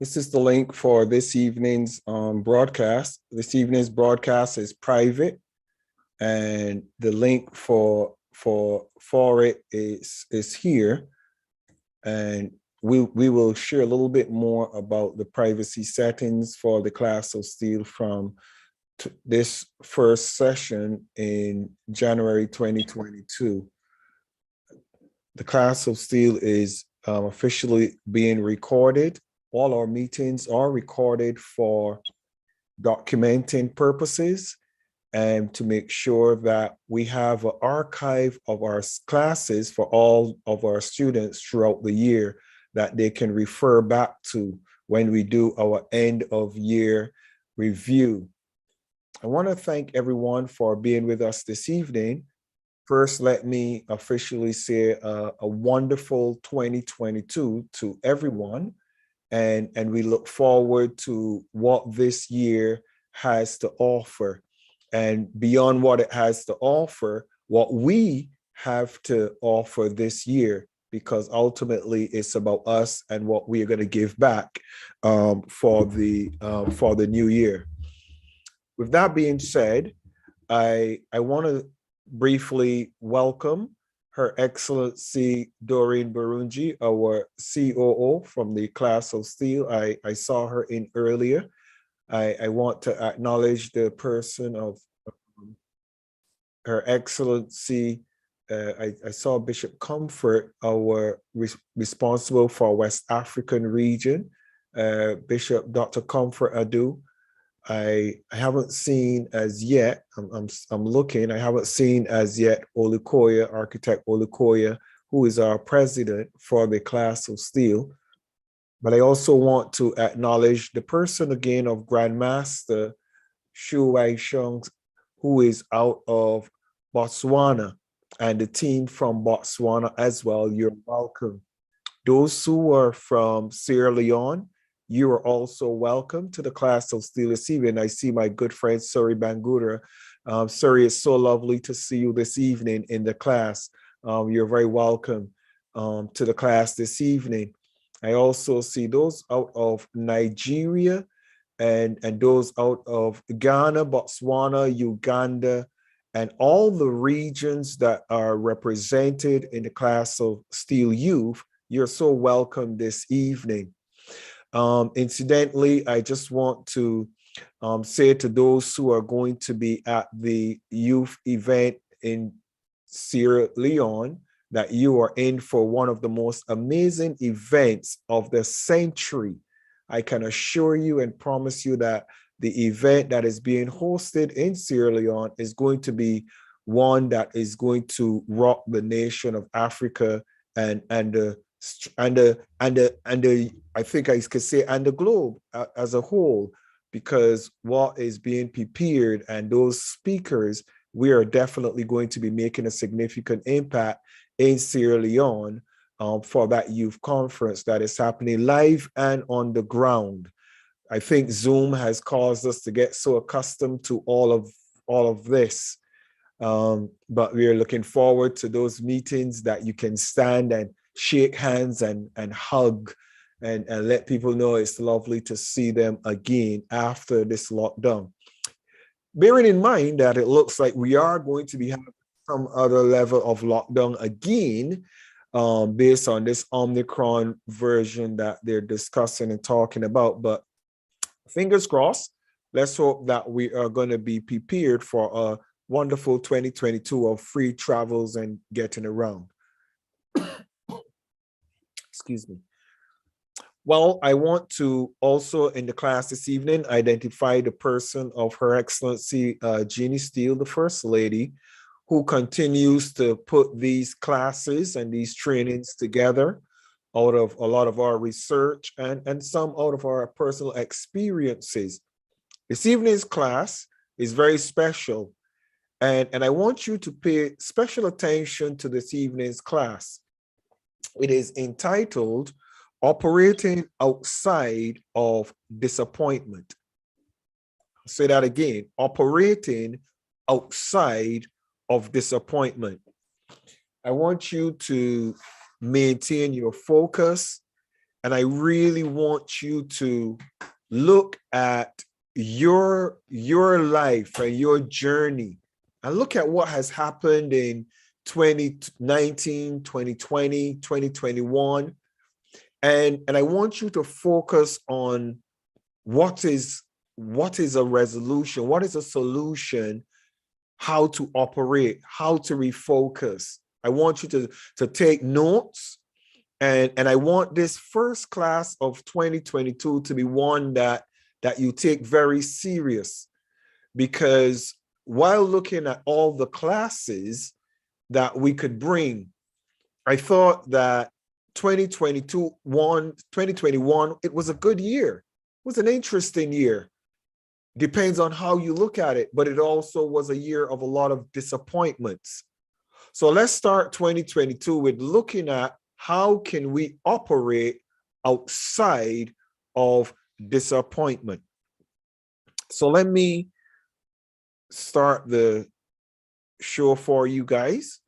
This is the link for this evening's broadcast. This evening's broadcast is private, and the link for it is here. And we will share a little bit more about the privacy settings for the class of Steele from this first session in January 2022. The class of Steele is officially being recorded. All our meetings are recorded for documenting purposes and to make sure that we have an archive of our classes for all of our students throughout the year that they can refer back to when we do our end of year review. I want to thank everyone for being with us this evening. First, let me officially say a wonderful 2022 to everyone. And we look forward to what this year has to offer. And beyond what it has to offer, what we have to offer this year, because ultimately it's about us and what we are going to give back for the new year. With that being said, I want to briefly welcome Her Excellency Doreen Barunji, our COO from the class of Steele. I saw her in earlier. I want to acknowledge the person of Her Excellency. I saw Bishop Comfort, our responsible for West African region, Bishop Dr. Comfort Adu. I haven't seen as yet, I'm looking, I haven't seen as yet Olukoya, Architect Olukoya, who is our president for the class of Steele. But I also want to acknowledge the person again of Grandmaster Shu Wai Sheng, who is out of Botswana, and the team from Botswana as well. You're welcome. Those who are from Sierra Leone, you are also welcome to the class of Steele this evening. I see my good friend, Suri Bangura. Suri, it's so lovely to see you this evening in the class. You're very welcome to the class this evening. I also see those out of Nigeria and those out of Ghana, Botswana, Uganda, and all the regions that are represented in the class of Steele Youth. You're so welcome this evening. Incidentally, I just want to say to those who are going to be at the youth event in Sierra Leone that you are in for one of the most amazing events of the century. I can assure you and promise you that the event that is being hosted in Sierra Leone is going to be one that is going to rock the nation of Africa and I think I could say and the globe as a whole, because what is being prepared and those speakers, we are definitely going to be making a significant impact in Sierra Leone for that youth conference that is happening live and on the ground. I think Zoom has caused us to get so accustomed to all of this. But we are looking forward to those meetings that you can stand and shake hands and hug and let people know it's lovely to see them again after this lockdown. Bearing in mind that it looks like we are going to be having some other level of lockdown again, based on this Omicron version that they're discussing and talking about. But fingers crossed, let's hope that we are going to be prepared for a wonderful 2022 of free travels and getting around. Excuse me. Well, I want to also in the class this evening identify the person of Her Excellency Jeannie Steele, the First Lady, who continues to put these classes and these trainings together out of a lot of our research and some out of our personal experiences. This evening's class is very special, and I want you to pay special attention to this evening's class. It is entitled Operating Outside of Disappointment. I'll say that again, operating outside of disappointment. I want you to maintain your focus And I really want you to look at your life and your journey and look at what has happened in 2019, 2020, 2021. And I want you to focus on what is a resolution, what is a solution, how to operate, how to refocus. I want you to take notes. And I want this first class of 2022 to be one that you take very serious, because while looking at all the classes that we could bring, I thought that 2021, it was a good year. It was an interesting year. Depends on how you look at it, but it also was a year of a lot of disappointments. So let's start 2022 with looking at how can we operate outside of disappointment. So let me start the show for you guys.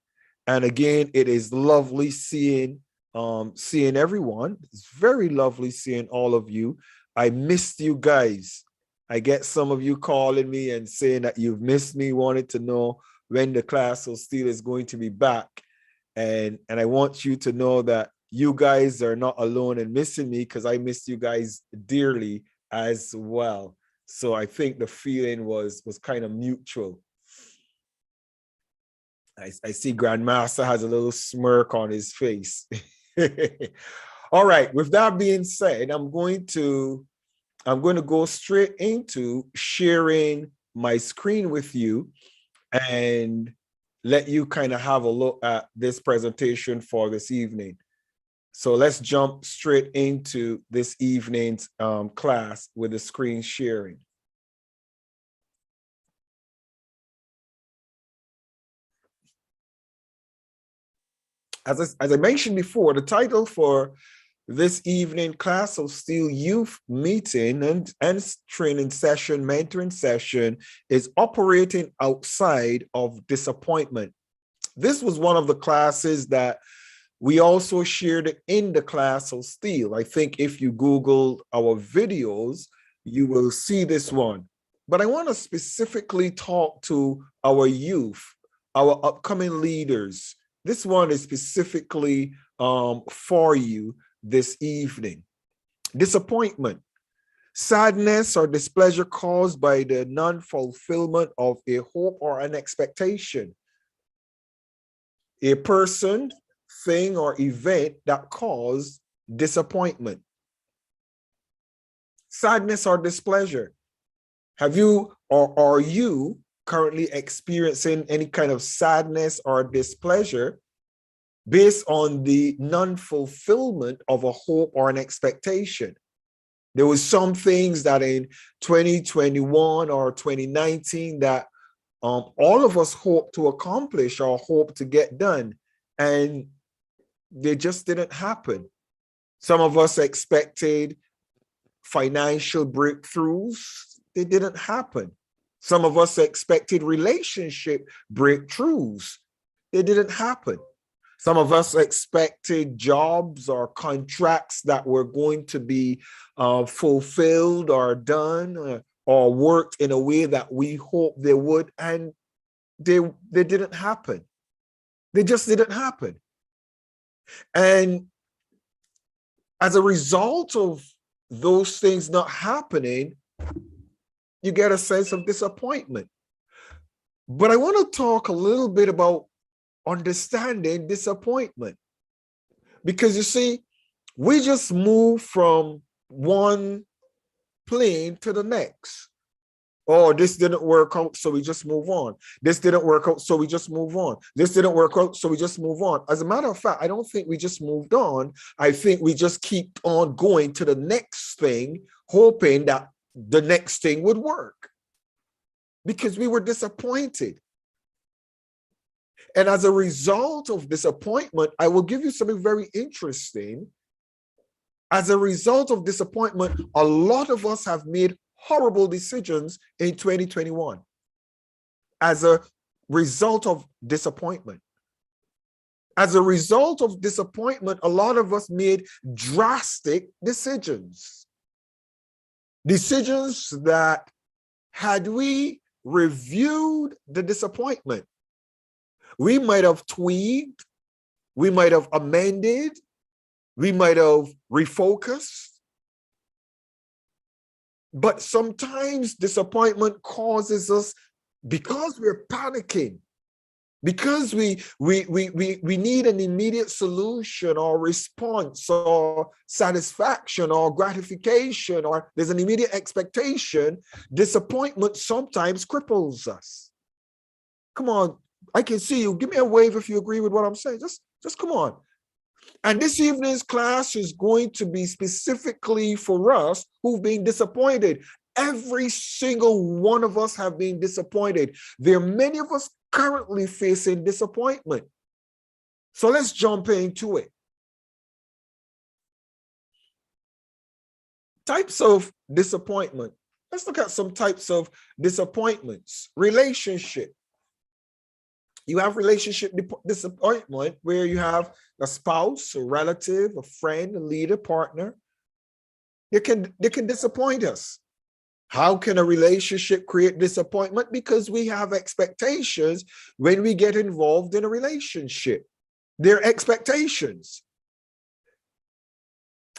And again, it is lovely seeing everyone. It's very lovely seeing all of you. I missed you guys. I get some of you calling me and saying that you've missed me, wanted to know when the class of Steele is going to be back. And I want you to know that you guys are not alone in missing me, because I missed you guys dearly as well. So I think the feeling was kind of mutual. I see Grandmaster has a little smirk on his face. All right, with that being said, I'm going to go straight into sharing my screen with you and let you kind of have a look at this presentation for this evening. So let's jump straight into this evening's class with the screen sharing. As I mentioned before, the title for this evening class of Steele Youth Meeting and Training Session, Mentoring Session is Operating Outside of Disappointment. This was one of the classes that we also shared in the class of Steele. I think if you Google our videos, you will see this one. But I want to specifically talk to our youth, our upcoming leaders. This one is specifically for you this evening. Disappointment, sadness or displeasure caused by the non-fulfillment of a hope or an expectation. A person, thing, or event that caused disappointment. Sadness or displeasure. Have you or are you currently experiencing any kind of sadness or displeasure based on the non-fulfillment of a hope or an expectation? There was some things that in 2021 or 2019 that all of us hope to accomplish or hope to get done, and they just didn't happen. Some of us expected financial breakthroughs. They didn't happen. Some of us expected relationship breakthroughs. They didn't happen. Some of us expected jobs or contracts that were going to be fulfilled or done or worked in a way that we hoped they would, and they didn't happen. They just didn't happen. And as a result of those things not happening, you get a sense of disappointment. But I want to talk a little bit about understanding disappointment, because you see, we just move from one plane to the next. Oh, this didn't work out, so we just move on. This didn't work out, so we just move on. This didn't work out, so we just move on. As a matter of fact, I don't think we just moved on. I think we just keep on going to the next thing, hoping that the next thing would work, because we were disappointed. And as a result of disappointment, I will give you something very interesting. As a result of disappointment, a lot of us have made horrible decisions in 2021 as a result of disappointment. As a result of disappointment, a lot of us made drastic decisions. Decisions that, had we reviewed the disappointment, we might have tweaked, we might have amended, we might have refocused. But sometimes disappointment causes us, because we're panicking, because we need an immediate solution or response or satisfaction or gratification, or there's an immediate expectation, disappointment sometimes cripples us. Come on, I can see you. Give me a wave if you agree with what I'm saying. Just come on. And this evening's class is going to be specifically for us who've been disappointed. Every single one of us have been disappointed. There are many of us currently facing disappointment. So let's jump into it. Types of disappointment. Let's look at some types of disappointments. Relationship. You have relationship disappointment where you have a spouse, a relative, a friend, a leader, partner. They can disappoint us. How can a relationship create disappointment? Because we have expectations when we get involved in a relationship. There are expectations.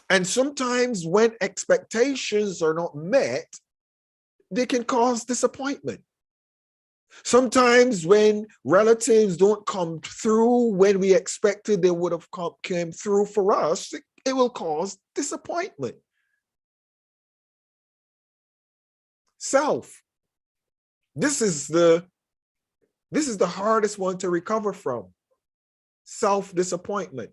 And sometimes when expectations are not met, they can cause disappointment. Sometimes when relatives don't come through when we expected they would have came through for us, it will cause disappointment. Self. This is the hardest one to recover from. Self-disappointment.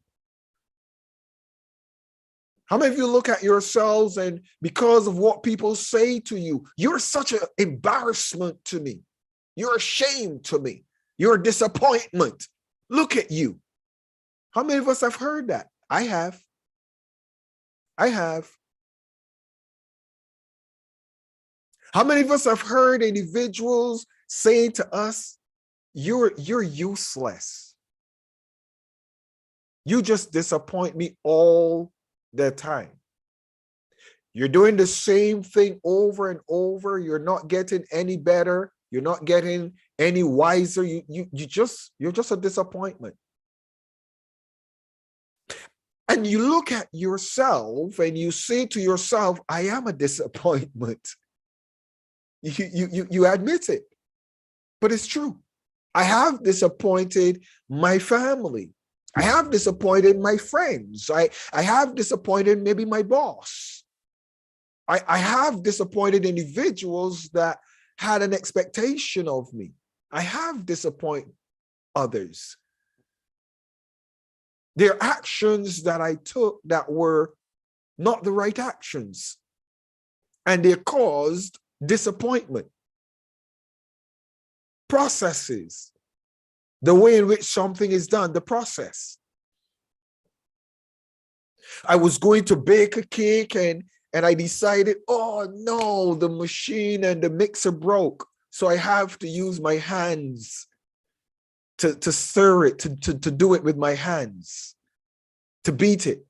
How many of you look at yourselves and because of what people say to you, you're such an embarrassment to me. You're a shame to me. You're a disappointment. Look at you. How many of us have heard that? I have. How many of us have heard individuals say to us, you're useless. You just disappoint me all the time. You're doing the same thing over and over. You're not getting any better. You're not getting any wiser. You're just a disappointment. And you look at yourself and you say to yourself, I am a disappointment. You admit it, but it's true. I have disappointed my family. I have disappointed my friends. I have disappointed maybe my boss. I have disappointed individuals that had an expectation of me. I have disappointed others. There are actions that I took that were not the right actions, and they caused disappointment. Processes, the way in which something is done, the process. I was going to bake a cake and I decided, oh no, the machine and the mixer broke. So I have to use my hands to stir it, to do it with my hands, to beat it.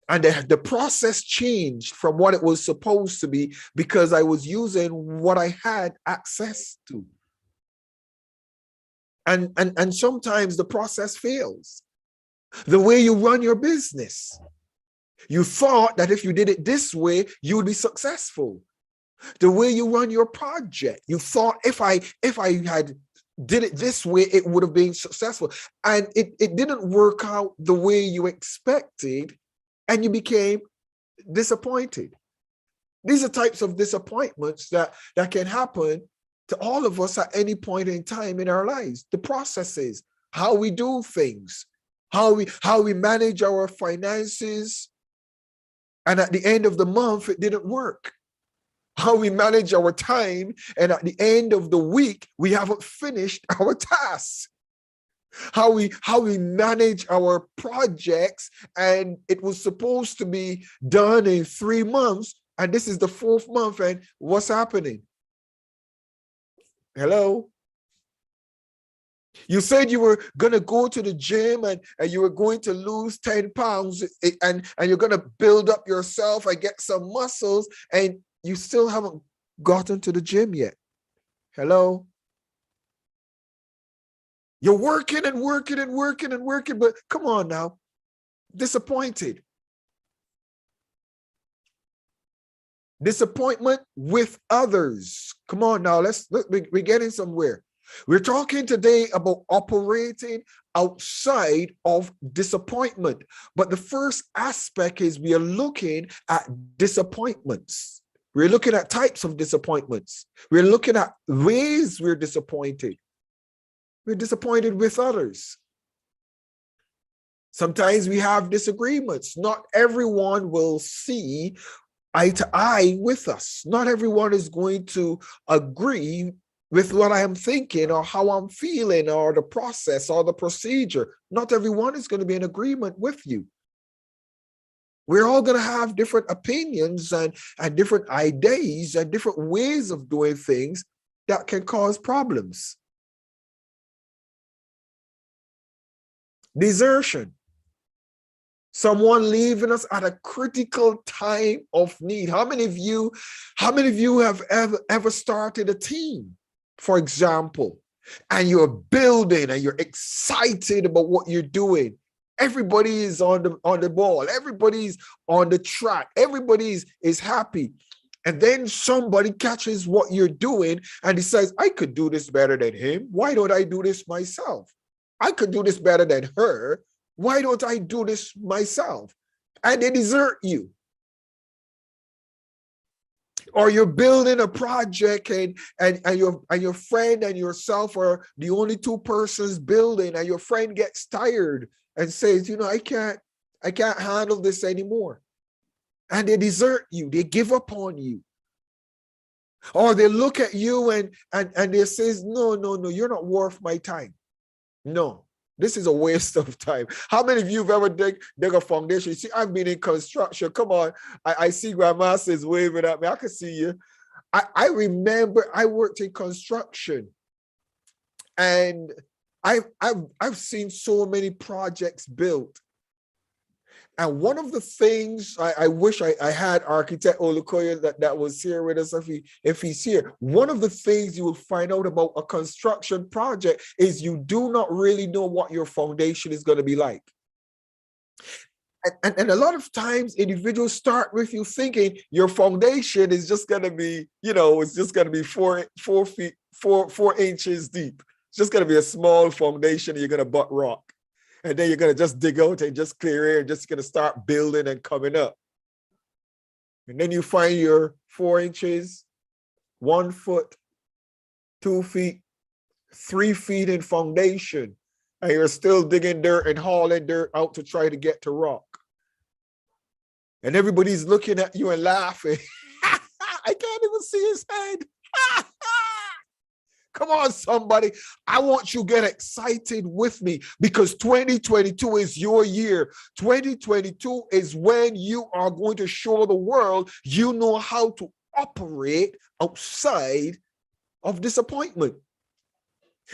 And the process changed from what it was supposed to be because I was using what I had access to. And sometimes the process fails. The way you run your business. You thought that if you did it this way, you would be successful. The way you run your project. You thought if I had did it this way, it would have been successful. And it didn't work out the way you expected. And you became disappointed. These are types of disappointments that can happen to all of us at any point in time in our lives. The processes, how we do things, how we manage our finances, and at the end of the month, it didn't work. How we manage our time, and at the end of the week, we haven't finished our tasks. How we manage our projects, and it was supposed to be done in 3 months, and this is the 4th month, and what's happening? Hello? You said you were going to go to the gym and you were going to lose 10 pounds and you're going to build up yourself and get some muscles, and you still haven't gotten to the gym yet. Hello? You're working and working and working and working, but come on now, disappointed. Disappointment with others. Come on now, we're getting somewhere. We're talking today about operating outside of disappointment. But the first aspect is we are looking at disappointments. We're looking at types of disappointments. We're looking at ways we're disappointed. We're disappointed with others. Sometimes we have disagreements. Not everyone will see eye to eye with us. Not everyone is going to agree with what I am thinking or how I'm feeling or the process or the procedure. Not everyone is going to be in agreement with you. We're all going to have different opinions and different ideas and different ways of doing things that can cause problems. Desertion. Someone leaving us at a critical time of need. How many of you have ever started a team, for example, and you're building and you're excited about what you're doing? Everybody is on the ball. Everybody's on the track. Everybody is happy. And then somebody catches what you're doing and decides, I could do this better than him. Why don't I do this myself? I could do this better than her. Why don't I do this myself? And they desert you. Or you're building a project and your friend and yourself are the only two persons building, and your friend gets tired and says, I can't handle this anymore. And they desert you. They give up on you. Or they look at you and they says, no, you're not worth my time. No. This is a waste of time. How many of you have ever dug a foundation? You see, I've been in construction. Come on. I see Grandmaster is waving at me. I can see you. I remember I worked in construction, and I've seen so many projects built. And one of the things I wish I had architect Olukoya that was here with us, if he's here. One of the things you will find out about a construction project is you do not really know what your foundation is going to be like. And a lot of times individuals start with you thinking your foundation is just going to be, it's just going to be 4 inches deep. It's just going to be a small foundation and you're going to butt rock. And then you're going to just dig out and just clear air and just going to start building and coming up. And then you find your 4 inches, 1 foot, 2 feet, 3 feet in foundation. And you're still digging dirt and hauling dirt out to try to get to rock. And everybody's looking at you and laughing. I can't even see his head. Come on, somebody. I want you to get excited with me because 2022 is your year. 2022 is when you are going to show the world you know how to operate outside of disappointment.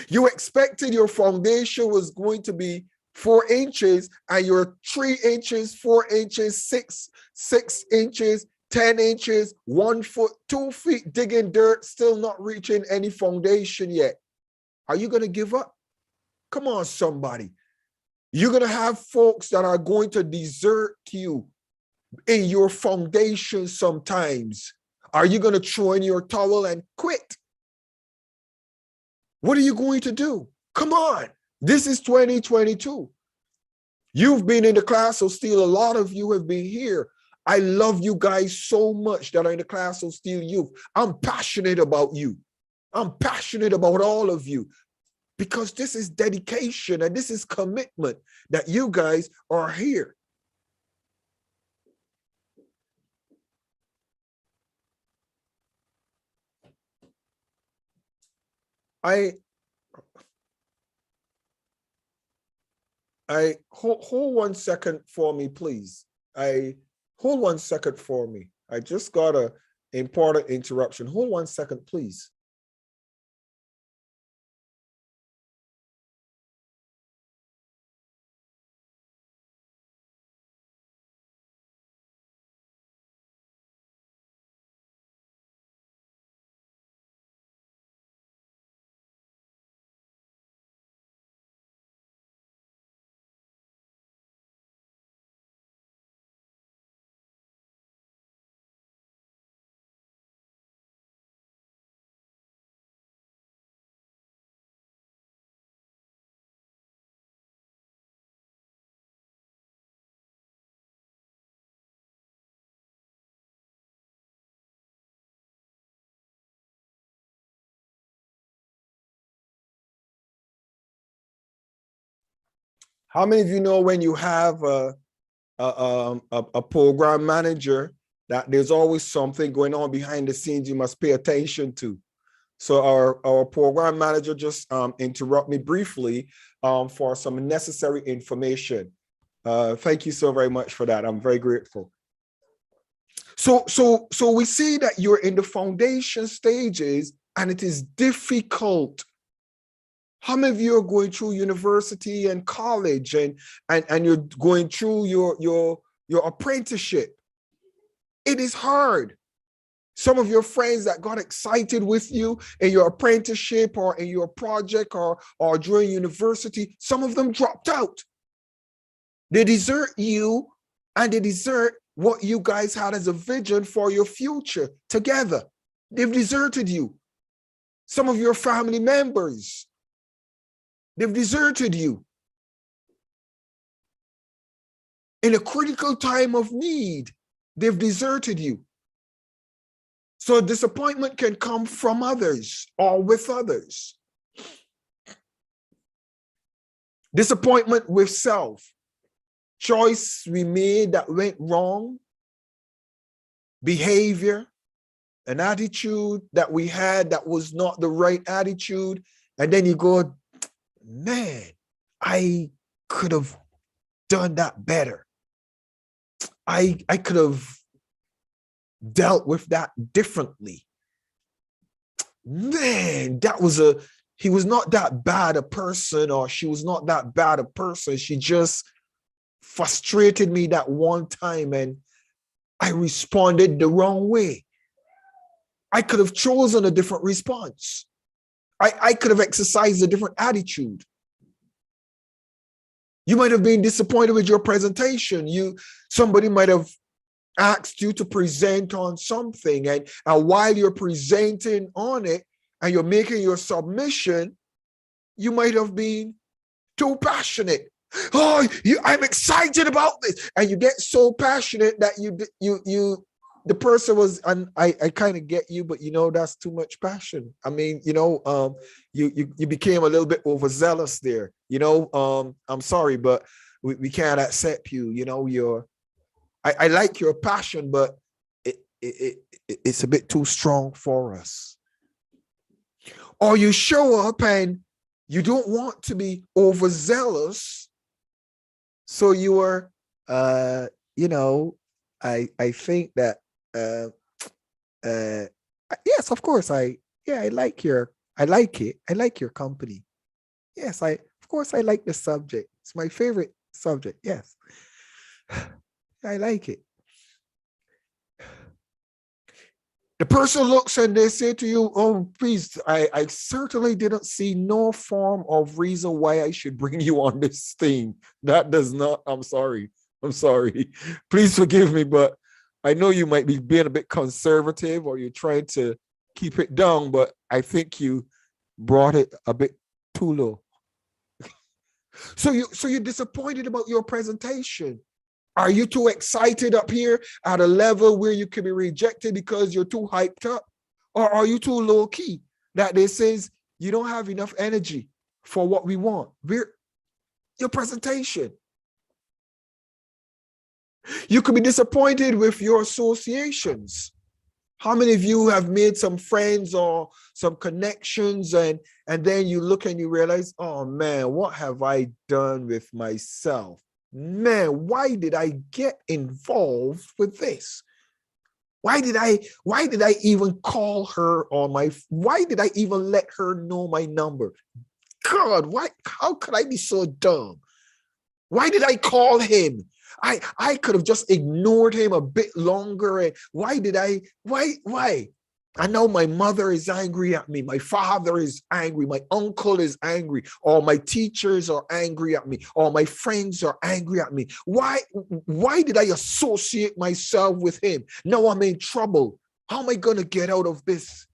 You expected your foundation was going to be 4 inches and you're 3 inches, 4 inches, 6 inches, 10 inches, 1 foot, 2 feet digging dirt, still not reaching any foundation yet. Are you going to give up? Come on, somebody. You're going to have folks that are going to desert you in your foundation sometimes. Are you going to throw in your towel and quit? What are you going to do? Come on. This is 2022. You've been in the class of Steele. A lot of you have been here. I love you guys so much that are in the class of Steele Youth. I'm passionate about you. I'm passionate about all of you because this is dedication and this is commitment that you guys are here. I hold 1 second for me, please. Hold 1 second for me. I just got an important interruption. Hold 1 second, please. How many of you know when you have a program manager that there's always something going on behind the scenes you must pay attention to? So our program manager just interrupt me briefly for some necessary information. Thank you so very much for that. I'm very grateful. So we see that you're in the foundation stages and it is difficult. How many of you are going through university and college and you're going through your apprenticeship? It is hard. Some of your friends that got excited with you in your apprenticeship or in your project or during university, some of them dropped out. They desert you and they desert what you guys had as a vision for your future together. They've deserted you. Some of your family members, they've deserted you. In a critical time of need, they've deserted you. So disappointment can come from others or with others. Disappointment with self. Choice we made that went wrong. Behavior, an attitude that we had that was not the right attitude. And then you go, man, I could have done that better. I could have dealt with that differently. Man, he was not that bad a person, or she was not that bad a person. She just frustrated me that one time and I responded the wrong way. I could have chosen a different response. I could have exercised a different attitude. You might have been disappointed with your presentation. Somebody might have asked you to present on something, and while you're presenting on it and you're making your submission, you might have been too passionate. Oh, I'm excited about this, and you get so passionate that the person was, and I kind of get you, but that's too much passion. I mean, you became a little bit overzealous there. I'm sorry, but we can't accept you. I like your passion, but it's a bit too strong for us. Or you show up and you don't want to be overzealous, so you are, I think that, yes, of course, I like it. I like your company. Yes, of course I like the subject. It's my favorite subject. Yes. I like it. The person looks and they say to you, oh, please, I certainly didn't see no form of reason why I should bring you on this thing. That does not, I'm sorry. Please forgive me, but I know you might be being a bit conservative or you're trying to keep it down, but I think you brought it a bit too low. So you're disappointed about your presentation. Are you too excited up here at a level where you can be rejected because you're too hyped up? Or are you too low key that they says you don't have enough energy for what we want? Your presentation. You could be disappointed with your associations. How many of you have made some friends or some connections and then you look and you realize, oh man, what have I done with myself? Man, why did I get involved with this? Why did I even call her on why did I even let her know my number? God, how could I be so dumb? Why did I call him? I could have just ignored him a bit longer. And why? I know my mother is angry at me. My father is angry. My uncle is angry. Or my teachers are angry at me. Or my friends are angry at me. Why did I associate myself with him? Now I'm in trouble. How am I going to get out of this?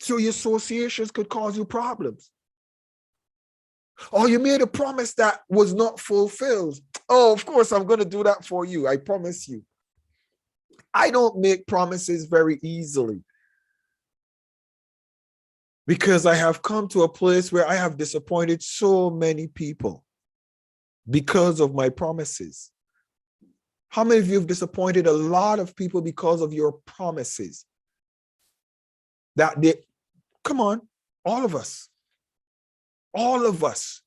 So your associations could cause you problems. Or you made a promise that was not fulfilled. Oh, of course, I'm going to do that for you. I promise you. I don't make promises very easily. Because I have come to a place where I have disappointed so many people because of my promises. How many of you have disappointed a lot of people because of your promises? Come on, all of us. All of us.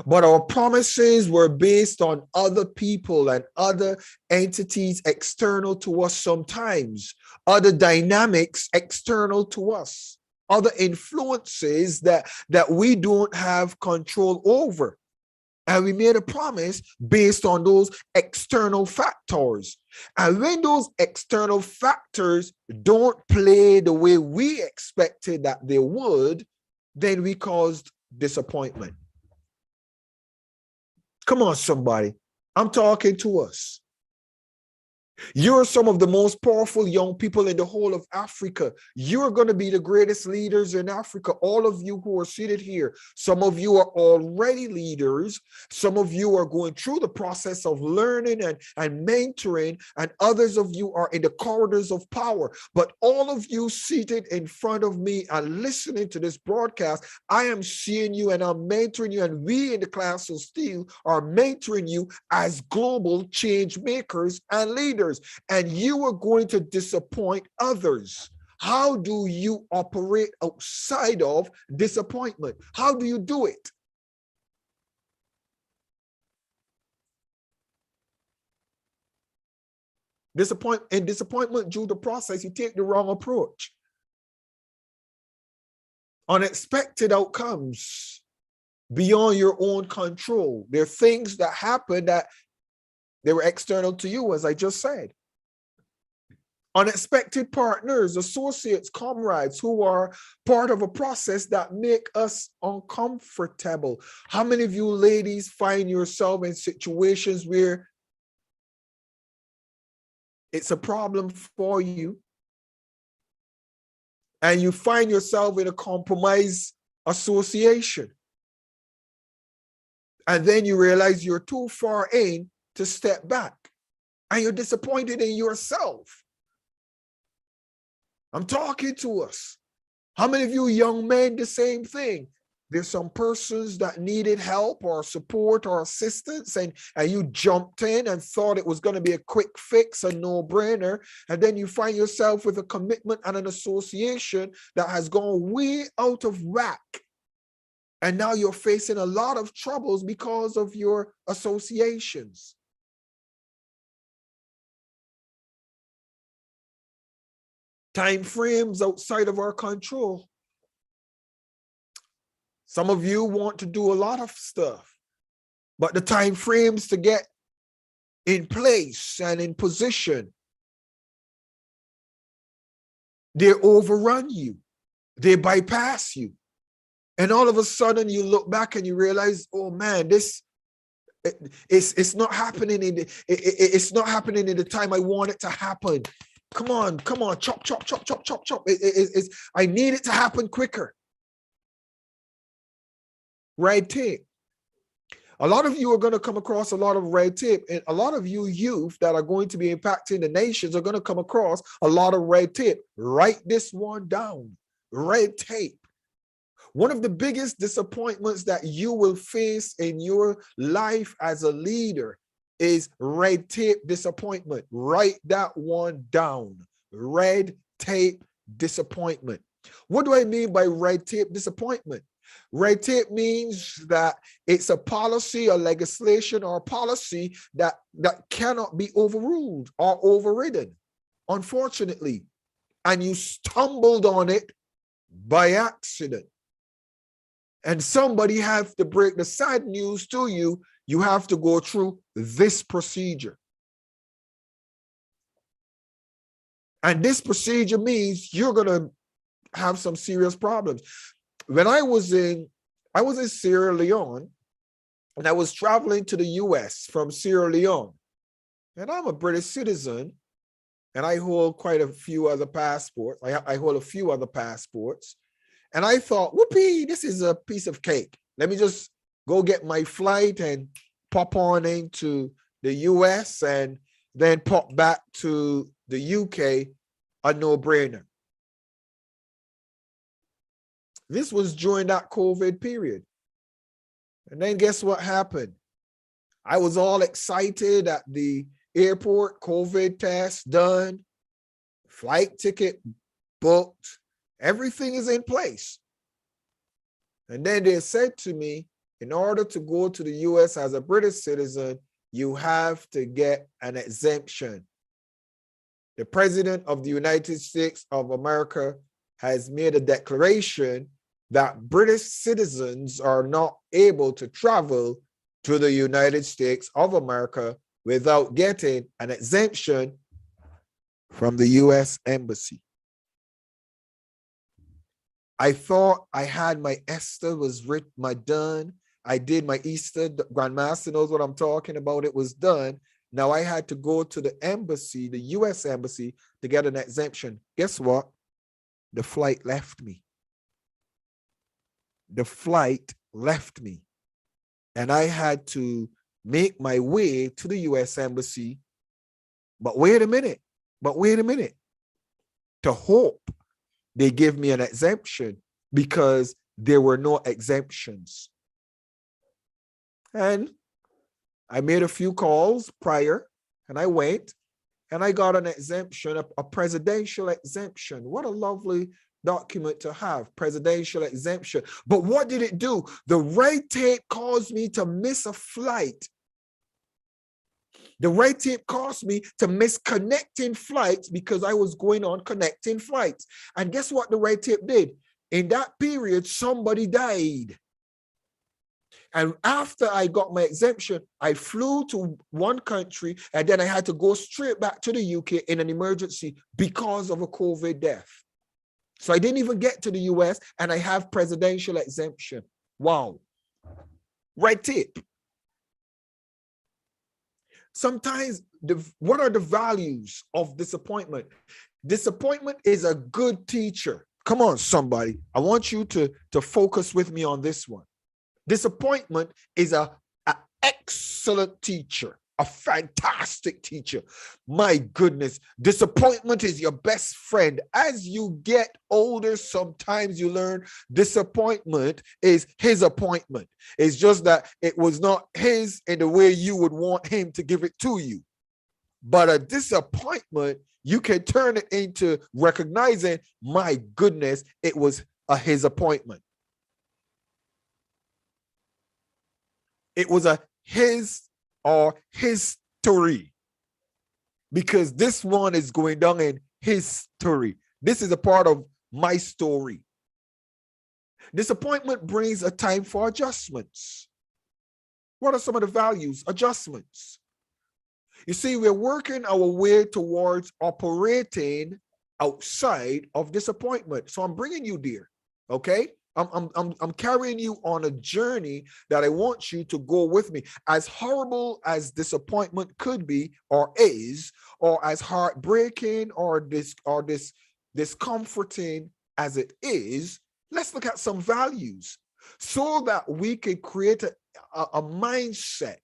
But our promises were based on other people and other entities external to us sometimes, other dynamics external to us, other influences that we don't have control over. And we made a promise based on those external factors. And when those external factors don't play the way we expected that they would, then we caused disappointment. Come on, somebody. I'm talking to us. You're some of the most powerful young people in the whole of Africa. You're going to be the greatest leaders in Africa. All of you who are seated here, some of you are already leaders. Some of you are going through the process of learning and mentoring, and others of you are in the corridors of power. But all of you seated in front of me and listening to this broadcast, I am seeing you and I'm mentoring you, and we in the class of Steele are mentoring you as global change makers and leaders. And you are going to disappoint others. How do you operate outside of disappointment? How do you do it? Disappointment due to process, you take the wrong approach. Unexpected outcomes beyond your own control. There are things that happen that they were external to you, as I just said. Unexpected partners, associates, comrades who are part of a process that make us uncomfortable. How many of you ladies find yourself in situations where it's a problem for you and you find yourself in a compromise association? And then you realize you're too far in to step back, and you're disappointed in yourself. I'm talking to us. How many of you young men, the same thing? There's some persons that needed help or support or assistance, and you jumped in and thought it was going to be a quick fix, a no-brainer, and then you find yourself with a commitment and an association that has gone way out of whack. And now you're facing a lot of troubles because of your associations. Time frames outside of our control. Some of you want to do a lot of stuff, but the time frames to get in place and in position, they overrun you, they bypass you. And all of a sudden you look back and you realize, oh man, it's not happening it's not happening in the time I want it to happen. Come on, chop, chop, chop, chop, chop, chop. I need it to happen quicker. Red tape. A lot of you are going to come across a lot of red tape, and a lot of you youth that are going to be impacting the nations are going to come across a lot of red tape. Write this one down. Red tape. One of the biggest disappointments that you will face in your life as a leader is red tape disappointment. Write that one down. Red tape disappointment. What do I mean by red tape disappointment? Red tape means that it's a policy, a legislation, or a policy that cannot be overruled or overridden, unfortunately. And you stumbled on it by accident. And somebody has to break the sad news to you. You have to go through this procedure. And this procedure means you're going to have some serious problems. When I was in Sierra Leone, and I was traveling to the US from Sierra Leone, and I'm a British citizen, and I hold quite a few other passports. I hold a few other passports. And I thought, whoopee, this is a piece of cake. Let me just go get my flight and pop on into the US and then pop back to the UK, a no-brainer. This was during that COVID period. And then guess what happened? I was all excited at the airport, COVID test done, flight ticket booked, everything is in place. And then they said to me, in order to go to the US as a British citizen, you have to get an exemption. The President of the United States of America has made a declaration that British citizens are not able to travel to the United States of America without getting an exemption from the US Embassy. I thought I had my Esther was written, my done. I did my Easter. The Grandmaster knows what I'm talking about. It was done. Now I had to go to the embassy, the US Embassy, to get an exemption. Guess what? The flight left me. The flight left me. And I had to make my way to the US Embassy. But wait a minute. To hope they give me an exemption, because there were no exemptions. And I made a few calls prior, and I went and I got an exemption, a presidential exemption. What a lovely document to have, presidential exemption. But what did it do? The red tape caused me to miss a flight. The red tape caused me to miss connecting flights because I was going on connecting flights. And guess what the red tape did? In that period, somebody died. And after I got my exemption, I flew to one country, and then I had to go straight back to the UK in an emergency because of a COVID death. So I didn't even get to the US, and I have presidential exemption. Wow. Red tape. Sometimes, what are the values of disappointment? Disappointment is a good teacher. Come on, somebody. I want you to focus with me on this one. Disappointment is an excellent teacher, a fantastic teacher. My goodness, disappointment is your best friend. As you get older, sometimes you learn disappointment is his appointment. It's just that it was not his in the way you would want him to give it to you. But a disappointment, you can turn it into recognizing, my goodness, it was his appointment. It was a his or history, because this one is going down in history. This is a part of my story. Disappointment brings a time for adjustments. What are some of the values? Adjustments. You see, we're working our way towards operating outside of disappointment. So I'm bringing you there, okay? I'm carrying you on a journey that I want you to go with me. As horrible as disappointment could be, or is, or as heartbreaking or discomforting as it is, let's look at some values so that we can create a mindset,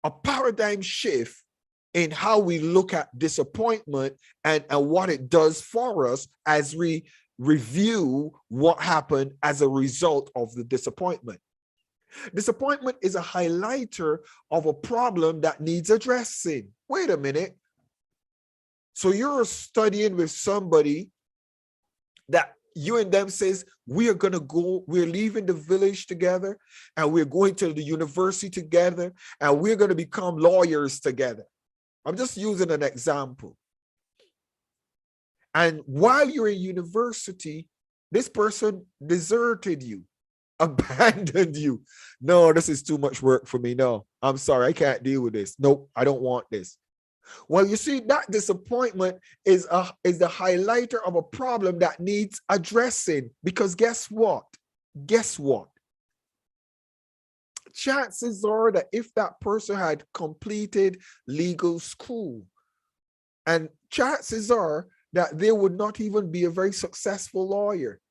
a paradigm shift in how we look at disappointment and what it does for us as we review what happened as a result of the disappointment. Disappointment is a highlighter of a problem that needs addressing. Wait a minute. So you're studying with somebody that you and them says, we are going to go, we're leaving the village together, and we're going to the university together, and we're going to become lawyers together. I'm just using an example. And while you're in university, this person deserted you, abandoned you. No, this is too much work for me. No, I'm sorry, I can't deal with this. Nope, I don't want this. Well, you see, that disappointment is the highlighter of a problem that needs addressing. Because guess what? Guess what? Chances are that if that person had completed legal school, and chances are that they would not even be a very successful lawyer.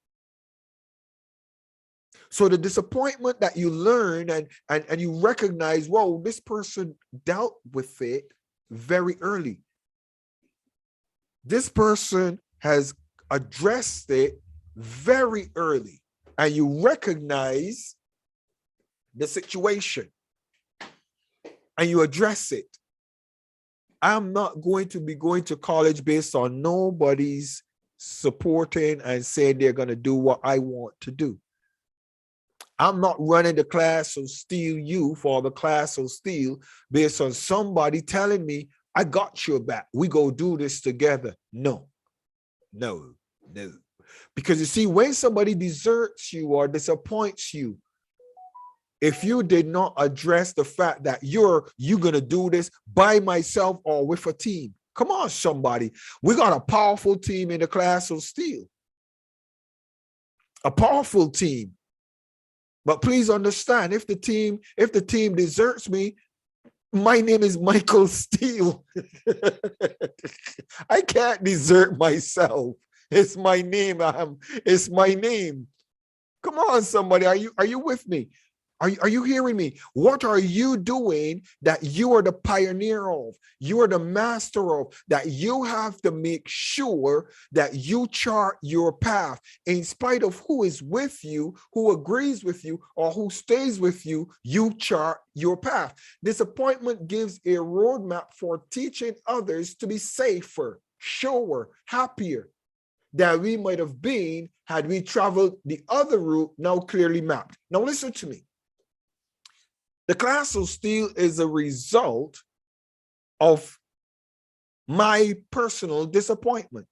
So the disappointment that you learn and you recognize, whoa, this person dealt with it very early. This person has addressed it very early. and you recognize the situation and you address it. I'm not going to be going to college based on nobody's supporting and saying they're going to do what I want to do. I'm not running the class of Steele U for the class of Steele based on somebody telling me, I got your back. We go do this together. No. Because you see, when somebody deserts you or disappoints you, if you did not address the fact that you're going to do this by myself or with a team, come on, somebody. We got a powerful team in the class of Steele. A powerful team. But please understand, if the team deserts me, my name is Michael Steele. I can't desert myself. It's my name. It's my name. Come on, somebody. Are you with me? Are you hearing me? What are you doing that you are the pioneer of? You are the master of, that you have to make sure that you chart your path in spite of who is with you, who agrees with you, or who stays with you. You chart your path. Disappointment gives a roadmap for teaching others to be safer, surer, happier than we might have been had we traveled the other route now clearly mapped. Now listen to me. The class of Steele is a result of my personal disappointment.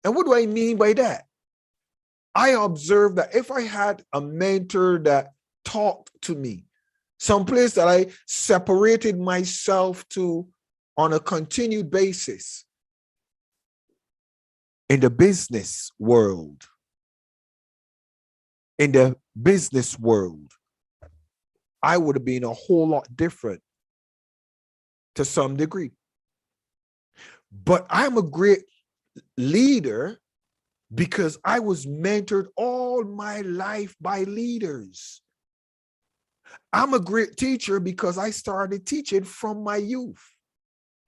And what do I mean by that? I observed that if I had a mentor that talked to me, someplace that I separated myself to on a continued basis in the business world, I would have been a whole lot different to some degree. But I'm a great leader because I was mentored all my life by leaders. I'm a great teacher because I started teaching from my youth.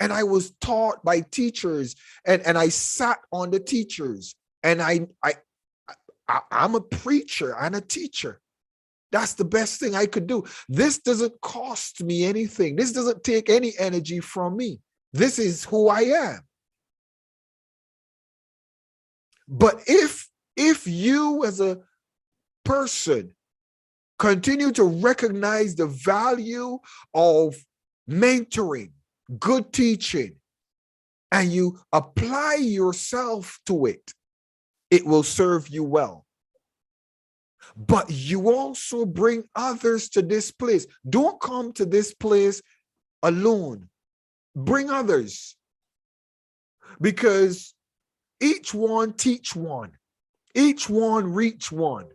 And I was taught by teachers, and I sat on the teachers. And I'm a preacher and a teacher. That's the best thing I could do. This doesn't cost me anything. This doesn't take any energy from me. This is who I am. But if you as a person continue to recognize the value of mentoring, good teaching, and you apply yourself to it, it will serve you well. But you also bring others to this place. Don't come to this place alone. Bring others. Because each one teach one. Each one reach one.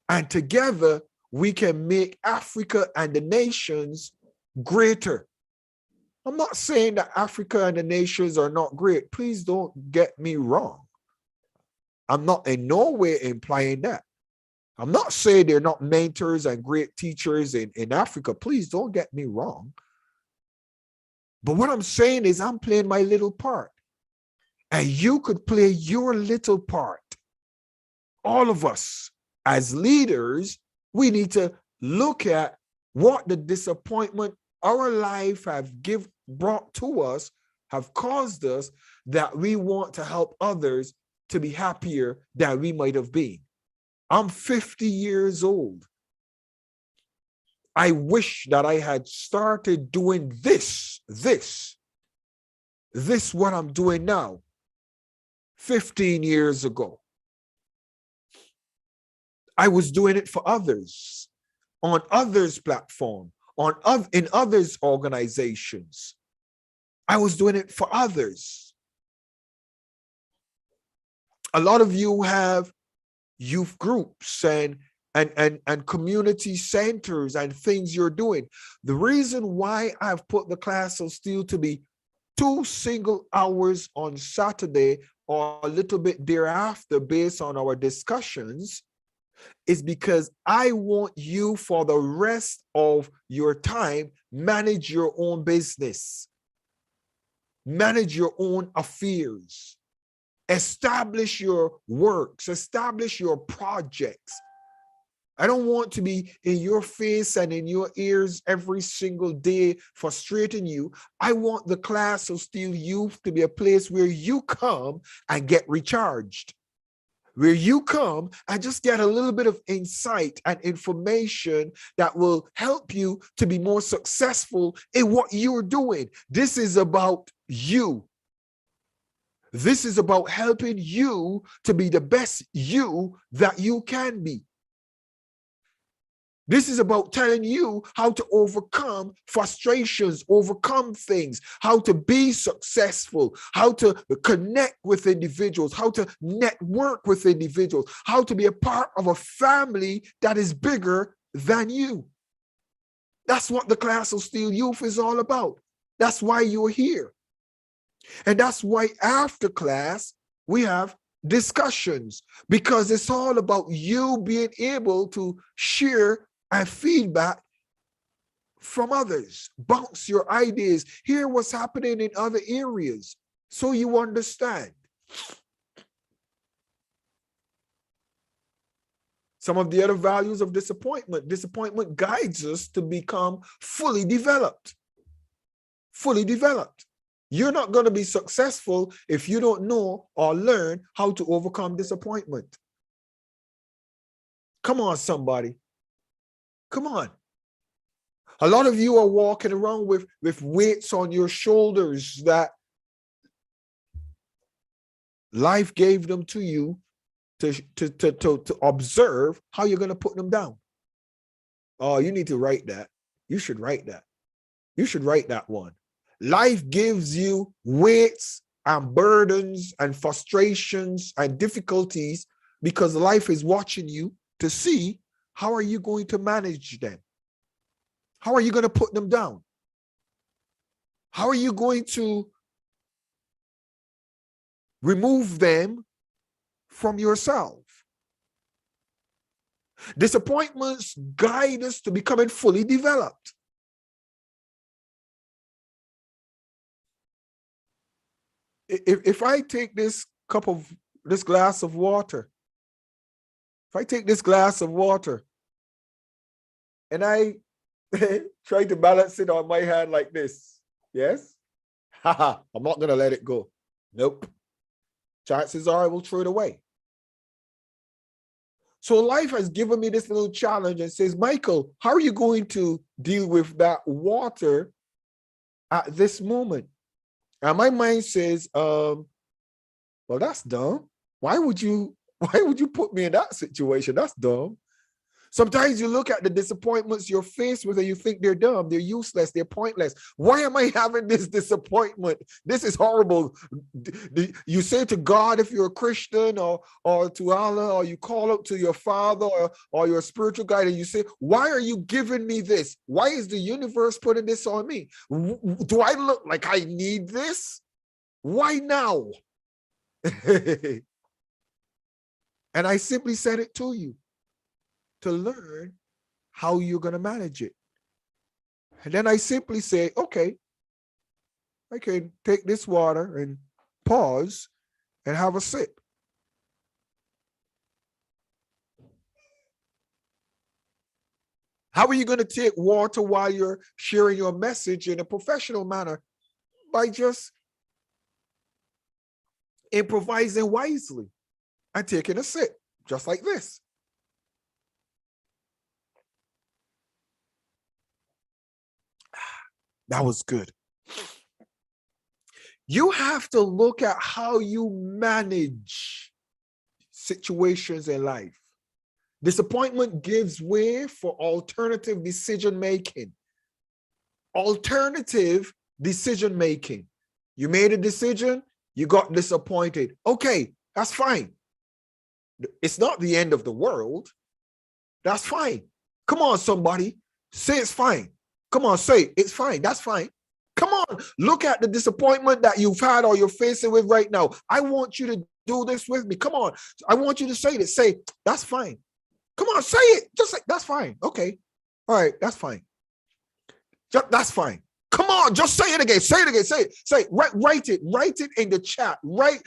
And together we can make Africa and the nations greater. I'm not saying that Africa and the nations are not great. Please don't get me wrong. I'm not in no way implying that. I'm not saying they're not mentors and great teachers in Africa. Please don't get me wrong. But what I'm saying is I'm playing my little part. And you could play your little part. All of us as leaders, we need to look at what the disappointment our life have brought to us, have caused us, that we want to help others to be happier than we might have been. I'm 50 years old. I wish that I had started doing this what I'm doing now 15 years ago. I was doing it for others, on others' platform, in others' organizations. I was doing it for others. A lot of you have youth groups and community centers and things you're doing. The reason why I've put the class of Steele to be 2 single hours on Saturday or a little bit thereafter based on our discussions is because I want you for the rest of your time, manage your own business, manage your own affairs, establish your works, establish your projects, I don't want to be in your face and in your ears every single day, frustrating you. I want the class of Steele Youth to be a place where you come and get recharged, where you come and just get a little bit of insight and information that will help you to be more successful in what you're doing. This is about you. This is about helping you to be the best you that you can be. This is about telling you how to overcome frustrations, overcome things, how to be successful, how to connect with individuals, how to network with individuals, how to be a part of a family that is bigger than you. That's what the class of Steele Youth is all about. That's why you're here. And that's why after class, we have discussions, because it's all about you being able to share and feedback from others, bounce your ideas, hear what's happening in other areas so you understand. Some of the other values of disappointment. Disappointment guides us to become fully developed. Fully developed. You're not going to be successful if you don't know or learn how to overcome disappointment. Come on, somebody. Come on. A lot of you are walking around with weights on your shoulders that life gave them to you to observe how you're going to put them down. Oh, you need to write that. You should write that. You should write that one. Life gives you weights and burdens and frustrations and difficulties because life is watching you to see how are you going to manage them? How are you going to put them down? How are you going to remove them from yourself? Disappointments guide us to becoming fully developed. If I take this glass of water, if I take this glass of water and I try to balance it on my hand like this, yes? Haha, I'm not going to let it go. Nope. Chances are I will throw it away. So life has given me this little challenge and says, Michael, how are you going to deal with that water at this moment? And my mind says, well, that's dumb. Why would you put me in that situation? That's dumb. Sometimes you look at the disappointments you're faced with and you think they're dumb, they're useless, they're pointless. Why am I having this disappointment? This is horrible. You say to God, if you're a Christian, or to Allah, or you call up to your father or your spiritual guide, and you say, why are you giving me this? Why is the universe putting this on me? Do I look like I need this? Why now? And I simply said it to you, to learn how you're going to manage it. And then I simply say, okay, I can take this water and pause and have a sip. How are you going to take water while you're sharing your message in a professional manner? By just improvising wisely and taking a sip, just like this. That was good. You have to look at how you manage situations in life. Disappointment gives way for alternative decision making. Alternative decision making. You made a decision, you got disappointed. Okay, that's fine. It's not the end of the world. That's fine. Come on, somebody. Say it's fine. Come on, say it's fine. That's fine. Come on, look at the disappointment that you've had or you're facing with right now. I want you to do this with me. Come on. I want you to say this. Say, that's fine. Come on, say it. Just say, that's fine. Okay. All right, that's fine. That's fine. Come on, just say it again. Say it again. Say it. Say it. Write it. Write it in the chat. Write.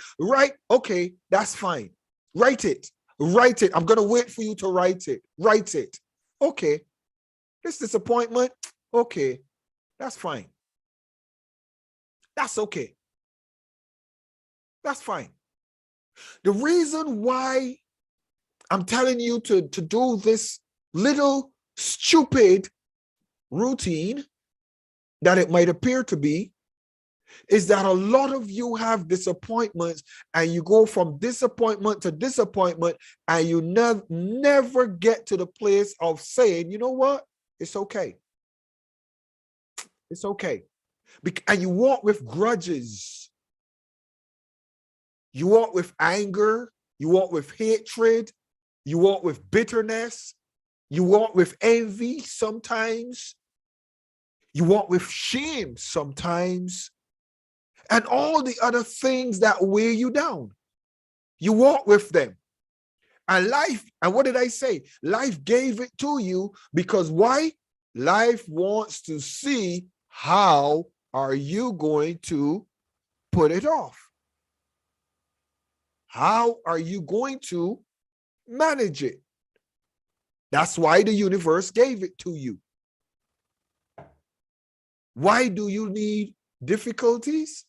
Okay, that's fine. Write it. Write it. I'm going to wait for you to write it. Write it. Okay. This disappointment. Okay. That's fine. That's okay. That's fine. The reason why I'm telling you to do this little stupid routine that it might appear to be is that a lot of you have disappointments and you go from disappointment to disappointment and you never get to the place of saying, you know what? It's okay. It's okay. And you walk with grudges. You walk with anger. You walk with hatred. You walk with bitterness. You walk with envy sometimes. You walk with shame sometimes. And all the other things that weigh you down. You walk with them. And life, and what did I say? Life gave it to you because why? Life wants to see how are you going to put it off? How are you going to manage it? That's why the universe gave it to you. Why do you need difficulties?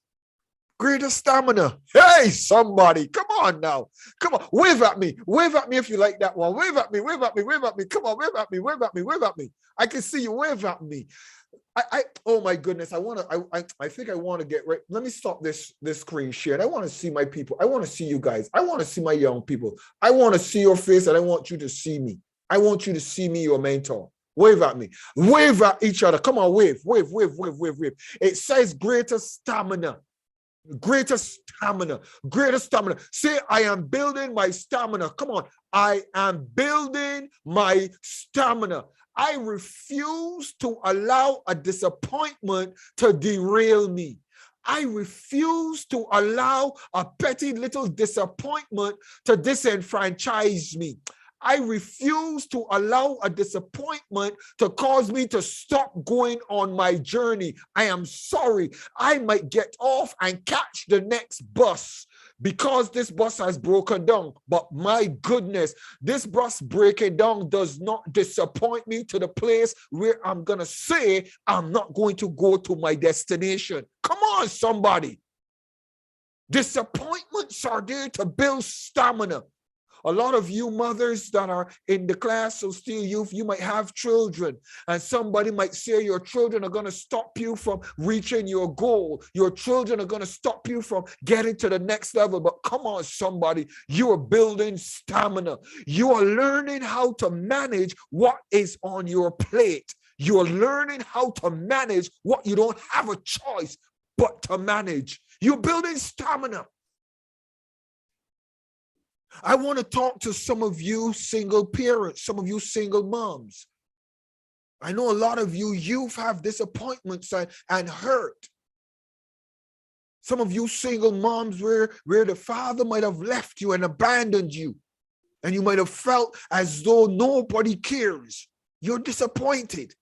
Greater stamina. Hey, somebody, come on now. Come on, wave at me. Wave at me if you like that one. Wave at me, wave at me, wave at me. Come on, wave at me, wave at me, wave at me. I can see you, wave at me. Oh my goodness, I think I want to get right. Let me stop this screen share. I want to see my people. I want to see you guys. I want to see my young people. I want to see your face and I want you to see me. I want you to see me, your mentor. Wave at me. Wave at each other. Come on, wave, wave, wave, wave, wave, wave. It says greater stamina. Greater stamina, greater stamina. Say, I am building my stamina. Come on. I am building my stamina. I refuse to allow a disappointment to derail me. I refuse to allow a petty little disappointment to disenfranchise me. I refuse to allow a disappointment to cause me to stop going on my journey. I am sorry. I might get off and catch the next bus because this bus has broken down. But my goodness, this bus breaking down does not disappoint me to the place where I'm going to say I'm not going to go to my destination. Come on, somebody. Disappointments are there to build stamina. A lot of you mothers that are in the class of Steele Youth, you might have children, and somebody might say your children are going to stop you from reaching your goal. Your children are going to stop you from getting to the next level. But come on, somebody, you are building stamina. You are learning how to manage what is on your plate. You are learning how to manage what you don't have a choice but to manage. You're building stamina. I want to talk to some of you single parents, some of you single moms. I know a lot of you youth have disappointments and hurt. Some of you single moms where the father might have left you and abandoned you, and you might have felt as though nobody cares. You're disappointed.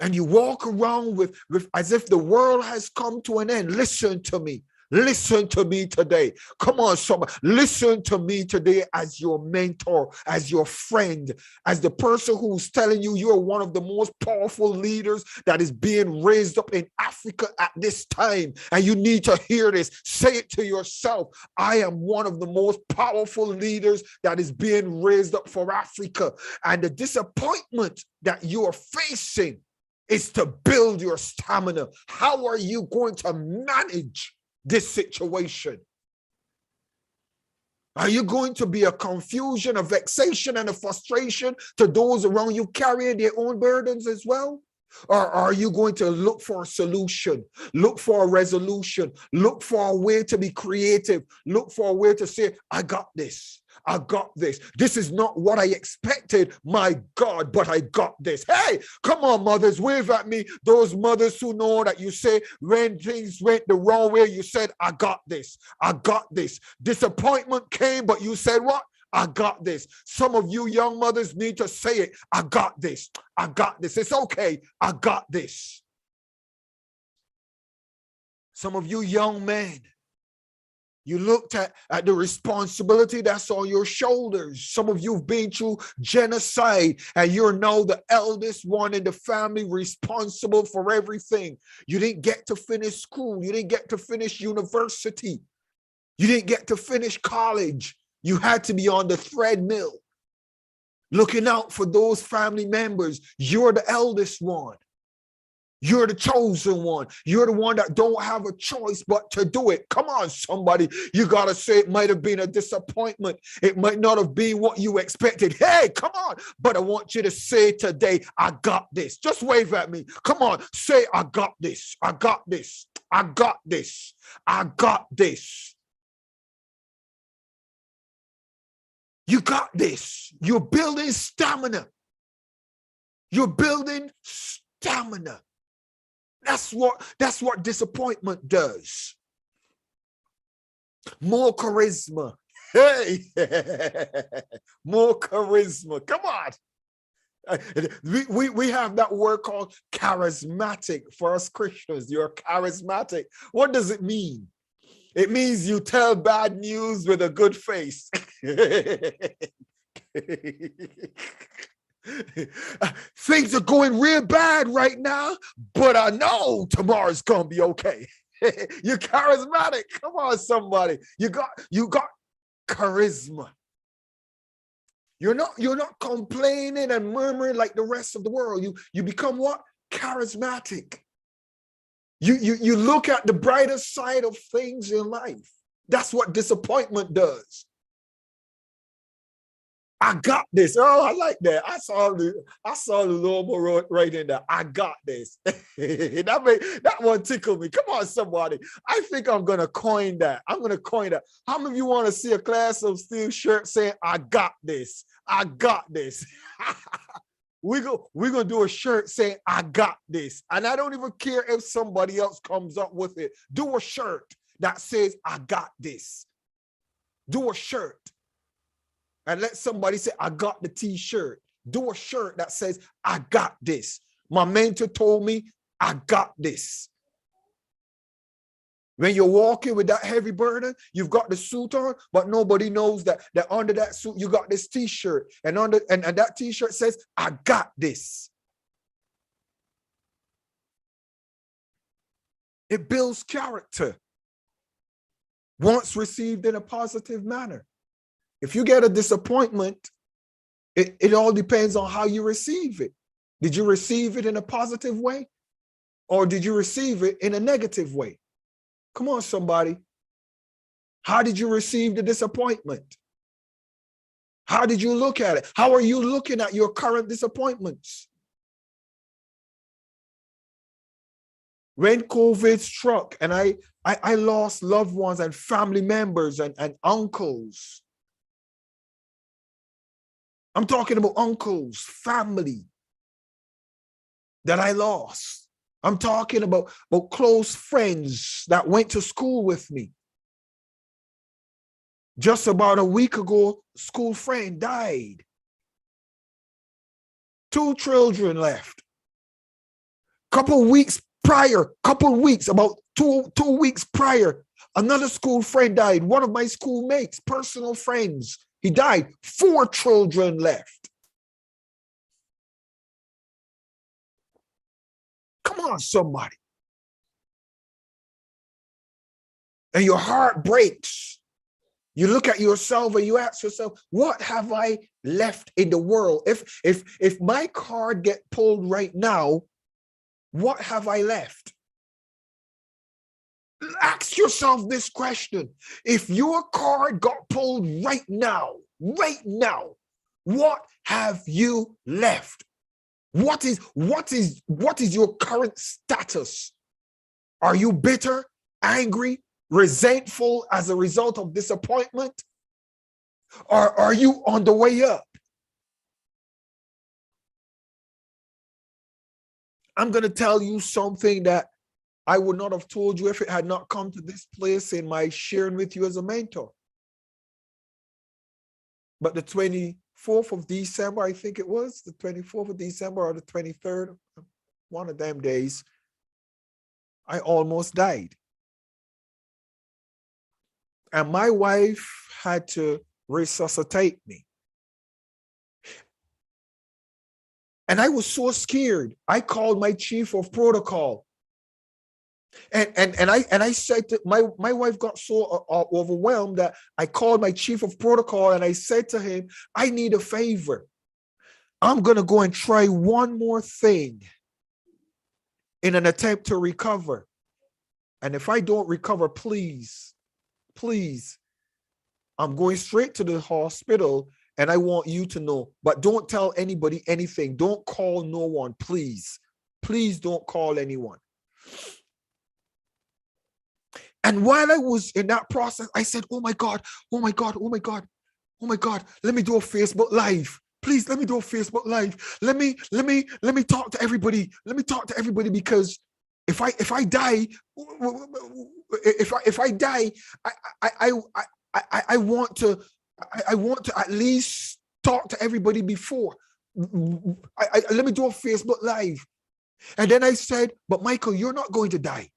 And you walk around with as if the world has come to an end. Listen to me. Listen to me today. Come on, somebody. Listen to me today as your mentor, as your friend, as the person who's telling you you're one of the most powerful leaders that is being raised up in Africa at this time. And you need to hear this. Say it to yourself. I am one of the most powerful leaders that is being raised up for Africa. And the disappointment that you are facing is to build your stamina. How are you going to manage this situation? Are you going to be a confusion, a vexation, and a frustration to those around you carrying their own burdens as well? Or are you going to look for a solution, look for a resolution, look for a way to be creative, look for a way to say, I got this. I got this. This is not what I expected, my God, but I got this. Hey, come on, mothers, wave at me. Those mothers who know that you say when things went the wrong way, you said, I got this. I got this. Disappointment came, but you said what? I got this. Some of you young mothers need to say it. I got this. I got this. It's okay. I got this. Some of you young men, You looked at the responsibility that's on your shoulders. Some of you have been through genocide, and you're now the eldest one in the family, responsible for everything. You didn't get to finish school. You didn't get to finish university. You didn't get to finish college. You had to be on the treadmill, looking out for those family members. You're the eldest one. You're the chosen one. You're the one that don't have a choice but to do it. Come on, somebody. You got to say it might have been a disappointment. It might not have been what you expected. Hey, come on. But I want you to say today, I got this. Just wave at me. Come on. Say, I got this. I got this. I got this. I got this. You got this. You're building stamina. You're building stamina. That's what disappointment does. More charisma. Hey, more charisma. Come on. We have that word called charismatic for us Christians. You're charismatic. What does it mean? It means you tell bad news with a good face. Things are going real bad right now, but I know tomorrow's gonna be okay. You're charismatic. Come on, somebody. You got charisma. You're not complaining and murmuring like the rest of the world. You become what? Charismatic. You look at the brighter side of things in life. That's what disappointment does. I got this. Oh, I like that. I saw the Lord right in there. I got this. that one tickled me. Come on, somebody. I think I'm gonna coin that. I'm gonna coin that. How many of you want to see a class of Steele shirts saying, I got this? I got this. We're gonna do a shirt saying, I got this. And I don't even care if somebody else comes up with it. Do a shirt that says, I got this. Do a shirt. And let somebody say, I got the t-shirt. Do a shirt that says, I got this. My mentor told me, I got this. When you're walking with that heavy burden, you've got the suit on, but nobody knows that under that suit, you got this t-shirt. And that t-shirt says, I got this. It builds character once received in a positive manner. If you get a disappointment, it all depends on how you receive it. Did you receive it in a positive way? Or did you receive it in a negative way? Come on, somebody. How did you receive the disappointment? How did you look at it? How are you looking at your current disappointments? When COVID struck and I lost loved ones and family members and uncles, I'm talking about uncles, family that I lost. I'm talking about close friends that went to school with me. Just about a week ago, school friend died. 2 children left. Couple weeks prior, about two weeks prior, another school friend died. One of my schoolmates, personal friends, he died. 4 children left. Come on, somebody. And your heart breaks. You look at yourself and you ask yourself, what have I left in the world? If my card get pulled right now, what have I left? Ask yourself this question. If your card got pulled right now, what have you left? What is your current status? Are you bitter, angry, resentful as a result of disappointment? Or are you on the way up? I'm going to tell you something that I would not have told you if it had not come to this place in my sharing with you as a mentor. But the 24th of December, I think it was, the 24th of December or the 23rd, one of them days, I almost died. And my wife had to resuscitate me. And I was so scared. I called my chief of protocol. And I said to my wife got so overwhelmed that I called my chief of protocol and I said to him, I need a favor. I'm going to go and try one more thing in an attempt to recover. And if I don't recover, please, I'm going straight to the hospital and I want you to know, but don't tell anybody anything. Don't call no one, please. Please don't call anyone. And while I was in that process, I said, oh my God, let me do a Facebook Live. Please, let me do a Facebook Live. Let me talk to everybody. Let me talk to everybody, because if I die, if I die, I want to at least talk to everybody before. Let me do a Facebook Live. And then I said, but Michael, you're not going to die.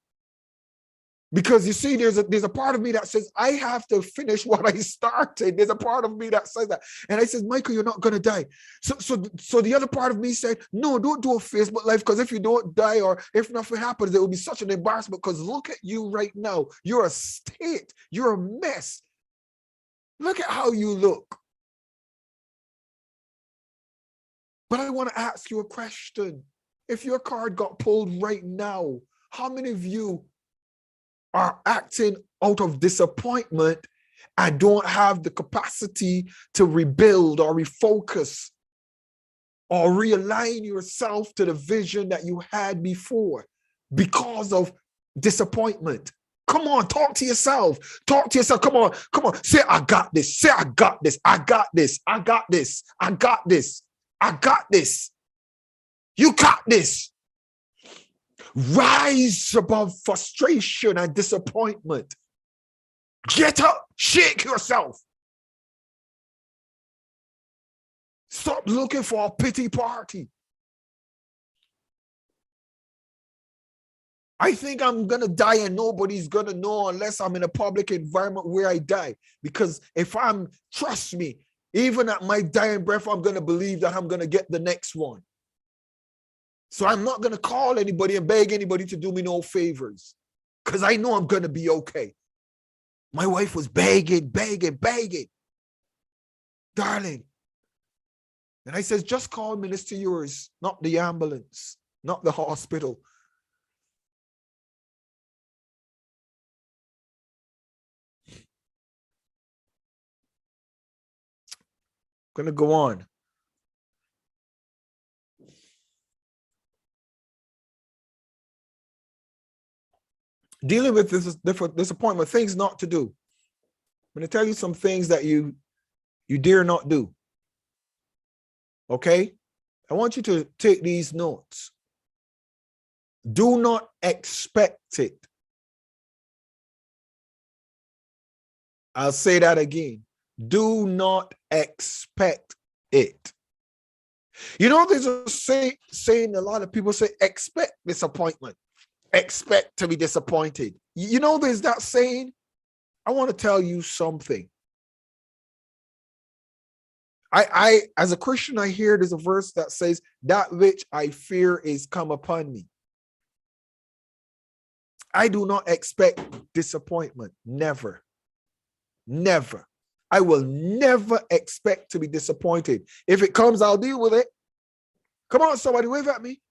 Because you see, there's a part of me that says, I have to finish what I started. There's a part of me that says that. And I said, Michael, you're not going to die. So the other part of me said, no, don't do a Facebook Live, because if you don't die or if nothing happens, it will be such an embarrassment, because look at you right now. You're a state. You're a mess. Look at how you look. But I want to ask you a question. If your card got pulled right now, how many of you are acting out of disappointment and don't have the capacity to rebuild or refocus or realign yourself to the vision that you had before because of disappointment? Come on, talk to yourself. Talk to yourself. Come on. Say, I got this. Say, I got this. I got this. I got this. I got this. I got this. You got this. Rise above frustration and disappointment. Get up, shake yourself. Stop looking for a pity party. I think I'm going to die and nobody's going to know unless I'm in a public environment where I die. Because trust me, even at my dying breath, I'm going to believe that I'm going to get the next one. So I'm not going to call anybody and beg anybody to do me no favors, because I know I'm going to be okay. My wife was begging, darling. And I says, just call Minister yours, not the ambulance, not the hospital. Going to go on. Dealing with this disappointment, things not to do. I'm going to tell you some things that you dare not do. Okay? I want you to take these notes. Do not expect it. I'll say that again. Do not expect it. You know, there's a saying a lot of people say, expect disappointment. Expect to be disappointed. You know, there's that saying. I want to tell you something. I as a Christian, I hear there's a verse that says, that which I fear is come upon me. I do not expect disappointment. Never. I will never expect to be disappointed. If it comes, I'll deal with it. Come on, somebody, wave at me.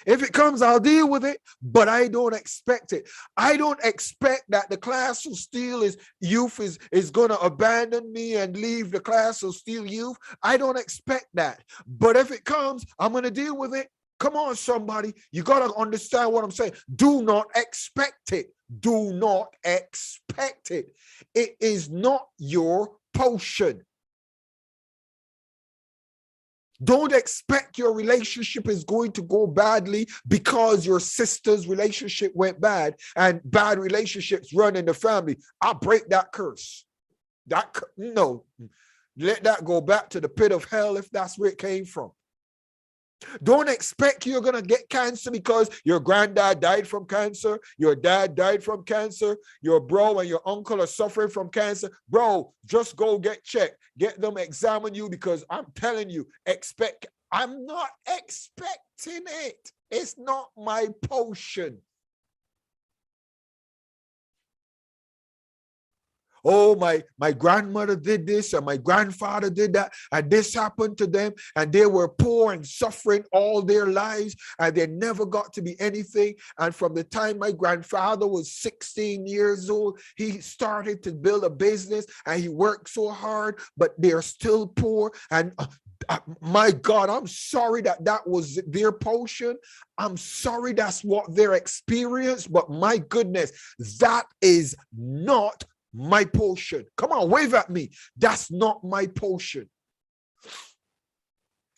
If it comes, I'll deal with it, but I don't expect it. I don't expect that the class of Steele youth is going to abandon me and leave the class of Steele youth. I don't expect that. But if it comes, I'm going to deal with it. Come on, somebody. You got to understand what I'm saying. Do not expect it. Do not expect it. It is not your portion. Don't expect your relationship is going to go badly because your sister's relationship went bad, and bad relationships run in the family. I'll break that curse. No, let that go back to the pit of hell if that's where it came from. Don't expect you're going to get cancer because your granddad died from cancer, your dad died from cancer, your bro and your uncle are suffering from cancer. Bro, just go get checked. Get them examine you, because I'm telling you, I'm not expecting it. It's not my potion. Oh, my grandmother did this and my grandfather did that, and this happened to them, and they were poor and suffering all their lives, and they never got to be anything. And from the time my grandfather was 16 years old, he started to build a business and he worked so hard, but they're still poor. And my God, I'm sorry that was their portion. I'm sorry that's what their experience, but my goodness, that is not my portion. Come on, wave at me. That's not my portion.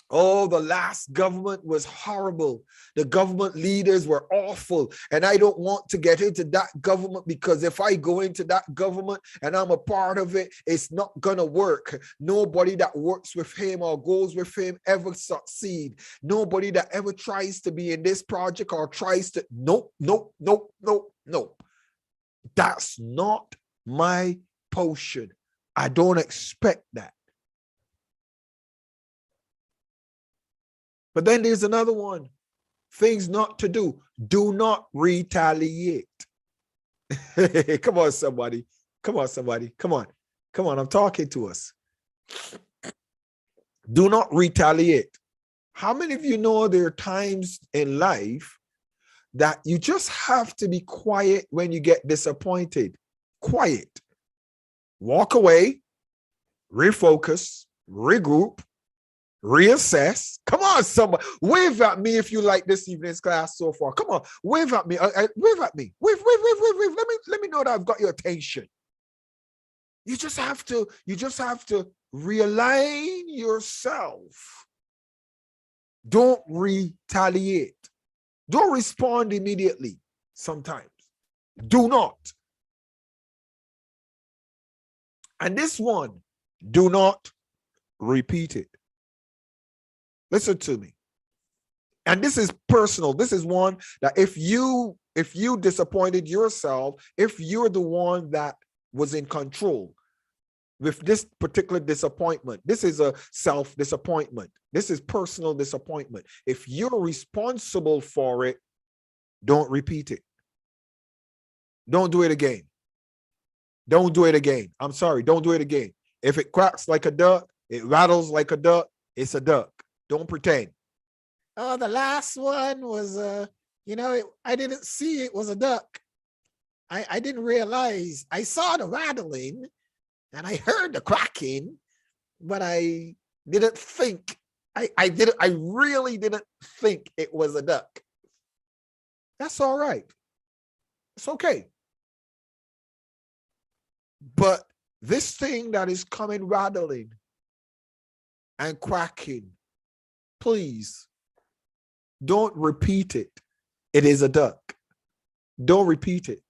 Oh, the last government was horrible. The government leaders were awful. And I don't want to get into that government, because if I go into that government and I'm a part of it, it's not going to work. Nobody that works with him or goes with him ever succeed. Nobody that ever tries to be in this project or tries to, nope. That's not my portion. I don't expect that. But then there's another one. Things not to do. Do not retaliate. Come on, somebody. Come on, somebody. Come on. Come on, I'm talking to us. Do not retaliate. How many of you know there are times in life that you just have to be quiet when you get disappointed? Quiet. Walk away, refocus, regroup, reassess. Come on, somebody. Wave at me if you like this evening's class so far. Come on, wave at me. Wave at me. Wave. Let me know that I've got your attention. You just have to realign yourself. Don't retaliate. Don't respond immediately sometimes. Do not. And this one, do not repeat it. Listen to me. And this is personal. This is one that if you disappointed yourself, if you're the one that was in control with this particular disappointment, this is a self-disappointment. This is personal disappointment. If you're responsible for it, don't repeat it. Don't do it again. Don't do it again. I'm sorry. Don't do it again. If it quacks like a duck, it rattles like a duck, it's a duck. Don't pretend. Oh, the last one was, I didn't see it was a duck. I didn't realize. I saw the rattling and I heard the cracking, but I didn't think. I really didn't think it was a duck. That's all right. It's okay. But this thing that is coming rattling and cracking, please don't repeat it. It is a duck. Don't repeat it.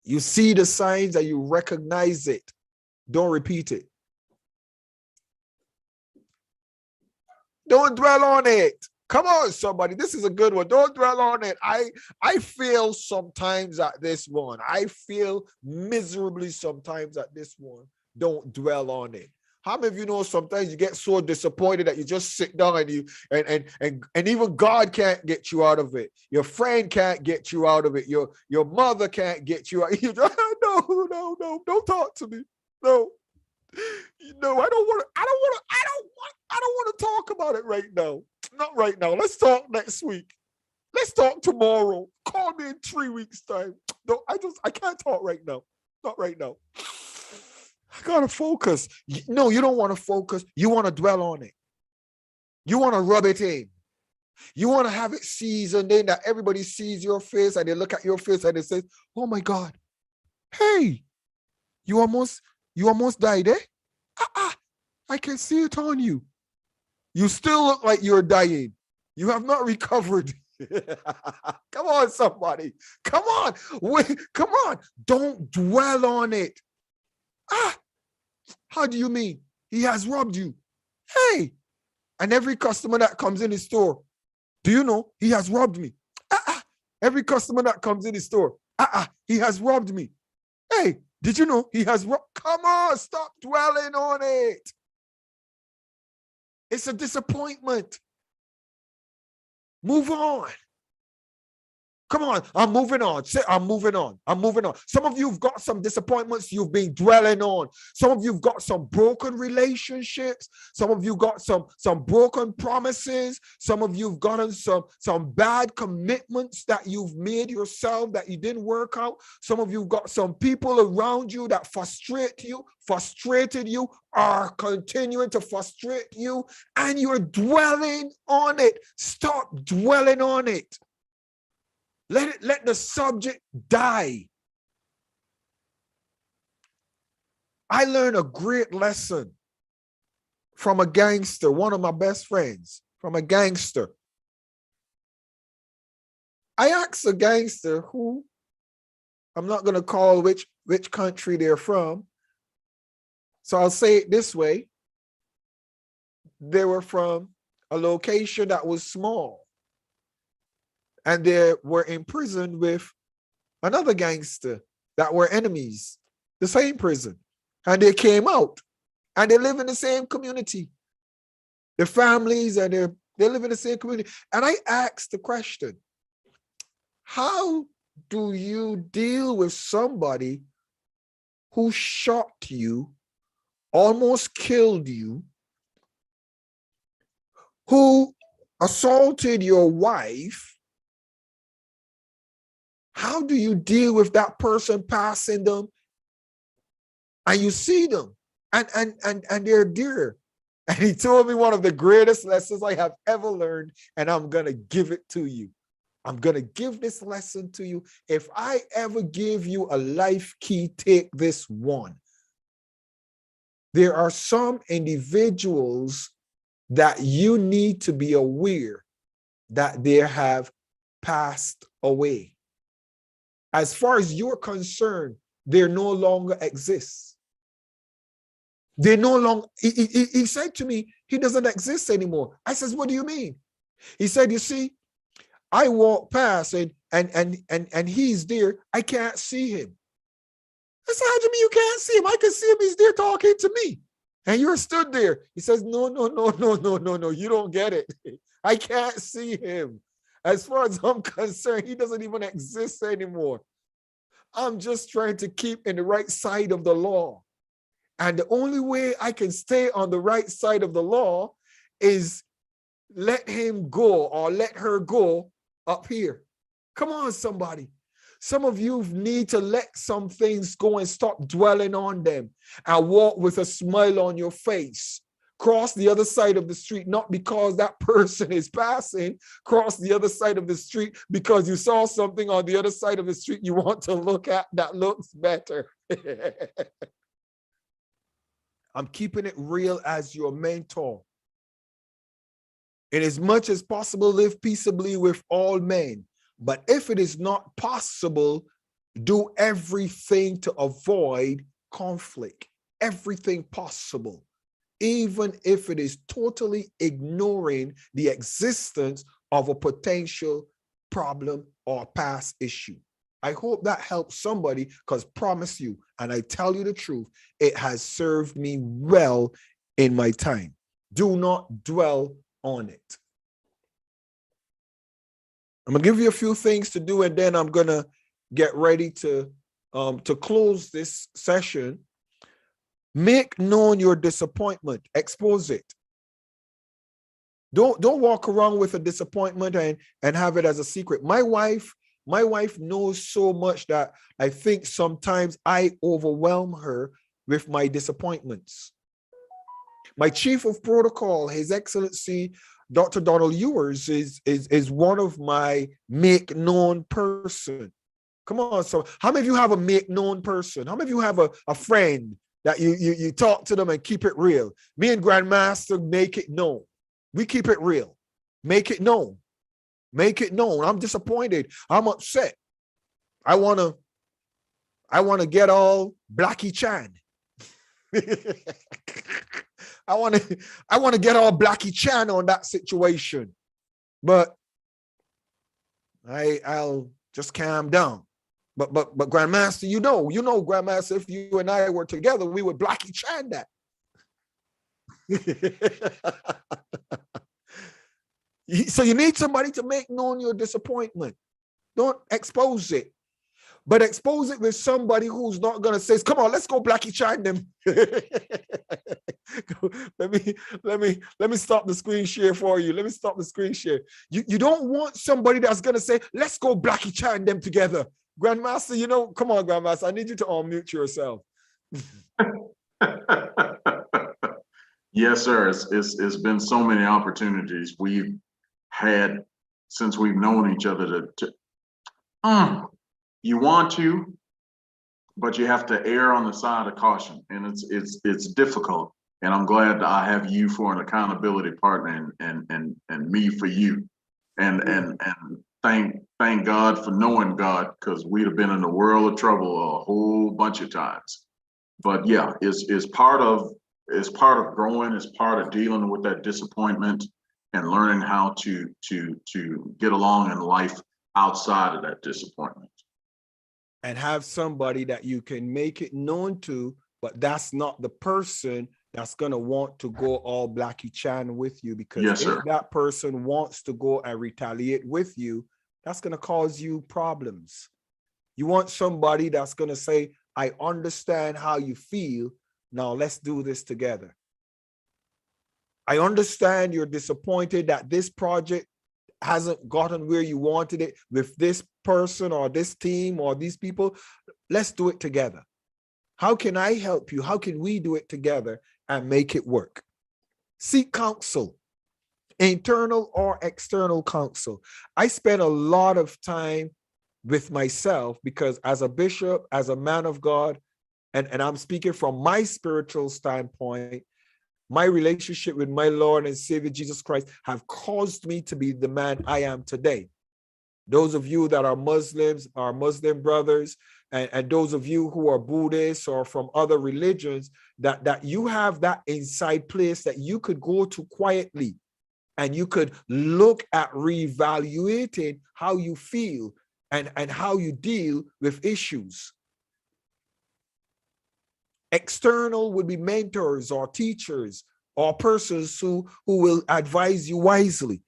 You see the signs and you recognize it. Don't repeat it. Don't dwell on it. Come on, somebody. This is a good one. Don't dwell on it. I feel sometimes at this one. I feel miserably sometimes at this one. Don't dwell on it. How many of you know sometimes you get so disappointed that you just sit down and you and even God can't get you out of it. Your friend can't get you out of it. Your mother can't get you out. You just, no, don't talk to me. No. No, I don't want to talk about it right now. Not right now. Let's talk next week. Let's talk tomorrow. Call me in 3 weeks' time. No, I can't talk right now. Not right now. I gotta focus. No, you don't want to focus. You want to dwell on it. You want to rub it in. You want to have it seasoned in that everybody sees your face and they look at your face and they say, "Oh my God, hey, you almost died, eh? I can see it on you. You still look like you're dying. You have not recovered." Come on, somebody. Come on. Wait, come on. Don't dwell on it. How do you mean? He has robbed you. Hey. And every customer that comes in the store, Do you know he has robbed me? Every customer that comes in the store, he has robbed me. Hey, did you know he has robbed? Come on, stop dwelling on it. It's a disappointment. Move on. Come on, I'm moving on. Say, I'm moving on. I'm moving on. Some of you've got some disappointments you've been dwelling on. Some of you've got some broken relationships. Some of you got some broken promises. Some of you've gotten some bad commitments that you've made yourself that you didn't work out. Some of you've got some people around you that frustrated you, are continuing to frustrate you, and you're dwelling on it. Stop dwelling on it. Let the subject die. I learned a great lesson from a gangster, one of my best friends, from a gangster. I asked a gangster who, I'm not going to call which country they're from, so I'll say it this way. They were from a location that was small. And they were imprisoned with another gangster that were enemies, the same prison. And they came out and they live in the same community. The families and they live in the same community. And I asked the question, how do you deal with somebody who shot you, almost killed you, who assaulted your wife? How do you deal with that person passing them and you see them and they're dear? And he told me one of the greatest lessons I have ever learned, and I'm going to give it to you. I'm going to give this lesson to you. If I ever give you a life key, take this one. There are some individuals that you need to be aware that they have passed away. As far as you're concerned, they no longer exist. They no longer, he said to me, he doesn't exist anymore. I says, what do you mean? He said, you see, I walk past and he's there. I can't see him. I said, how do you mean you can't see him? I can see him. He's there talking to me. And you're stood there. He says, no, you don't get it. I can't see him. As far as I'm concerned, he doesn't even exist anymore. I'm just trying to keep in the right side of the law. And the only way I can stay on the right side of the law is let him go or let her go up here. Come on, somebody. Some of you need to let some things go and stop dwelling on them and walk with a smile on your face. Cross the other side of the street, not because that person is passing. Cross the other side of the street because you saw something on the other side of the street you want to look at that looks better. I'm keeping it real as your mentor. In as much as possible, live peaceably with all men. But if it is not possible, do everything to avoid conflict. Everything possible. Even if it is totally ignoring the existence of a potential problem or past issue. I hope that helps somebody, because promise you, and I tell you the truth, it has served me well in my time. Do not dwell on it. I'm gonna give you a few things to do, and then I'm gonna get ready to close this session. Make known your disappointment. Expose it. Don't walk around with a disappointment and have it as a secret. My wife knows so much that I think sometimes I overwhelm her with my disappointments. My chief of protocol, His Excellency Dr. Donald Ewers, is one of my make known person. Come on, so how many of you have a make known person? How many of you have a friend that you talk to them and keep it real? Me and Grandmaster make it known. We keep it real. Make it known. Make it known. I'm disappointed. I'm upset. I wanna get all Blackie Chan. I wanna get all Blackie Chan on that situation. But I'll just calm down. But Grandmaster, you know, Grandmaster, if you and I were together, we would Blackie Chan that. So you need somebody to make known your disappointment. Don't expose it, but expose it with somebody who's not gonna say, "Come on, let's go Blackie Chan them." let me stop the screen share for you. Let me stop the screen share. You don't want somebody that's gonna say, "Let's go Blackie Chan them together." Grandmaster, you know, come on, Grandmaster, I need you to unmute yourself. Yes, sir. It's been so many opportunities we've had since we've known each other you want to, but you have to err on the side of caution, and it's difficult. And I'm glad that I have you for an accountability partner, and me for you, and thank God for knowing God, because we'd have been in a world of trouble a whole bunch of times. But yeah, it's part of growing, it's part of dealing with that disappointment and learning how to get along in life outside of that disappointment. And have somebody that you can make it known to, but that's not the person that's going to want to go all Blackie Chan with you, because yes, if that person wants to go and retaliate with you, that's going to cause you problems. You want somebody that's going to say, "I understand how you feel. Now let's do this together. I understand you're disappointed that this project hasn't gotten where you wanted it with this person or this team or these people. Let's do it together. How can I help you? How can we do it together and make it work?" Seek counsel, internal or external counsel. I spend a lot of time with myself because as a bishop, as a man of God, and I'm speaking from my spiritual standpoint, my relationship with my Lord and Savior Jesus Christ have caused me to be the man I am today. Those of you that are Muslims, our Muslim brothers, and those of you who are Buddhists or from other religions, that you have that inside place that you could go to quietly, and you could look at reevaluating how you feel and how you deal with issues. External would be mentors or teachers or persons who will advise you wisely.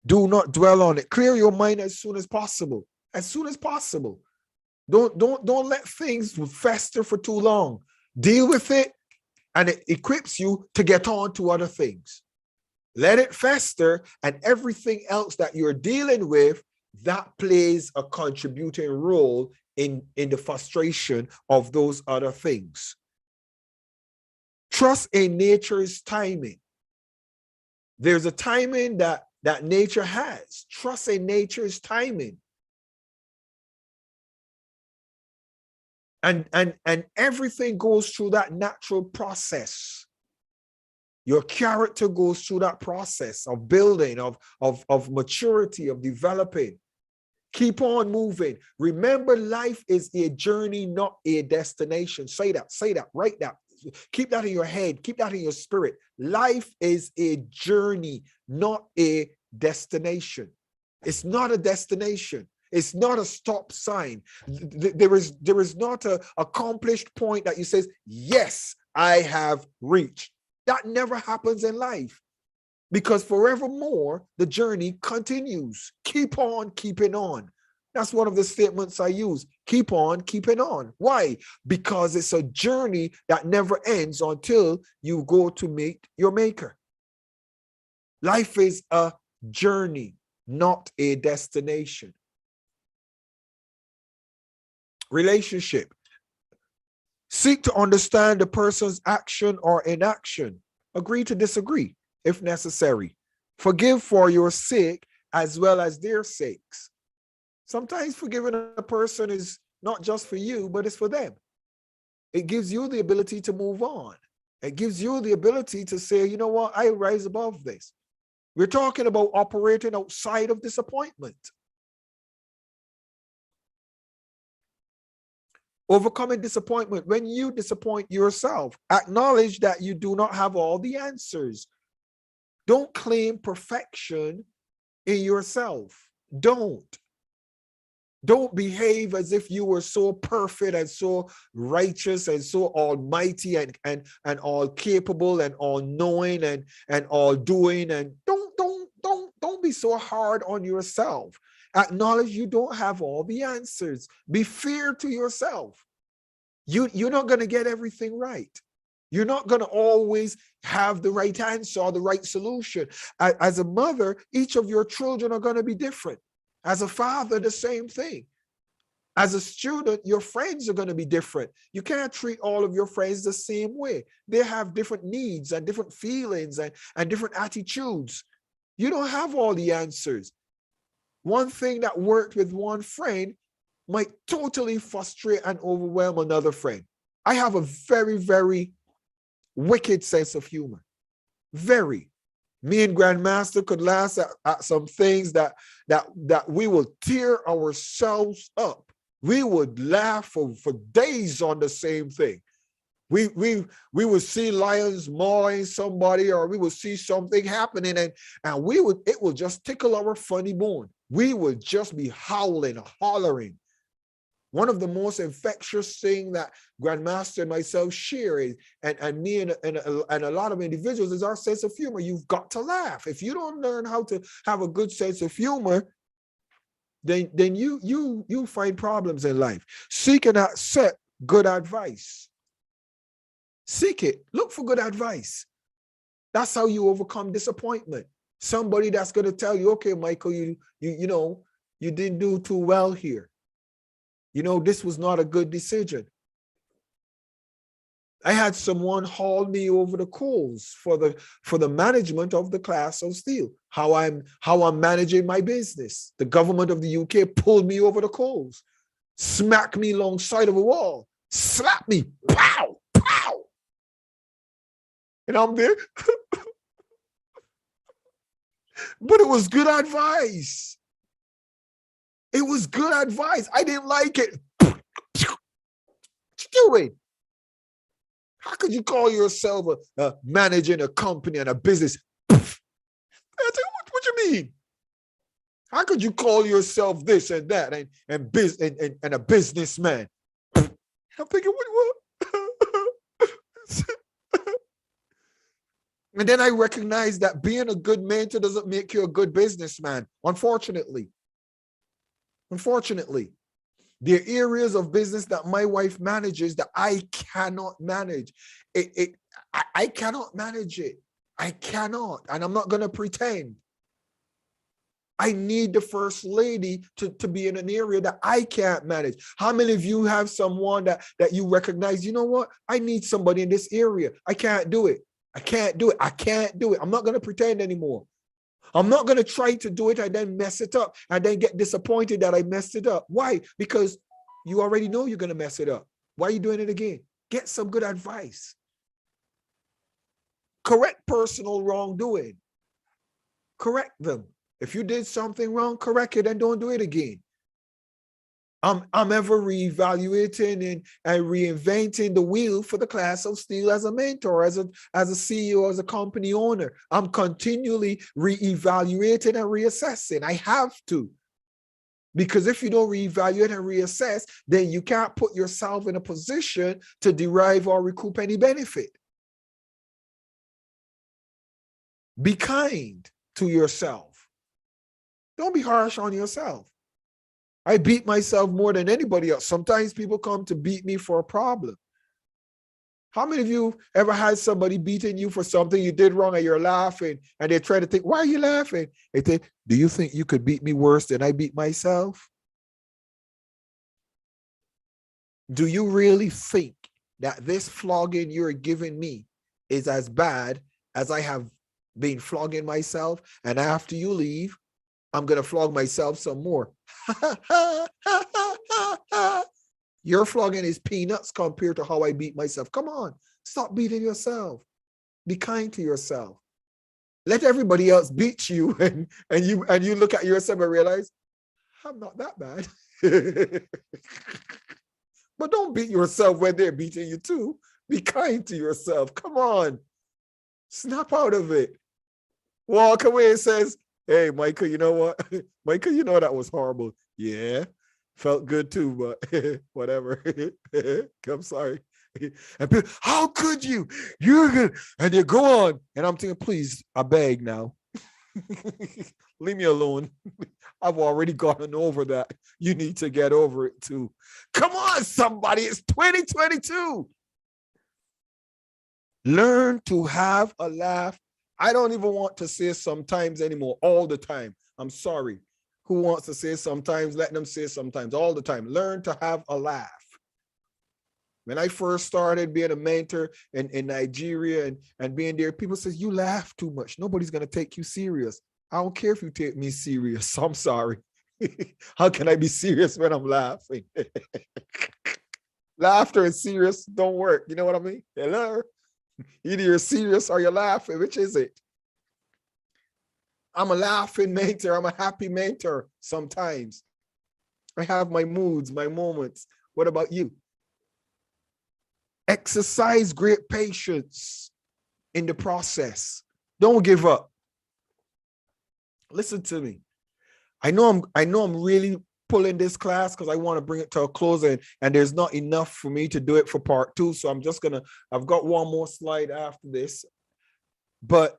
Do not dwell on it. Clear your mind as soon as possible. As soon as possible. Don't let things fester for too long. Deal with it, and it equips you to get on to other things. Let it fester, and everything else that you're dealing with, that plays a contributing role in the frustration of those other things. Trust in nature's timing. There's a timing that nature has. Trust in nature's timing. And everything goes through that natural process. Your character goes through that process of building, of maturity, of developing. Keep on moving. Remember, life is a journey, not a destination. Say that, write that. Keep that in your head. Keep that in your spirit. Life is a journey, not a destination. It's not a destination. It's not a stop sign. There is not an accomplished point that you say, "Yes, I have reached." That never happens in life, because forevermore, the journey continues. Keep on keeping on. That's one of the statements I use. Keep on keeping on. Why? Because it's a journey that never ends until you go to meet your maker. Life is a journey, not a destination. Relationship. Seek to understand the person's action or inaction. Agree to disagree if necessary. Forgive for your sake as well as their sakes. Sometimes forgiving a person is not just for you, but it's for them. It gives you the ability to move on. It gives you the ability to say, "You know what, I rise above this." We're talking about operating outside of disappointment. Overcoming disappointment. When you disappoint yourself, acknowledge that you do not have all the answers. Don't claim perfection in yourself. Don't. Don't behave as if you were so perfect and so righteous and so almighty and all capable and all knowing and all doing. And don't be so hard on yourself. Acknowledge you don't have all the answers. Be fair to yourself. You're not going to get everything right. You're not going to always have the right answer or the right solution. As a mother, each of your children are going to be different. As a father, the same thing. As a student, your friends are going to be different. You can't treat all of your friends the same way. They have different needs and different feelings and different attitudes. You don't have all the answers. One thing that worked with one friend might totally frustrate and overwhelm another friend. I have a very, very wicked sense of humor. Very. Me and Grandmaster could laugh at some things that we will tear ourselves up. We would laugh for days on the same thing. We would see lions mauling somebody, or we would see something happening, and it would just tickle our funny bone. We would just be howling, hollering. One of the most infectious things that Grandmaster and myself share is, and me and a lot of individuals, is our sense of humor. You've got to laugh. If you don't learn how to have a good sense of humor, then you find problems in life. Seek and accept good advice. Seek it. Look for good advice. That's how you overcome disappointment. Somebody that's going to tell you, okay, Michael, you didn't do too well here. This was not a good decision. I had someone haul me over the coals for the management of the class of Steele. How I'm managing my business. The government of the UK pulled me over the coals, smacked me alongside of a wall, slapped me, pow, pow. And I'm there. But it was good advice. It was good advice. I didn't like it. What you doing? How could you call yourself managing a company and a business? I said, what you mean? How could you call yourself this and that and a businessman? I'm thinking, what? And then I recognized that being a good mentor doesn't make you a good businessman, unfortunately. Unfortunately, there are areas of business that my wife manages that I cannot manage. I cannot manage it. I cannot, and I'm not going to pretend. I need the first lady to be in an area that I can't manage. How many of you have someone that you recognize, you know what? I need somebody in this area. I can't do it. I can't do it. I can't do it. I'm not going to pretend anymore. I'm not going to try to do it and then mess it up and then get disappointed that I messed it up. Why? Because you already know you're going to mess it up. Why are you doing it again? Get some good advice. Correct personal wrongdoing. Correct them. If you did something wrong, correct it and don't do it again. I'm ever reevaluating and reinventing the wheel for the class of Steele as a mentor, as a CEO, as a company owner. I'm continually reevaluating and reassessing. I have to. Because if you don't reevaluate and reassess, then you can't put yourself in a position to derive or recoup any benefit. Be kind to yourself. Don't be harsh on yourself. I beat myself more than anybody else. Sometimes people come to beat me for a problem. How many of you ever had somebody beating you for something you did wrong and you're laughing and they try to think, why are you laughing? They think, do you think you could beat me worse than I beat myself? Do you really think that this flogging you're giving me is as bad as I have been flogging myself? And after you leave, I'm going to flog myself some more. Your flogging is peanuts compared to how I beat myself. Come on, stop beating yourself. Be kind to yourself. Let everybody else beat you and you look at yourself and realize, I'm not that bad. But don't beat yourself when they're beating you too. Be kind to yourself. Come on. Snap out of it. Walk away and says, hey, Michael, you know what? Michael, you know that was horrible. Yeah. Felt good too, but whatever. I'm sorry. And people, how could you? You're good. And they go on. And I'm thinking, please, I beg now. Leave me alone. I've already gotten over that. You need to get over it too. Come on, somebody. It's 2022. Learn to have a laugh. I don't even want to say sometimes anymore, all the time. I'm sorry. Who wants to say sometimes? Let them say sometimes, all the time. Learn to have a laugh. When I first started being a mentor in Nigeria and being there, people say, you laugh too much. Nobody's going to take you serious. I don't care if you take me serious. I'm sorry. How can I be serious when I'm laughing? Laughter and serious don't work. You know what I mean? Hello? Either you're serious or you're laughing. Which is it? I'm a laughing mentor. I'm a happy mentor sometimes. I have my moods, my moments. What about you? Exercise great patience in the process. Don't give up. Listen to me. I know I'm really pulling this class because I want to bring it to a close, and there's not enough for me to do it for part 2. So I've got one more slide after this. But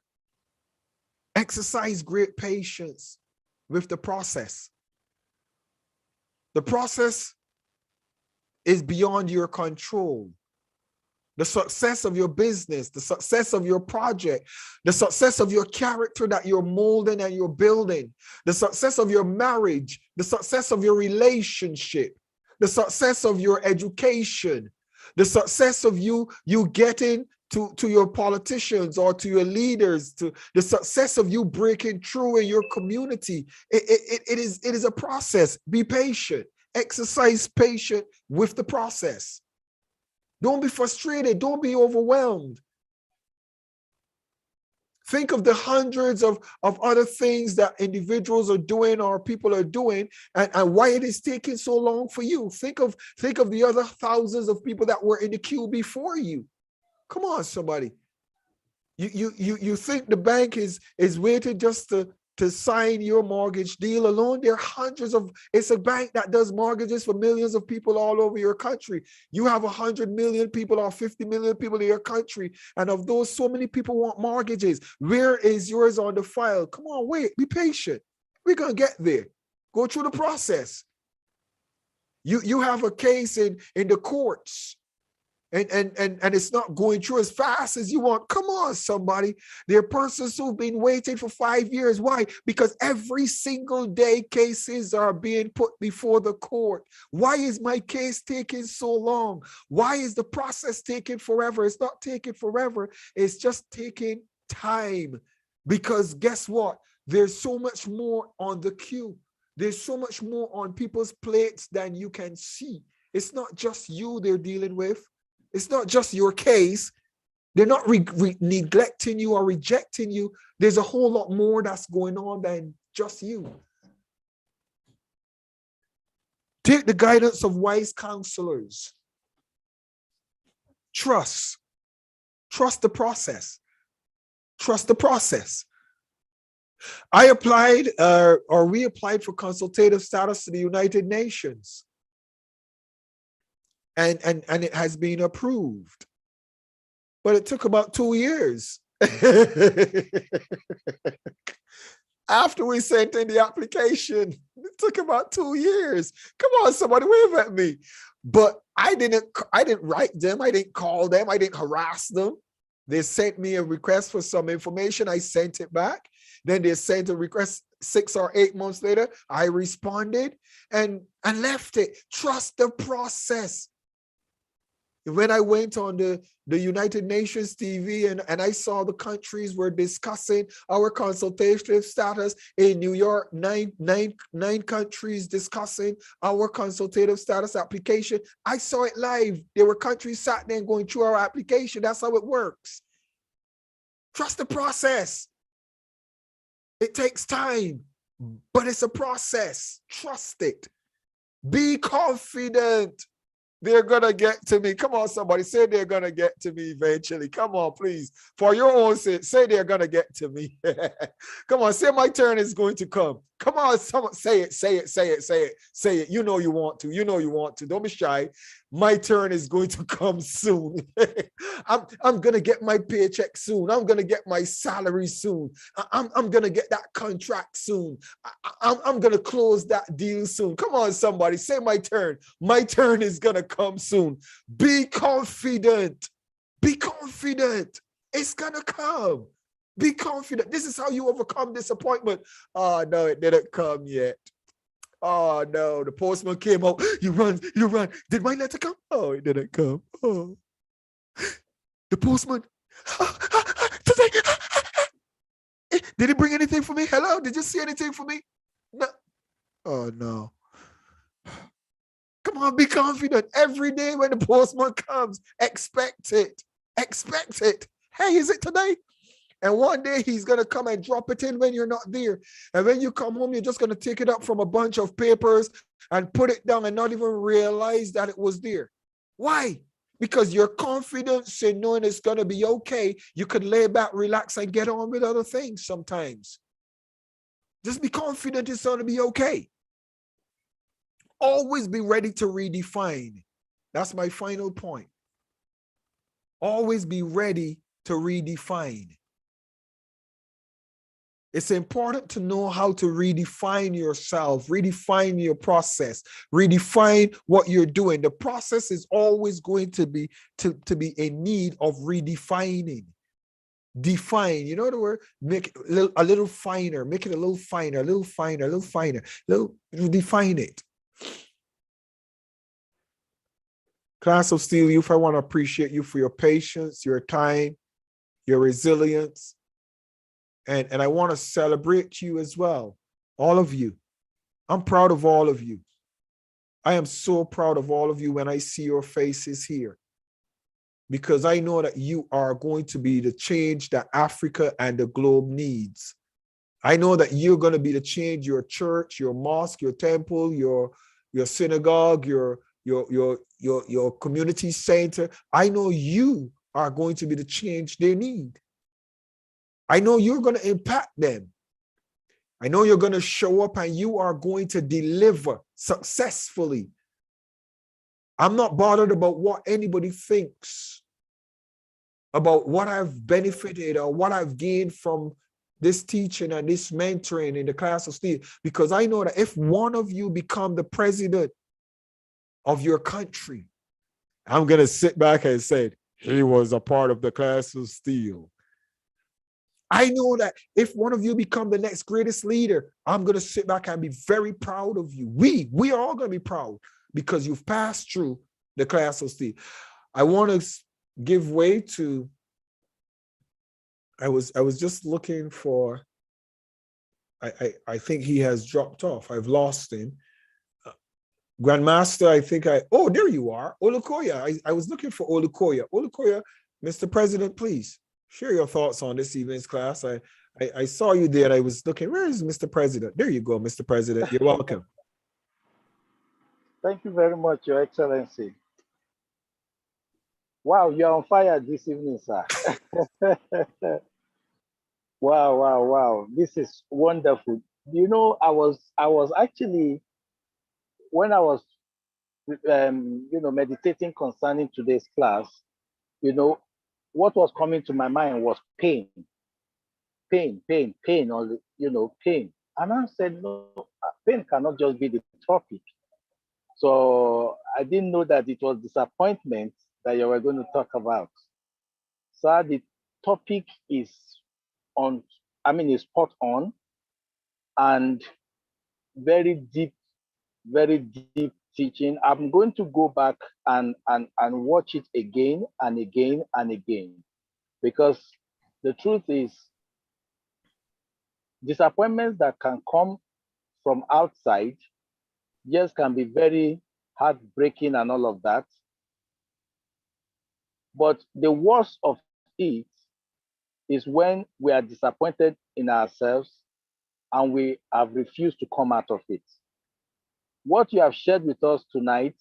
exercise great patience with the process. The process is beyond your control. The success of your business, the success of your project, the success of your character that you're molding and you're building, the success of your marriage, the success of your relationship, the success of your education, the success of you getting to your politicians or to your leaders, to the success of you breaking through in your community. It is a process. Be patient. Exercise patience with the process. Don't be frustrated. Don't be overwhelmed. Think of the hundreds of other things that individuals are doing or people are doing, and why it is taking so long for you. Think of the other thousands of people that were in the queue before you. Come on, somebody. You think the bank is waiting just to sign your mortgage deal alone? There are hundreds of, it's a bank that does mortgages for millions of people all over your country. You have 100 million people or 50 million people in your country. And of those, so many people want mortgages. Where is yours on the file? Come on, wait, be patient. We're going to get there. Go through the process. You have a case in the courts. And it's not going through as fast as you want. Come on, somebody. There are persons who've been waiting for 5 years. Why? Because every single day cases are being put before the court. Why is my case taking so long? Why is the process taking forever? It's not taking forever. It's just taking time. Because guess what? There's so much more on the queue. There's so much more on people's plates than you can see. It's not just you they're dealing with. It's not just your case. They're not neglecting you or rejecting you. There's a whole lot more that's going on than just you. Take the guidance of wise counselors. Trust the process. Trust the process. I applied or we applied for consultative status to the United Nations. And it has been approved. But it took about 2 years. After we sent in the application, it took about 2 years. Come on, somebody, wave at me. But I didn't write them. I didn't call them. I didn't harass them. They sent me a request for some information. I sent it back. Then they sent a request 6 or 8 months later. I responded and left it. Trust the process. When I went on the United Nations TV and I saw the countries were discussing our consultative status in New York, nine countries discussing our consultative status application. I saw it live. There were countries sat there going through our application. That's how it works. Trust the process. It takes time, but it's a process. Trust it. Be confident. They're going to get to me. Come on, somebody. Say they're going to get to me eventually. Come on, please. For your own sake, say they're going to get to me. Come on, say my turn is going to come. Come on, someone say it, say it, say it, say it, say it. You know you want to. You know you want to. Don't be shy. My turn is going to come soon. I'm gonna get my paycheck soon. I'm gonna get my salary soon. I'm gonna get that contract soon. I'm gonna close that deal soon. Come on, somebody, say my turn. My turn is gonna come soon. Be confident. Be confident. It's gonna come. Be confident. This is how you overcome disappointment. Oh no, it didn't come yet. Oh no, the postman came out. You run, you run. Did my letter come? Oh, it didn't come. Oh, the postman. Today. Did he bring anything for me? Hello, did you see anything for me? No. Oh no. Come on, be confident. Every day when the postman comes, expect it. Expect it. Hey, is it today? And one day he's going to come and drop it in when you're not there. And when you come home, you're just going to take it up from a bunch of papers and put it down and not even realize that it was there. Why? Because your confidence in knowing it's going to be okay, you could lay back, relax, and get on with other things sometimes. Just be confident it's going to be okay. Always be ready to redefine. That's my final point. Always be ready to redefine. It's important to know how to redefine yourself, redefine your process, redefine what you're doing. The process is always going to be in need of redefining. Define, you know the word? Make it a little finer, make it a little finer, a little finer, a little finer, define it. Class of Steele Youth, I want to appreciate you for your patience, your time, your resilience. And I want to celebrate you as well, all of you. I'm proud of all of you. I am so proud of all of you when I see your faces here, because I know that you are going to be the change that Africa and the globe needs. I know that you're going to be the change your church, your mosque, your temple, your synagogue, your community center. I know you are going to be the change they need. I know you're going to impact them. I know you're going to show up and you are going to deliver successfully. I'm not bothered about what anybody thinks about what I've benefited or what I've gained from this teaching and this mentoring in the class of Steele, because I know that if one of you become the president of your country, I'm going to sit back and say, he was a part of the class of Steele. I know that if one of you become the next greatest leader, I'm going to sit back and be very proud of you. We are all going to be proud because you've passed through the class of Steele. I want to give way to, I was just looking for, I think he has dropped off. I've lost him. Grandmaster, I think oh, there you are. Olukoya. I was looking for Olukoya. Olukoya, Mr. President, please share your thoughts on this evening's class. I saw you there and I was looking, where is Mr. President? There you go, Mr. President. You're welcome. Thank you very much, Your Excellency. Wow, you're on fire this evening, sir. Wow. This is wonderful. You know, I was actually, when I was, meditating concerning today's class, what was coming to my mind was pain, pain, pain. And I said, no, pain cannot just be the topic. So I didn't know that it was disappointment that you were going to talk about. So the topic is is spot on and very deep teaching. I'm going to go back and watch it again and again and again, because the truth is disappointments that can come from outside, yes, can be very heartbreaking and all of that. But the worst of it is when we are disappointed in ourselves and we have refused to come out of it. What you have shared with us tonight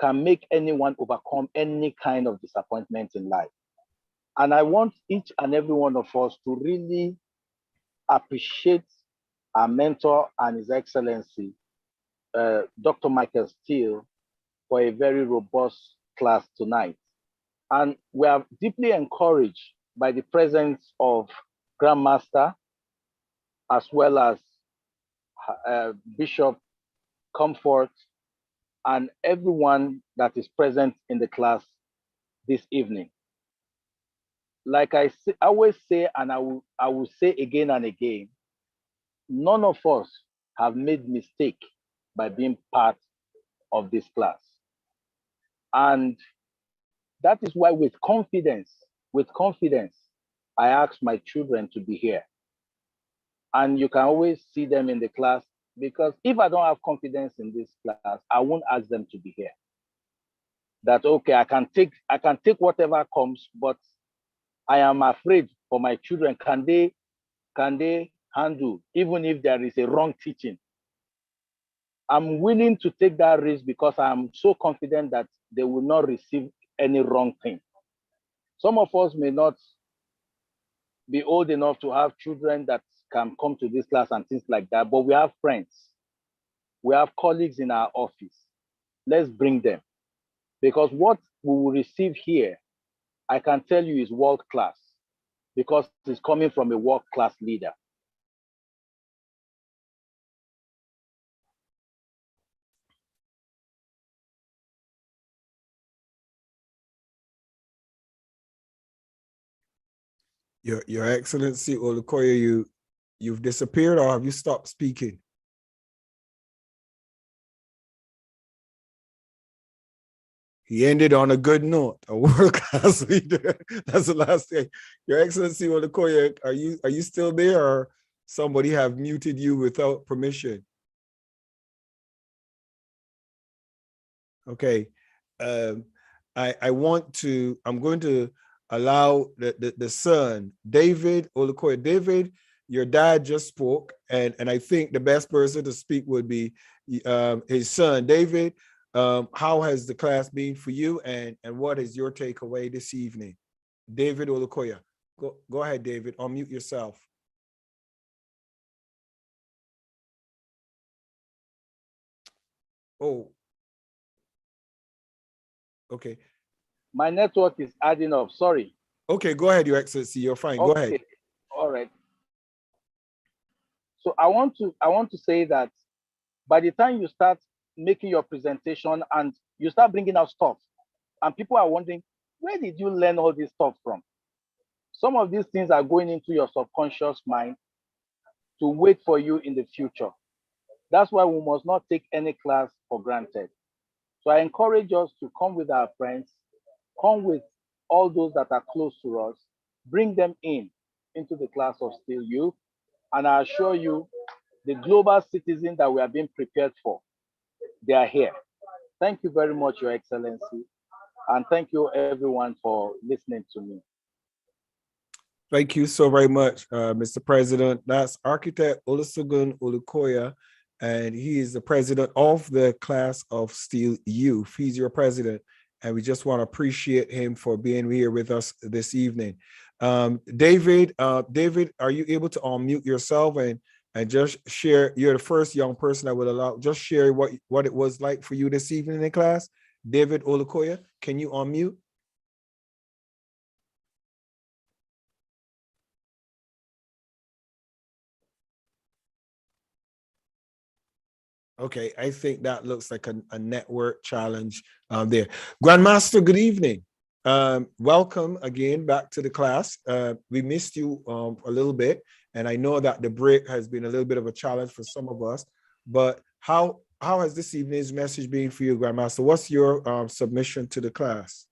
can make anyone overcome any kind of disappointment in life. And I want each and every one of us to really appreciate our mentor and His Excellency, Dr. Michael Steele, for a very robust class tonight. And we are deeply encouraged by the presence of Grandmaster as well as Bishop Comfort and everyone that is present in the class this evening. Like I always say, and I will say again and again, none of us have made mistake by being part of this class. And that is why with confidence, I ask my children to be here. And you can always see them in the class, because if I don't have confidence in this class, I won't ask them to be here. That, okay, I can take whatever comes, but I am afraid for my children. Can they handle, even if there is a wrong teaching? I'm willing to take that risk because I'm so confident that they will not receive any wrong thing. Some of us may not be old enough to have children that can come to this class and things like that, but we have friends. We have colleagues in our office. Let's bring them. Because what we will receive here, I can tell you, is world class, because it's coming from a world class leader. Your Excellency Olukoya, you've disappeared, or have you stopped speaking? He ended on a good note, a world-class leader. That's the last thing. Your Excellency Olukoya, are you still there, or somebody have muted you without permission? Okay. I'm going to allow the son, David Olukoya. David, your dad just spoke, and I think the best person to speak would be his son. David, how has the class been for you, and what is your takeaway this evening? David Olukoya. Go ahead, David. Unmute yourself. Oh. Okay. My network is adding up. Sorry. Okay, go ahead, Your Excellency. You're fine. Okay. Go ahead. All right. So I want to say that by the time you start making your presentation and you start bringing out stuff, and people are wondering, where did you learn all this stuff from? Some of these things are going into your subconscious mind to wait for you in the future. That's why we must not take any class for granted. So I encourage us to come with our friends, come with all those that are close to us, bring them into the class of Steele Youth, and I assure you, the global citizen that we are being prepared for, they are here. Thank you very much, Your Excellency, and thank you everyone for listening to me. Thank you so very much, Mr. President. That's Architect Olusegun Olukoya, and he is the president of the class of Steele Youth. He's your president, and we just want to appreciate him for being here with us this evening. David, are you able to unmute yourself and just share? You're the first young person I would allow. Just share what it was like for you this evening in class. David Olukoya, can you unmute? Okay, I think that looks like a network challenge there. Grandmaster, good evening. Welcome again back to the class. We missed you a little bit, and I know that the break has been a little bit of a challenge for some of us, but how has this evening's message been for you, Grandmaster? What's your submission to the class?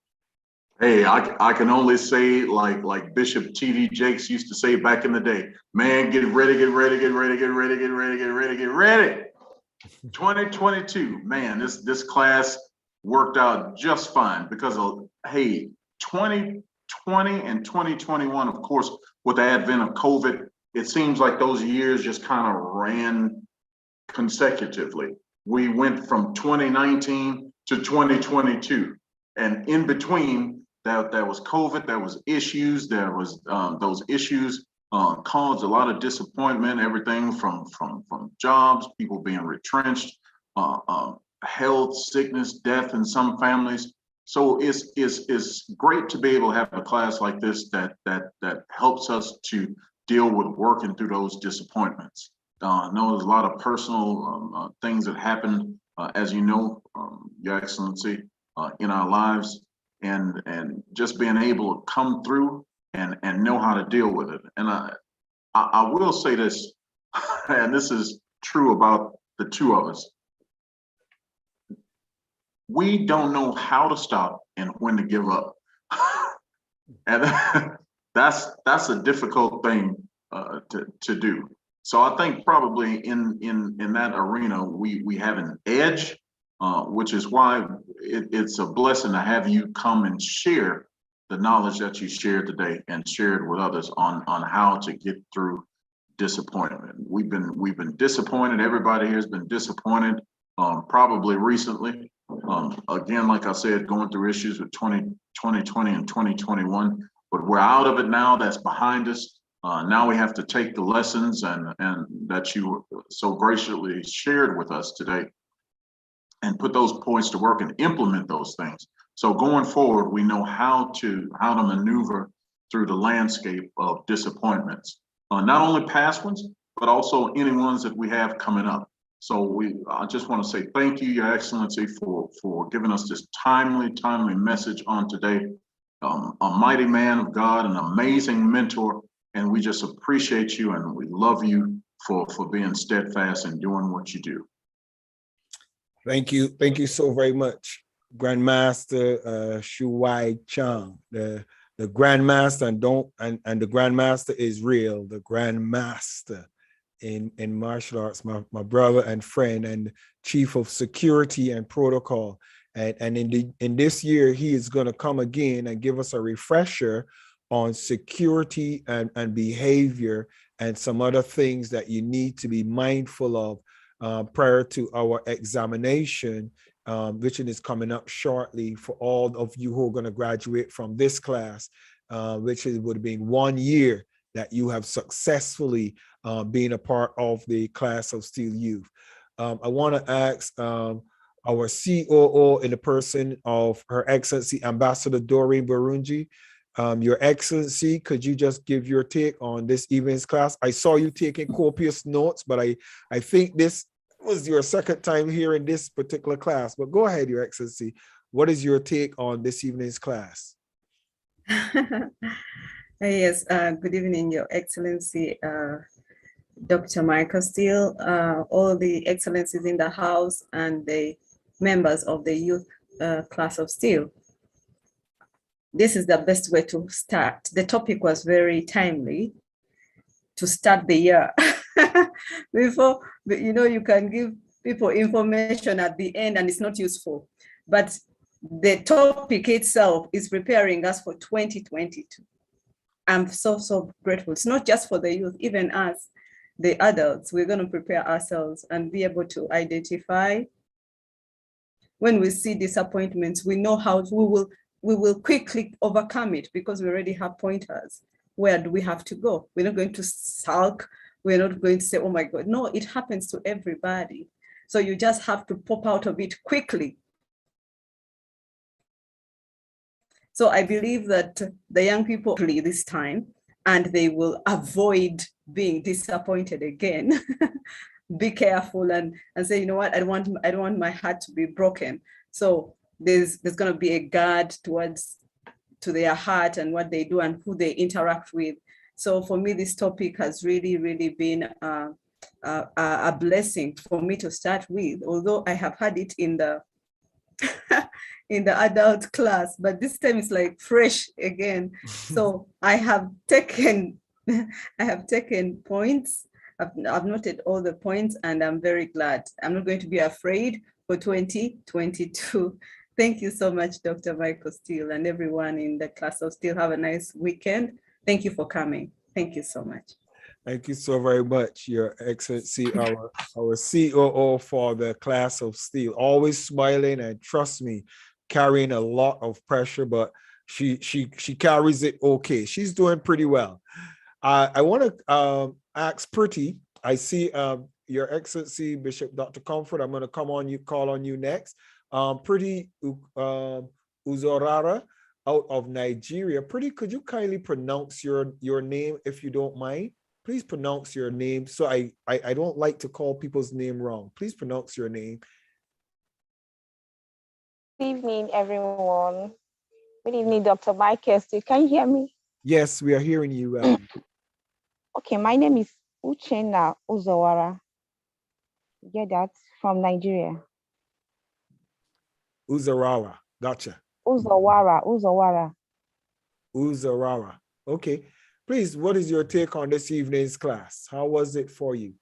Hey, I can only say like Bishop T.D. Jakes used to say back in the day, man, get ready, get ready, get ready, get ready, get ready, get ready, get ready. 2022, man, this class worked out just fine because of, hey, 2020 and 2021, of course, with the advent of COVID, it seems like those years just kind of ran consecutively. We went from 2019 to 2022, and in between, there was COVID, there was issues, there was those issues caused a lot of disappointment, everything from jobs, people being retrenched, health, sickness, death in some families. So it's great to be able to have a class like this that helps us to deal with working through those disappointments. I know there's a lot of personal things that happened, as you know, Your Excellency, in our lives, and just being able to come through and know how to deal with it. And I will say this, and this is true about the two of us. We don't know how to stop and when to give up. And that's a difficult thing to do. So I think probably in that arena, we have an edge, which is why it's a blessing to have you come and share the knowledge that you shared today and shared with others on how to get through disappointment. We've been disappointed. Everybody here has been disappointed, probably recently. Again, like I said, going through issues with 2020 and 2021, but we're out of it now. That's behind us. Now we have to take the lessons and that you so graciously shared with us today and put those points to work and implement those things. So going forward, we know how to maneuver through the landscape of disappointments, not only past ones, but also any ones that we have coming up. So I just want to say thank you, Your Excellency, for giving us this timely message on today. A mighty man of God, an amazing mentor, and we just appreciate you and we love you for being steadfast and doing what you do. Thank you so very much, Grandmaster Shuai Chang, the Grandmaster, and the Grandmaster is real, the Grandmaster in martial arts, my brother and friend and Chief of Security and Protocol. And in this year, he is going to come again and give us a refresher on security and behavior and some other things that you need to be mindful of prior to our examination, which is coming up shortly for all of you who are going to graduate from this class, which would have been 1 year that you have successfully been a part of the class of Steele Youth. I want to ask our COO in the person of Her Excellency Ambassador Doreen Burunji. Your Excellency, could you just give your take on this evening's class? I saw you taking copious notes, but I think this was your second time here in this particular class. But go ahead, Your Excellency. What is your take on this evening's class? Yes, good evening, Your Excellency, Dr. Michael Steele, all the excellencies in the house and the members of the youth class of Steele. This is the best way to start. The topic was very timely to start the year. Before, you can give people information at the end and it's not useful. But the topic itself is preparing us for 2022. I'm so grateful. It's not just for the youth, even us, the adults, we're going to prepare ourselves and be able to identify when we see disappointments, we know how we will quickly overcome it because we already have pointers. Where do we have to go? We're not going to sulk. We're not going to say, oh my God. No, it happens to everybody. So you just have to pop out of it quickly. So I believe that the young people play this time and they will avoid being disappointed again. Be careful and say, you know what, I don't want my heart to be broken. So there's going to be a guard to their heart and what they do and who they interact with. So for me, this topic has really been a blessing for me to start with, although I have had it in the in the adult class, but this time it's like fresh again. So I have taken points. I've noted all the points and I'm very glad. I'm not going to be afraid for 2022. Thank you so much, Dr. Michael Steele, and everyone in the class of Steele. Have a nice weekend. Thank you for coming. Thank you so much. Thank you so very much, Your Excellency, our COO for the class of Steele. Always smiling and trust me, carrying a lot of pressure, but she carries it okay. She's doing pretty well. I want to ask Pretty. I see Your Excellency Bishop Dr. Comfort. I'm going to call on you next. Pretty Uzorara out of Nigeria. Pretty, could you kindly pronounce your name if you don't mind? Please pronounce your name. So I don't like to call people's name wrong. Please pronounce your name. Good evening, everyone. Good evening, Dr. Michael Steele. Can you hear me? Yes, we are hearing you well. Okay, my name is Uchenna Uzowara. You get that? From Nigeria. Uzarawa. Gotcha. Uzowara. Uzarawa. Okay. Please, what is your take on this evening's class? How was it for you?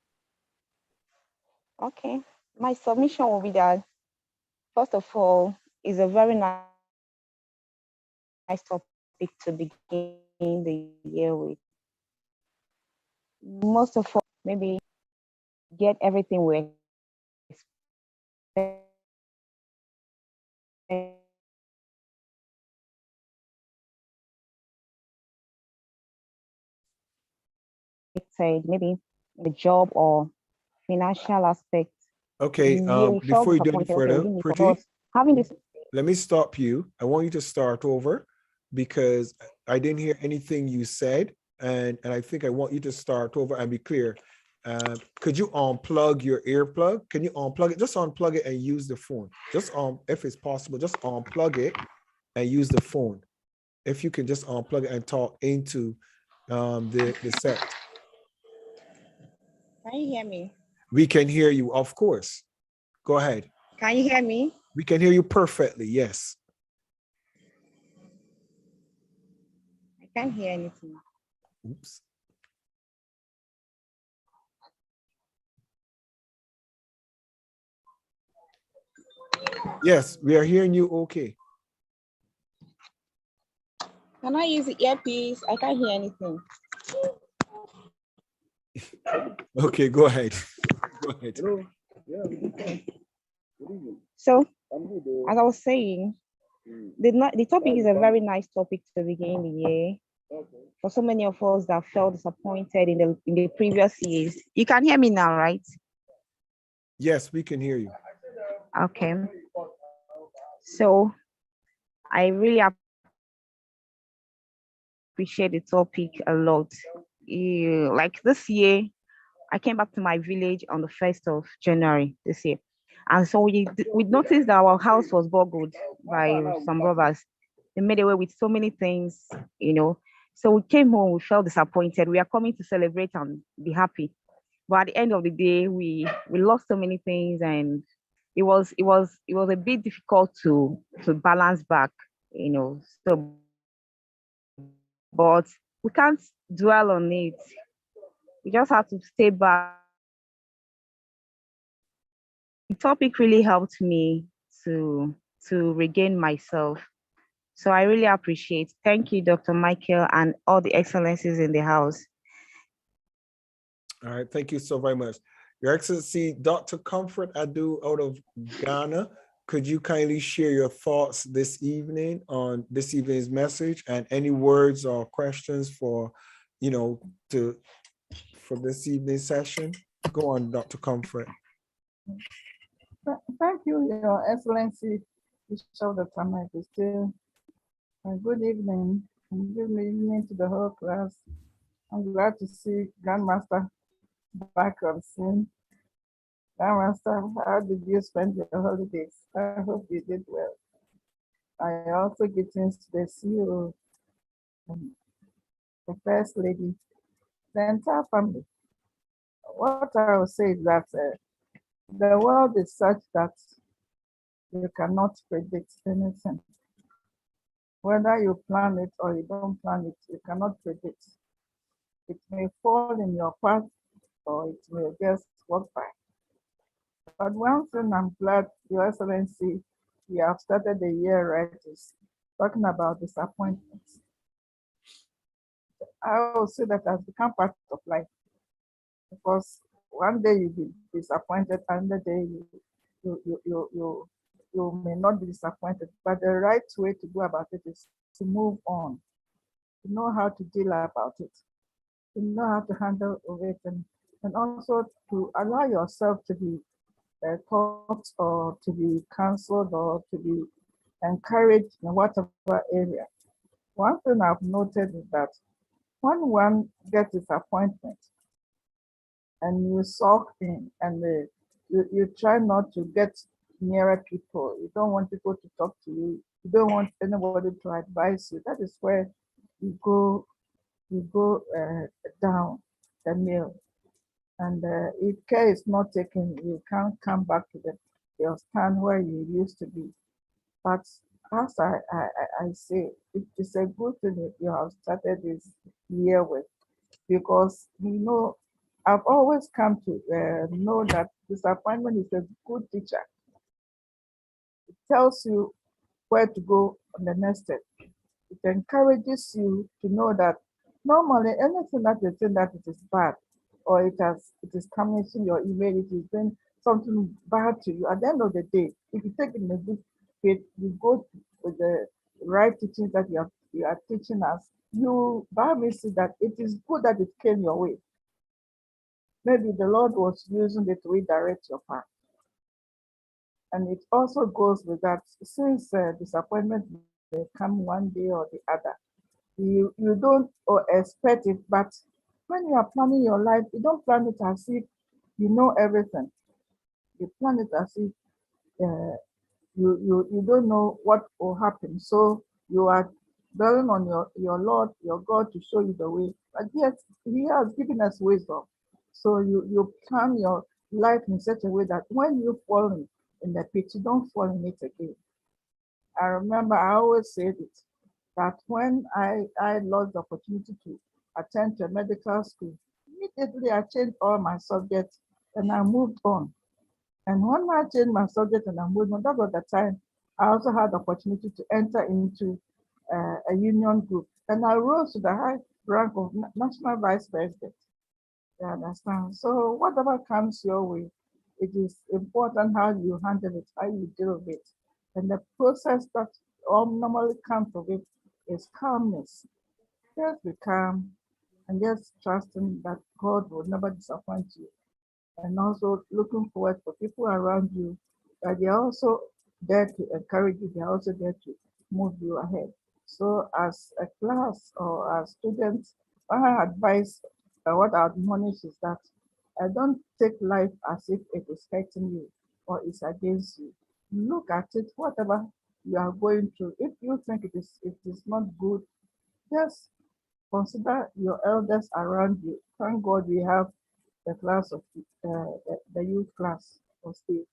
Okay. My submission will be that, first of all, it's a very nice topic to begin the year with. Most of all, maybe get everything we expect. Maybe the job or financial aspect. Okay, We felt before you do any disappointed. Okay, we further, didn't meet, Pretty, but having this. let me stop you. I want you to start over because I didn't hear anything you said. And I think I want you to start over and be clear. Could you unplug your earplug? Can you unplug it? Just unplug it and use the phone. Just if it's possible, just unplug it and use the phone. If you can just unplug it and talk into the set. Can you hear me? We can hear you, of course. Go ahead. Can you hear me? We can hear you perfectly, yes. I can't hear anything. Oops. Yes, we are hearing you okay. Can I use the earpiece? I can't hear anything. Okay, go ahead. Go ahead. So, as I was saying, the topic is a very nice topic to begin the year. For so many of us that felt disappointed in the previous years. You can hear me now, right? Yes, we can hear you. Okay. So I really appreciate the topic a lot. Like this year, I came back to my village on the 1st of January this year. And so we noticed that our house was burgled by some robbers. They made away with so many things, you know. So we came home, we felt disappointed. We are coming to celebrate and be happy. But at the end of the day, we lost so many things, and it was a bit difficult to balance back, you know. So, but we can't dwell on it. We just have to stay back. The topic really helped me to regain myself. So I really appreciate. Thank you, Dr. Michael, and all the excellencies in the house. All right, thank you so very much. Your Excellency, Dr. Comfort Adu out of Ghana, could you kindly share your thoughts this evening on this evening's message and any words or questions for, for this evening's session? Go on, Dr. Comfort. Thank you, Your Excellency, Bishop Dr. Michael Steele. Good evening, and good evening to the whole class. I'm glad to see Grandmaster back on scene. Grandmaster, how did you spend your holidays? I hope you did well. I also get to the CEO, the First Lady, the entire family. What I will say is that the world is such that you cannot predict anything. Whether you plan it or you don't plan it, you cannot predict. It may fall in your path or it may just walk by. But one thing I'm glad, Your Excellency, we have started the year right, is talking about disappointments. I will say that has become part of life, because one day you'll be disappointed, another day you may not be disappointed, but the right way to go about it is to move on, to know how to deal about it. to know how to handle it, and also to allow yourself to be taught or to be counseled or to be encouraged in whatever area. One thing I've noted is that when one gets his appointment and you sulk in and you try not to get nearer people, you don't want people to talk to you, you don't want anybody to advise you, that is where you go down the mill. And if care is not taken, you can't come back to your stand where you used to be. But as I say, it is a good thing that you have started this year with, because I've always come to know that disappointment is a good teacher. It tells you where to go on the next step. It encourages you to know that normally anything that you think that it is bad or it is coming to your image, it is doing something bad to you. At the end of the day, if you take it in a good faith, you go with the right teachings that you are teaching us, you Bible says that it is good that it came your way. Maybe the Lord was using it to redirect your path. And it also goes with that, since disappointment may come one day or the other, you don't expect it, but when you are planning your life, you don't plan it as if you know everything. You plan it as if you don't know what will happen. So you are dwelling on your Lord, your God, to show you the way. But yet He has given us wisdom. So you plan your life in such a way that when you fall in the pit, you don't fall in it again. I remember I always said it, that when I lost the opportunity to attend to a medical school, immediately I changed all my subjects and I moved on. And when I changed my subject and I moved on, that was the time I also had the opportunity to enter into a union group. And I rose to the high rank of national vice president. You understand? So whatever comes your way, it is important how you handle it, how you deal with it. And the process that all normally comes of it is calmness. Just be calm and just trusting that God will never disappoint you. And also looking forward for people around you that they are also there to encourage you, they are also there to move you ahead. So as a class or as students, my advice, what I admonish is that I don't take life as if it is hurting you or is against you. Look at it, whatever you are going through. If you think it is not good, just consider your elders around you. Thank God we have the class of the youth class of Steele.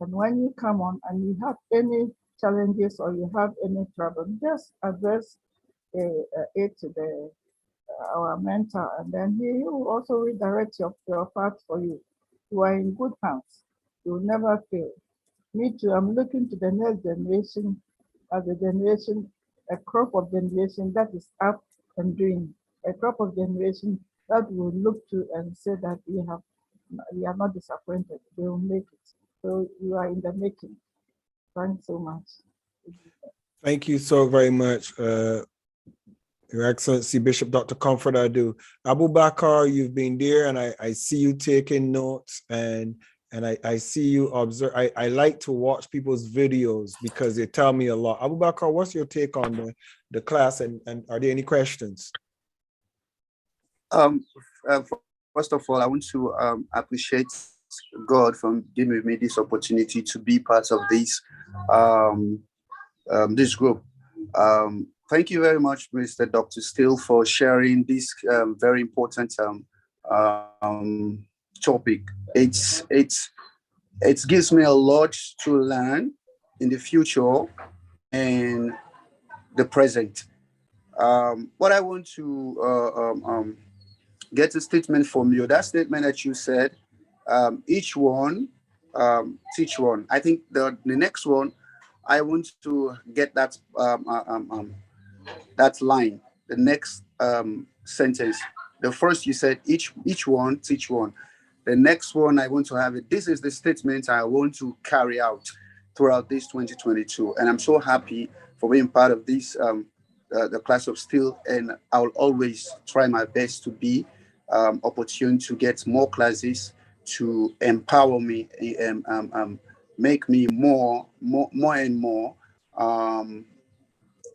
And when you come on and you have any challenges or you have any trouble, just address it to our mentor, and then he will also redirect your path for you. You are in good hands. You will never fail. Me too, I'm looking to the next generation as a generation, a crop of generation that is up and doing, a crop of generation that will look to and say that we are not disappointed. They will make it. So you are in the making. Thanks so much. Thank you so very much, Your Excellency Bishop Dr. Comfort Adu. Abu Bakar, you've been there, and I see you taking notes, and I see you observe. I like to watch people's videos because they tell me a lot. Abu Bakar, what's your take on the class, and are there any questions? First of all, I want to appreciate God for giving me this opportunity to be part of this this group. Thank you very much, Mr. Dr. Steele, for sharing this very important topic. It gives me a lot to learn in the future and the present. What I want to get a statement from you. That statement that you said, each one teach one. I think the next one, I want to get that that line. The next sentence. The first you said each one teach one. The next one I want to have it. This is the statement I want to carry out throughout this 2022, and I'm so happy for being part of this the class of Steele, and I'll always try my best to be opportune to get more classes to empower me, make me more and more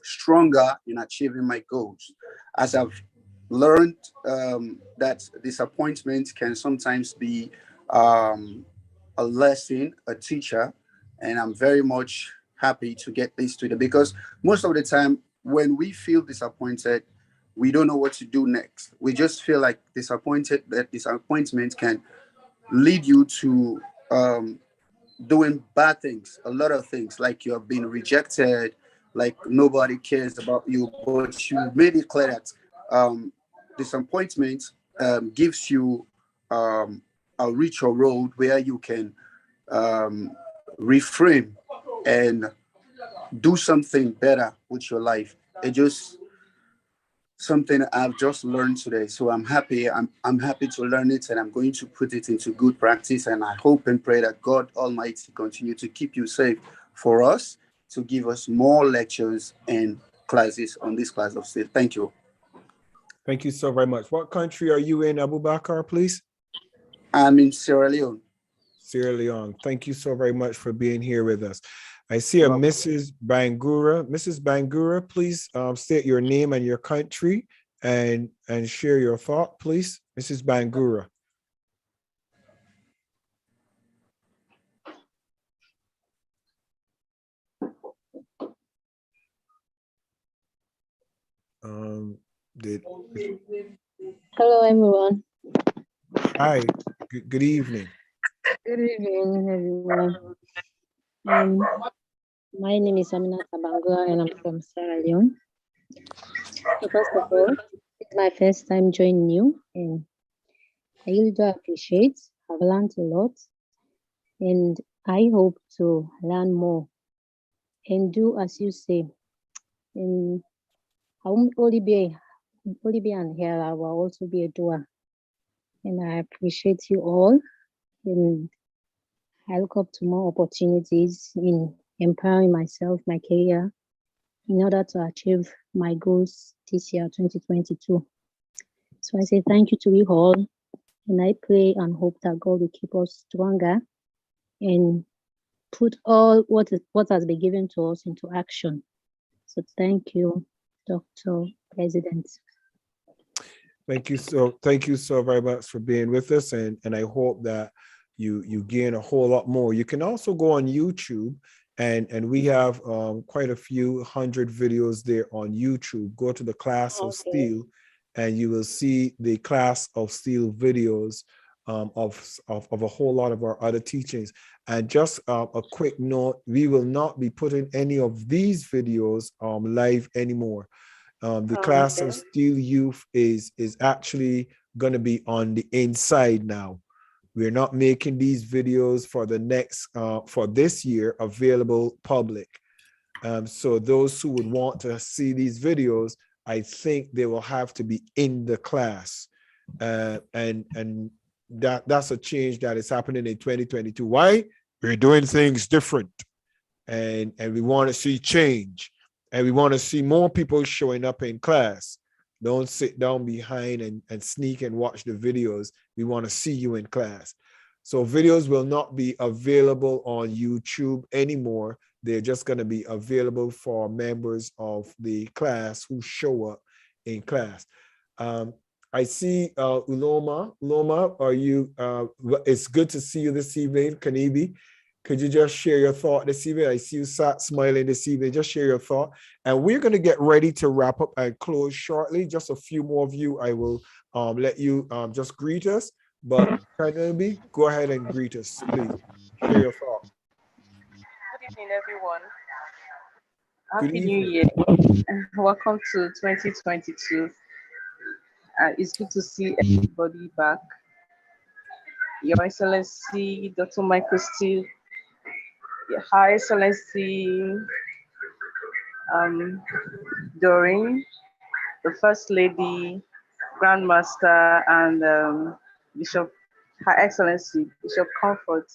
stronger in achieving my goals. As I've learned that disappointment can sometimes be a lesson, a teacher, and I'm very much happy to get this today because most of the time when we feel disappointed, we don't know what to do next. We just feel like disappointed. That disappointment can lead you to doing bad things, a lot of things, like you have been rejected, like nobody cares about you, but you made it clear that disappointment gives you a richer road where you can reframe and do something better with your life. It just something I've just learned today. So I'm happy. I'm happy to learn it, and I'm going to put it into good practice. And I hope and pray that God Almighty continue to keep you safe for us, to give us more lectures and classes on this class of Steele. Thank you. Thank you so very much. What country are you in, Abu Bakar, please? I'm in Sierra Leone. Sierra Leone. Thank you so very much for being here with us. I see a Mrs. Bangura. Mrs. Bangura, please state your name and your country and share your thought, please. Mrs. Bangura. Hello, everyone. Hi, good evening. Good evening, everyone. My name is Aminata Bangura, and I'm from Sierra Leone. So first of all, it's my first time joining you, and I really do appreciate. I've learned a lot, and I hope to learn more and do as you say. And I won't only be an hearer, I will also be a doer. And I appreciate you all, and I look up to more opportunities in empowering myself, my career, in order to achieve my goals this year, 2022. So I say thank you to you all, and I pray and hope that God will keep us stronger and put all what has been given to us into action. So thank you, Dr. President. Thank you so very much for being with us, and I hope that you gain a whole lot more. You can also go on YouTube, and we have quite a few hundred videos there on YouTube. Go to the Class of Steele, and you will see the Class of Steele videos of a whole lot of our other teachings. And just a quick note, we will not be putting any of these videos live anymore. The Class of Steele Youth is actually going to be on the inside now. We're not making these videos for the next for this year available public. So those who would want to see these videos, I think they will have to be in the class, and that's a change that is happening in 2022. Why? We're doing things different, and we want to see change. And we want to see more people showing up in class. Don't sit down behind and sneak and watch the videos. We want to see you in class. So videos will not be available on YouTube anymore. They're just going to be available for members of the class who show up in class. I see Uloma. Uloma, are you? It's good to see you this evening, Kanibi. Could you just share your thought this evening? I see you sat smiling this evening. Just share your thought. And we're going to get ready to wrap up and close shortly. Just a few more of you. I will let you just greet us. But Kanibi, go ahead and greet us, please. Share your thought. Good evening, everyone. Good Happy evening. New Year. Welcome to 2022. It's good to see everybody back. Your Excellency, Dr. Michael Steele, Your High Excellency, Doreen, the First Lady, Grandmaster, and Bishop, Her Excellency, Bishop Comfort.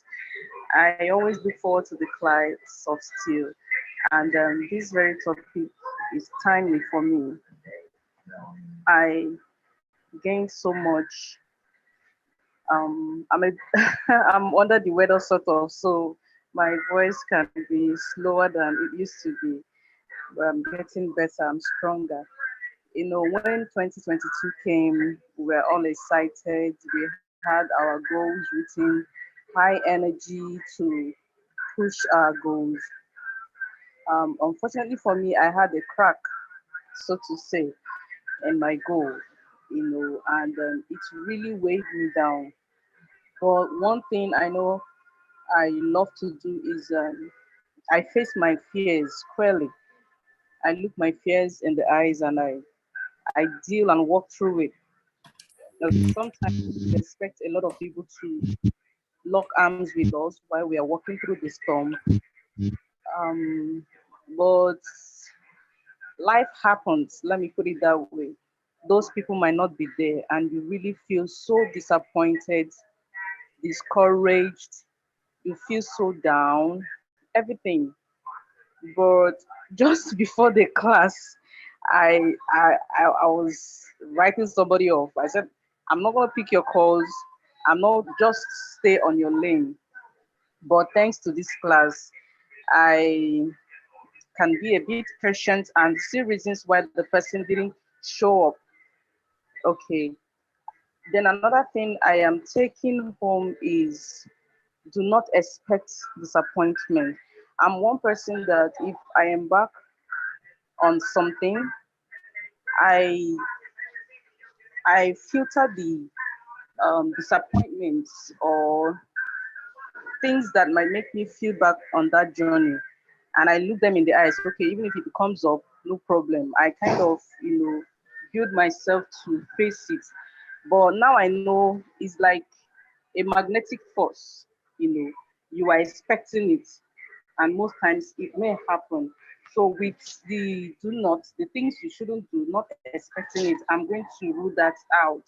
I always look forward to the class of Steele, and this very topic is timely for me. I gained so much. I'm a, I'm under the weather sort of, so my voice can be slower than it used to be. But I'm getting better. I'm stronger. You know, when 2022 came, we were all excited. We had our goals written, high energy to push our goals. Unfortunately for me, I had a crack, so to say, in my goal, you know, and it really weighed me down. But one thing I know I love to do is I face my fears squarely. I look my fears in the eyes and I deal and walk through it. Sometimes we expect a lot of people to lock arms with us while we are walking through the storm. Um, but life happens, let me put it that way. Those people might not be there, and you really feel so disappointed, discouraged, you feel so down, everything. But just before the class, I was writing somebody off. I said, I'm not gonna pick your calls. I'm not just stay on your lane. But thanks to this class, I can be a bit patient and see reasons why the person didn't show up. Okay. Then another thing I am taking home is do not expect disappointment. I'm one person that if I embark on something, I I filter the disappointments or things that might make me feel back on that journey, and I look them in the eyes. Okay, even if it comes up, no problem. I kind of build myself to face it. But now I know it's like a magnetic force. You are expecting it, and most times it may happen. So with the do not, the things you shouldn't do, not expecting it, I'm going to rule that out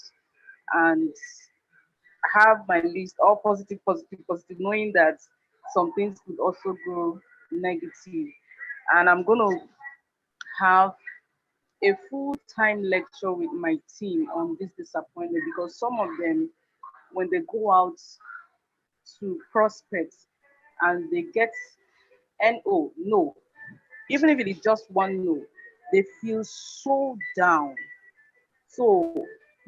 and have my list all positive, positive, positive, knowing that some things could also go negative. And I'm going to have a full-time lecture with my team on this disappointment, because some of them, when they go out to prospect and they get no, even if it is just one no, they feel so down. So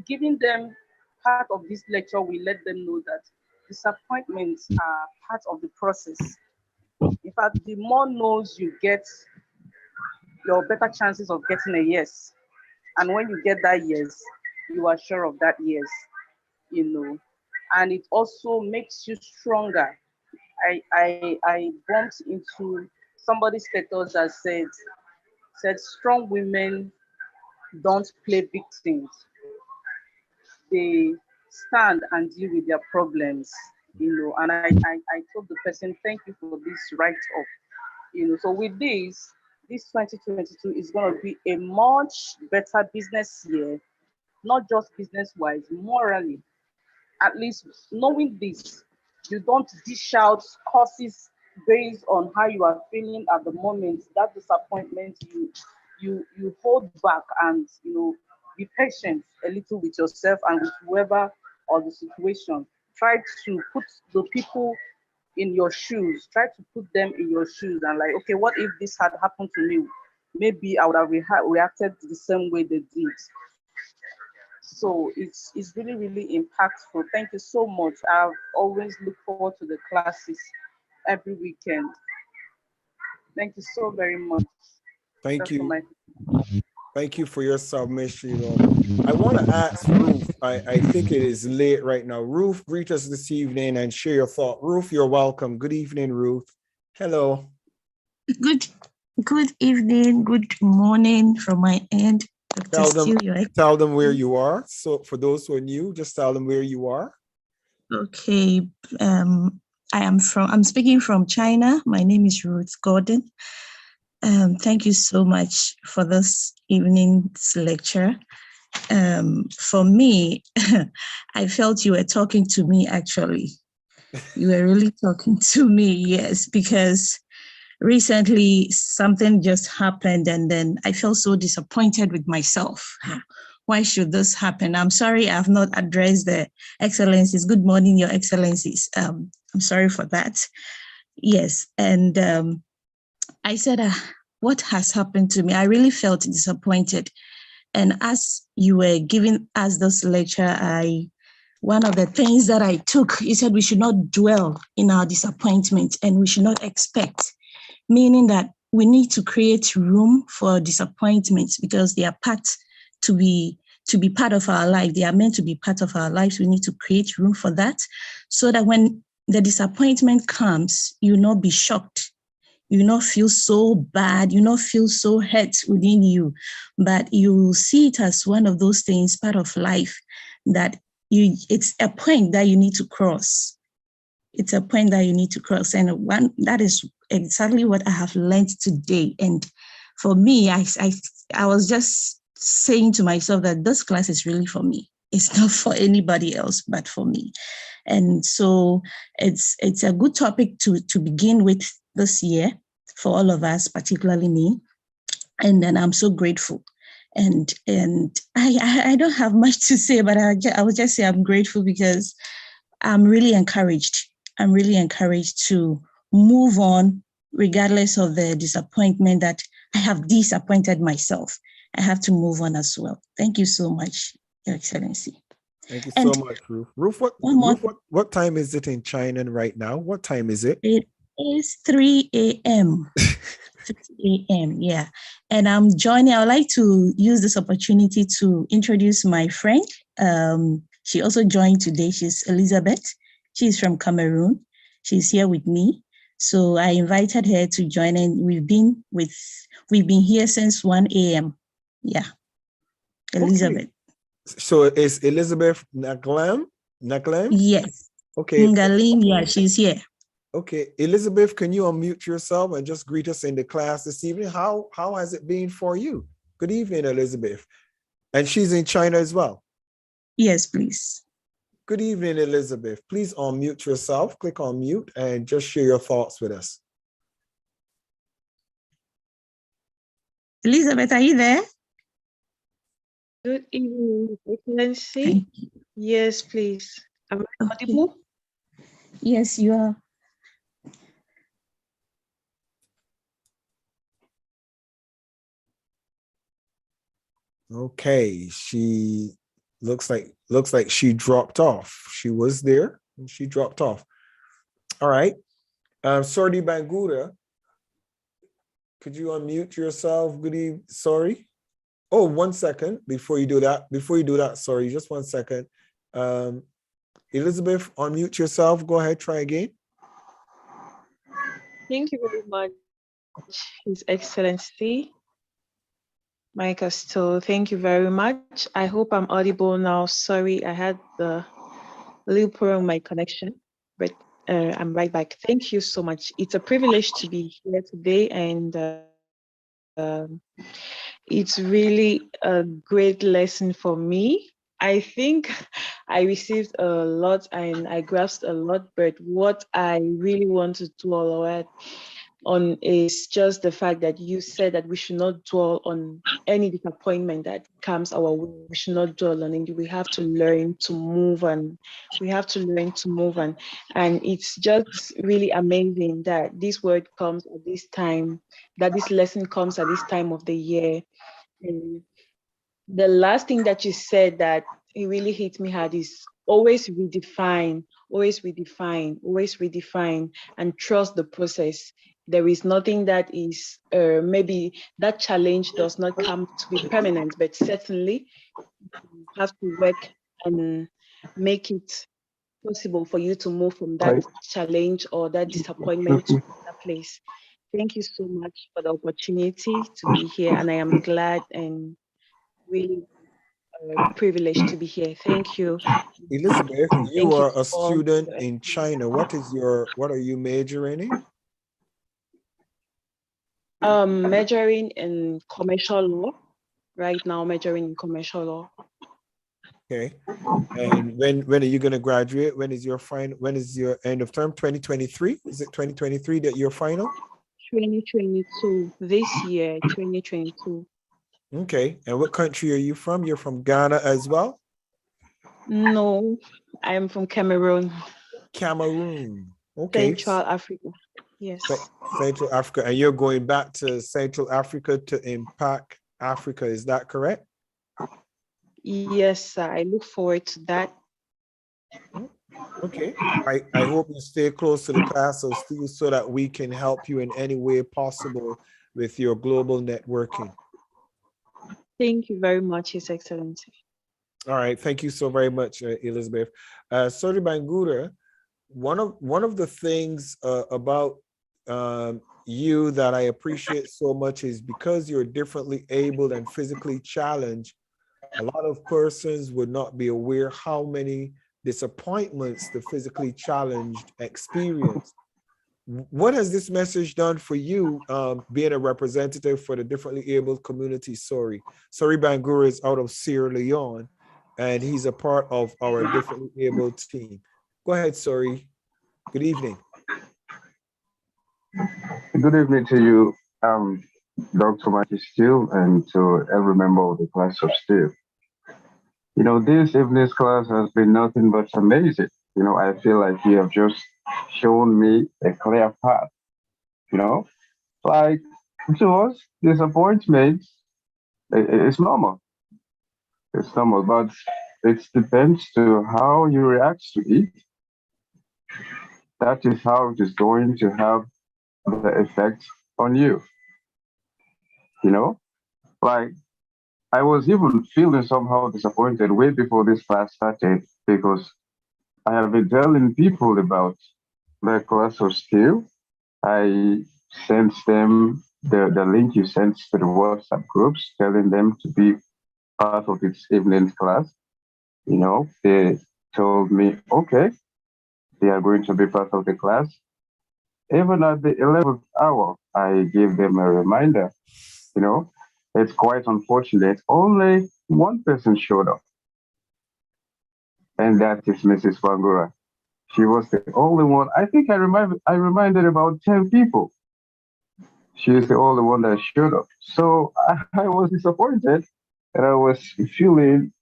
giving them part of this lecture, we let them know that disappointments are part of the process. In fact, the more no's you get, your better chances of getting a yes. And when you get that yes, you are sure of that yes. And it also makes you stronger. I bumped into somebody's status that said strong women don't play victims. They stand and deal with their problems. And I told the person, thank you for this write-up. So with this 2022 is going to be a much better business year, not just business-wise, morally. At least knowing this, you don't dish out courses based on how you are feeling at the moment. That disappointment, you hold back and be patient a little with yourself and with whoever or the situation. Try to put the people in your shoes. Try to put them in your shoes and like, okay, what if this had happened to me? Maybe I would have reacted the same way they did. So it's really, really impactful. Thank you so much. I've always looked forward to the classes every weekend. Thank you so very much. Thank you. Thank you for your submission. I want to ask Ruth, I think it is late right now. Ruth, greet us this evening and share your thought. Ruth, you're welcome. Good evening, Ruth. Hello. Good evening, good morning from my end. Tell them where you are. So for those who are new, just tell them where you are. Okay. I'm speaking from China. My name is Ruth Gordon. Thank you so much for this evening's lecture. For me, I felt you were talking to me, actually. You were really talking to me, yes, because recently something just happened and then I felt so disappointed with myself. why should this happen? I'm sorry I've not addressed the excellencies. Good morning, your excellencies. I'm sorry for that. Yes, and I said, what has happened to me? I really felt disappointed. And as you were giving us this lecture, one of the things that I took, you said we should not dwell in our disappointment and we should not expect, meaning that we need to create room for disappointments because they are to be part of our life. They are meant to be part of our lives. We need to create room for that so that when the disappointment comes, you will not be shocked. You will not feel so bad. You will not feel so hurt within you, but you will see it as one of those things, part of life, that it's a point that you need to cross. It's a point that you need to cross. And that is exactly what I have learned today. And for me, I was just saying to myself that this class is really for me. It's not for anybody else, but for me. And so it's a good topic to begin with this year for all of us, particularly me. And then I'm so grateful. And I don't have much to say, but I would just say I'm grateful because I'm really encouraged. I'm really encouraged to move on regardless of the disappointment that I have disappointed myself. I have to move on as well. Thank you so much, Your Excellency. Thank you so much, Ruth. Ruth, what time is it in China right now? What time is it? It is 3 a.m. 3 a.m. Yeah. And I would like to use this opportunity to introduce my friend. She also joined today. She's Elizabeth. She's from Cameroon. She's here with me. So I invited her to join, and we've been here since 1 a.m. Yeah. Elizabeth. Okay. So is Elizabeth Naglem? Yes. Okay. Ngalim, yeah, she's here. Okay, Elizabeth, can you unmute yourself and just greet us in the class this evening? How has it been for you? Good evening, Elizabeth. And she's in China as well. Yes, please. Good evening, Elizabeth. Please unmute yourself, click on mute, and just share your thoughts with us. Elizabeth, are you there? Good evening, Excellency. Yes, please. Am I audible? Yes, you are. Okay, she looks like she dropped off. She was there and she dropped off. All right. Sorry, Bangura. Could you unmute yourself? Good evening. Sorry. Oh, 1 second before you do that. Sorry, just 1 second. Elizabeth, unmute yourself. Go ahead, try again. Thank you very much, His Excellency. Michael Steele, thank you very much. I hope I'm audible now. Sorry, I had a little problem with my connection, but I'm right back. Thank you so much. It's a privilege to be here today, and it's really a great lesson for me. I think I received a lot and I grasped a lot, but what I really want to dwell on is just the fact that you said that we should not dwell on any disappointment that comes our way. We should not dwell on it. We have to learn to move on. We have to learn to move on. And it's just really amazing that this word comes at this time, that this lesson comes at this time of the year. And the last thing that you said that it really hit me hard is always redefine, and trust the process. There is nothing that is, maybe that challenge does not come to be permanent, but certainly you have to work and make it possible for you to move from that challenge or that disappointment to another place. Thank you so much for the opportunity to be here, and I am glad and really privileged to be here. Thank you. Elizabeth, you Thank you are a all. student in China. What are you majoring in? Majoring in commercial law. Right now, majoring in commercial law. Okay. And when are you going to graduate? When is your end of term? 2023? Is it 2023 that your final? 2022. This year, 2022. Okay. And what country are you from? You're from Ghana as well? No, I am from Cameroon, Cameroon. Okay. Central Africa. Yes. Central Africa. And you're going back to Central Africa to impact Africa. Is that correct? Yes, sir. I look forward to that. Okay. I hope you stay close to the class of Steele so that we can help you in any way possible with your global networking. Thank you very much, His Excellency. All right. Thank you so very much, Elizabeth. Sori Bangura, one of the things about you that I appreciate so much is because you're differently abled and physically challenged, a lot of persons would not be aware how many disappointments the physically challenged experience. What has this message done for you, being a representative for the differently abled community? Sori Bangura is out of Sierra Leone, and he's a part of our differently abled team. Go ahead, Sori. Good evening. Good evening to you, Dr. Michael Steele, and to every member of the class of Steele. You know, this evening's class has been nothing but amazing. You know, I feel like you have just shown me a clear path. You know, like to us, disappointment is normal. It's normal, but it depends to how you react to it. That is how it is going to have the effect on you. You know, like I was even feeling somehow disappointed way before this class started because I have been telling people about the class of Steele. I sent them the link you sent to the WhatsApp groups, telling them to be part of this evening's class. You know, they told me, okay, they are going to be part of the class. Even at the 11th hour, I gave them a reminder. You know, it's quite unfortunate. Only one person showed up, and that is Mrs. Bangura. She was the only one. I think I reminded about 10 people. She is the only one that showed up. So I was disappointed, and I was feeling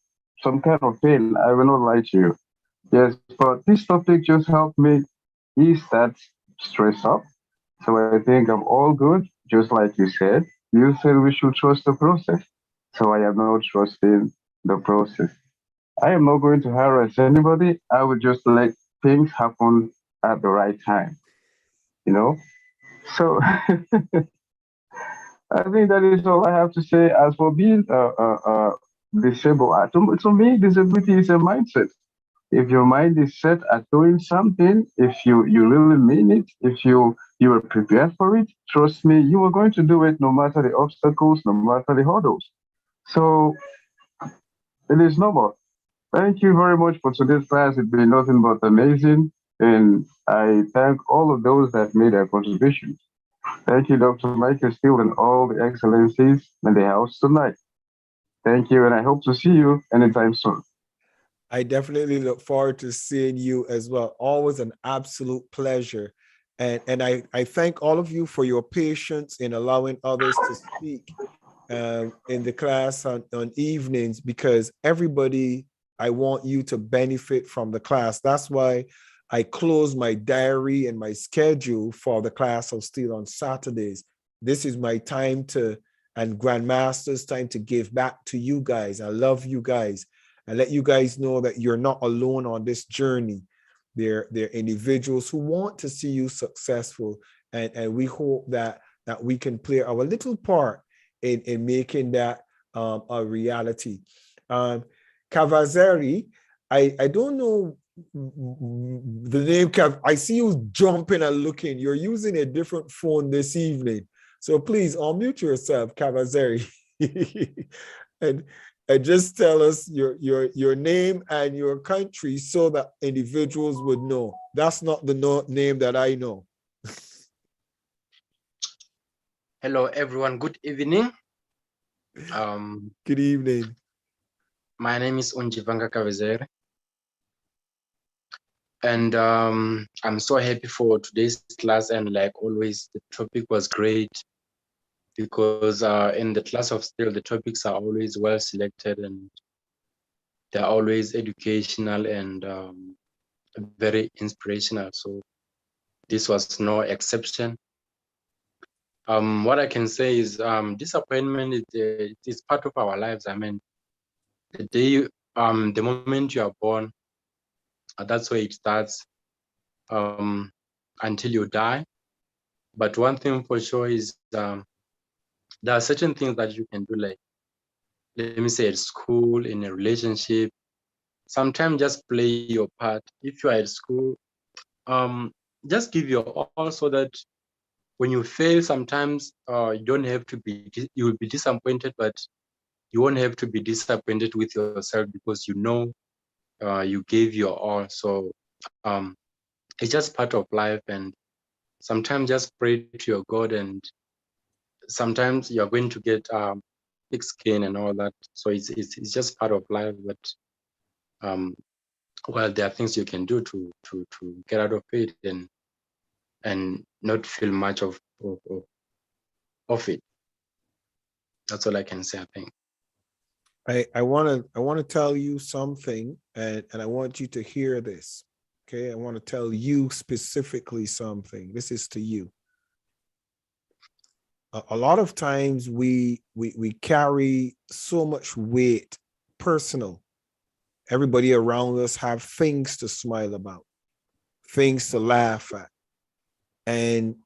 some kind of pain. I will not lie to you. Yes, but this topic just helped me ease that stress up. So I think I'm all good, just like you said. You said we should trust the process. So I am not trusting the process. I am not going to harass anybody. I will just let things happen at the right time, you know? So I think that is all I have to say. As for being disabled, to me, disability is a mindset. If your mind is set at doing something, if you really mean it, if you are prepared for it, trust me, you are going to do it no matter the obstacles, no matter the hurdles. So it is normal. Thank you very much for today's class. It's been nothing but amazing. And I thank all of those that made their contributions. Thank you, Dr. Michael Steele, and all the excellencies in the house tonight. Thank you, and I hope to see you anytime soon. I definitely look forward to seeing you as well. Always an absolute pleasure. And I thank all of you for your patience in allowing others to speak in the class on evenings, because everybody, I want you to benefit from the class. That's why I close my diary and my schedule for the class of Steele on Saturdays. This is my time and Grandmaster's time to give back to you guys. I love you guys. And let you guys know that you're not alone on this journey. They're individuals who want to see you successful. And we hope that we can play our little part in making that a reality. Cavazeri, I don't know the name. I see you jumping and looking. You're using a different phone this evening. So please unmute yourself, Cavazeri. and just tell us your name and your country so that individuals would know. That's not the name that I know. Hello, everyone. Good evening. Good evening. My name is Unjivanga Kavezere. And I'm so happy for today's class. And like always, the topic was great. because in the class of Steele, the topics are always well selected and they're always educational and very inspirational. So this was no exception. What I can say is disappointment is part of our lives. I mean, the moment you are born, that's where it starts until you die. But one thing for sure is there are certain things that you can do, like, let me say, at school, in a relationship. Sometimes just play your part. If you are at school, just give your all, so that when you fail, sometimes you don't have to be, you will be disappointed, but you won't have to be disappointed with yourself, because you know you gave your all. So it's just part of life, and sometimes just pray to your God, and sometimes you're going to get thick skin and all that. So it's just part of life. But well, there are things you can do to get out of it and not feel much of it. That's all I can say, I think. I want to tell you something, and I want you to hear this. Okay, I want to tell you specifically something. This is to you. A lot of times we carry so much weight, personal. Everybody around us have things to smile about, things to laugh at, and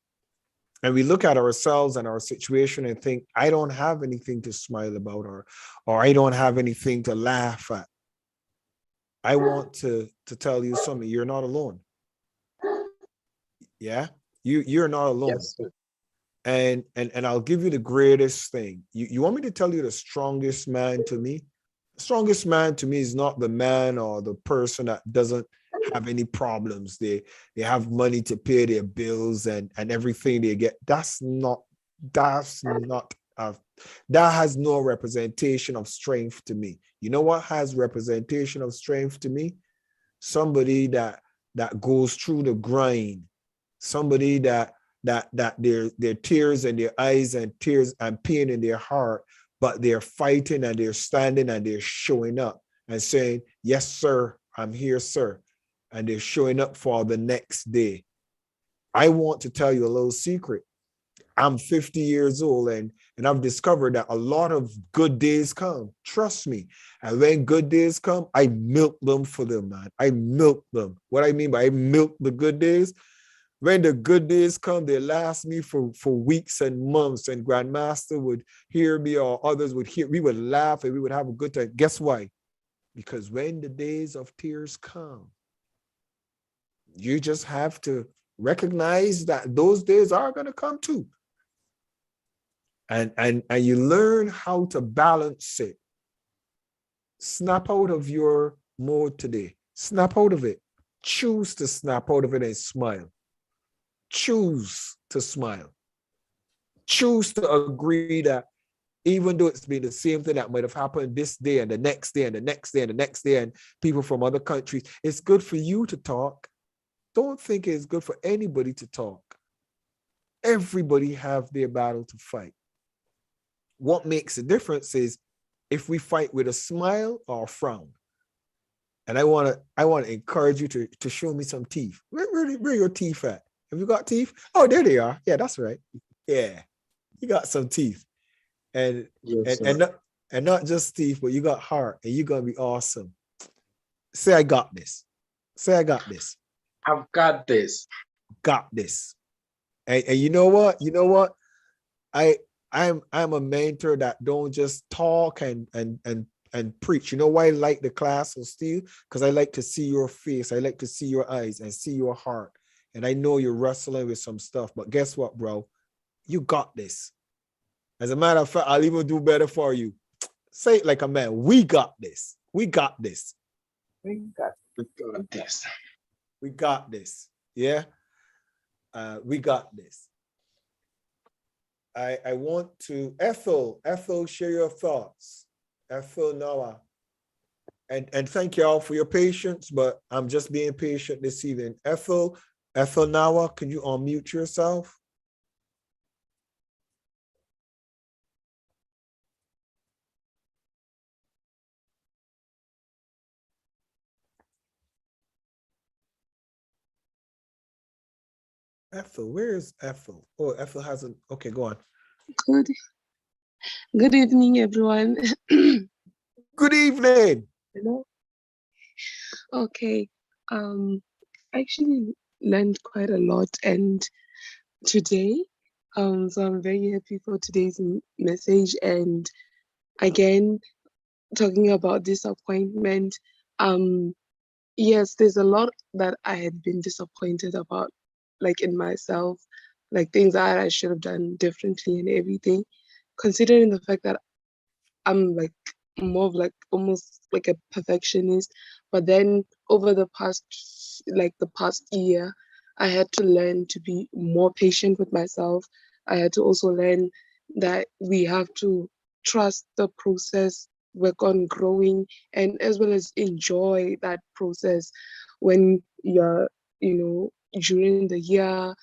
we look at ourselves and our situation and think, I don't have anything to smile about, or I don't have anything to laugh at. I want to tell you something. You're not alone. Yeah, you're not alone. Yes. And I'll give you the greatest thing. You want me to tell you the strongest man to me? The strongest man to me is not the man or the person that doesn't have any problems. They have money to pay their bills and everything they get. That has no representation of strength to me. You know what has representation of strength to me? Somebody that goes through the grind, somebody that their tears in their eyes and tears and pain in their heart, but they're fighting and they're standing and they're showing up and saying, yes, sir, I'm here, sir. And they're showing up for the next day. I want to tell you a little secret. I'm 50 years old and I've discovered that a lot of good days come. Trust me. And when good days come, I milk them for them, man. I milk them. What I mean by I milk the good days, when the good days come, they last me for weeks and months, and Grandmaster would hear me or others would hear, we would laugh and we would have a good time. Guess why? Because when the days of tears come, you just have to recognize that those days are going to come too. And you learn how to balance it. Snap out of your mode today. Snap out of it. Choose to snap out of it and smile. Choose to smile. Choose to agree that even though it's been the same thing that might have happened this day and the next day and the next day and the next day, and people from other countries, it's good for you to talk. Don't think it's good for anybody to talk. Everybody have their battle to fight. What makes a difference is if we fight with a smile or a frown. And I want to encourage you to show me some teeth. Where are your teeth at? Have you got teeth? Oh, there they are. Yeah, that's right. Yeah, you got some teeth, and Yes, and not just teeth, but you got heart, and you're gonna be awesome. Say I got this. Say I got this. I've got this. Got this. And you know what? You know what? I'm a mentor that don't just talk and preach. You know why I like the class of Steele? Because I like to see your face. I like to see your eyes and see your heart. And I know you're wrestling with some stuff, but guess what, bro? You got this. As a matter of fact, I'll even do better for you. Say it like a man. We got this. We got this. We got this. We got this. Yeah. We got this. I want to, Ethel, share your thoughts. Ethel Noah. And thank you all for your patience, but I'm just being patient this evening. Ethel Nawa, can you unmute yourself? Ethel, where is Ethel? Oh, Ethel hasn't. Okay, go on. Good. Good evening, everyone. Good evening. Hello. Okay. I actually learned quite a lot, and today, so I'm very happy for today's message. And again, talking about disappointment. Yes, there's a lot that I had been disappointed about, like in myself, like things that I should have done differently and everything. Considering the fact that I'm like more of like almost like a perfectionist. But then over the past year, I had to learn to be more patient with myself. I had to also learn that we have to trust the process, work on growing, and as well as enjoy that process when you're, during the year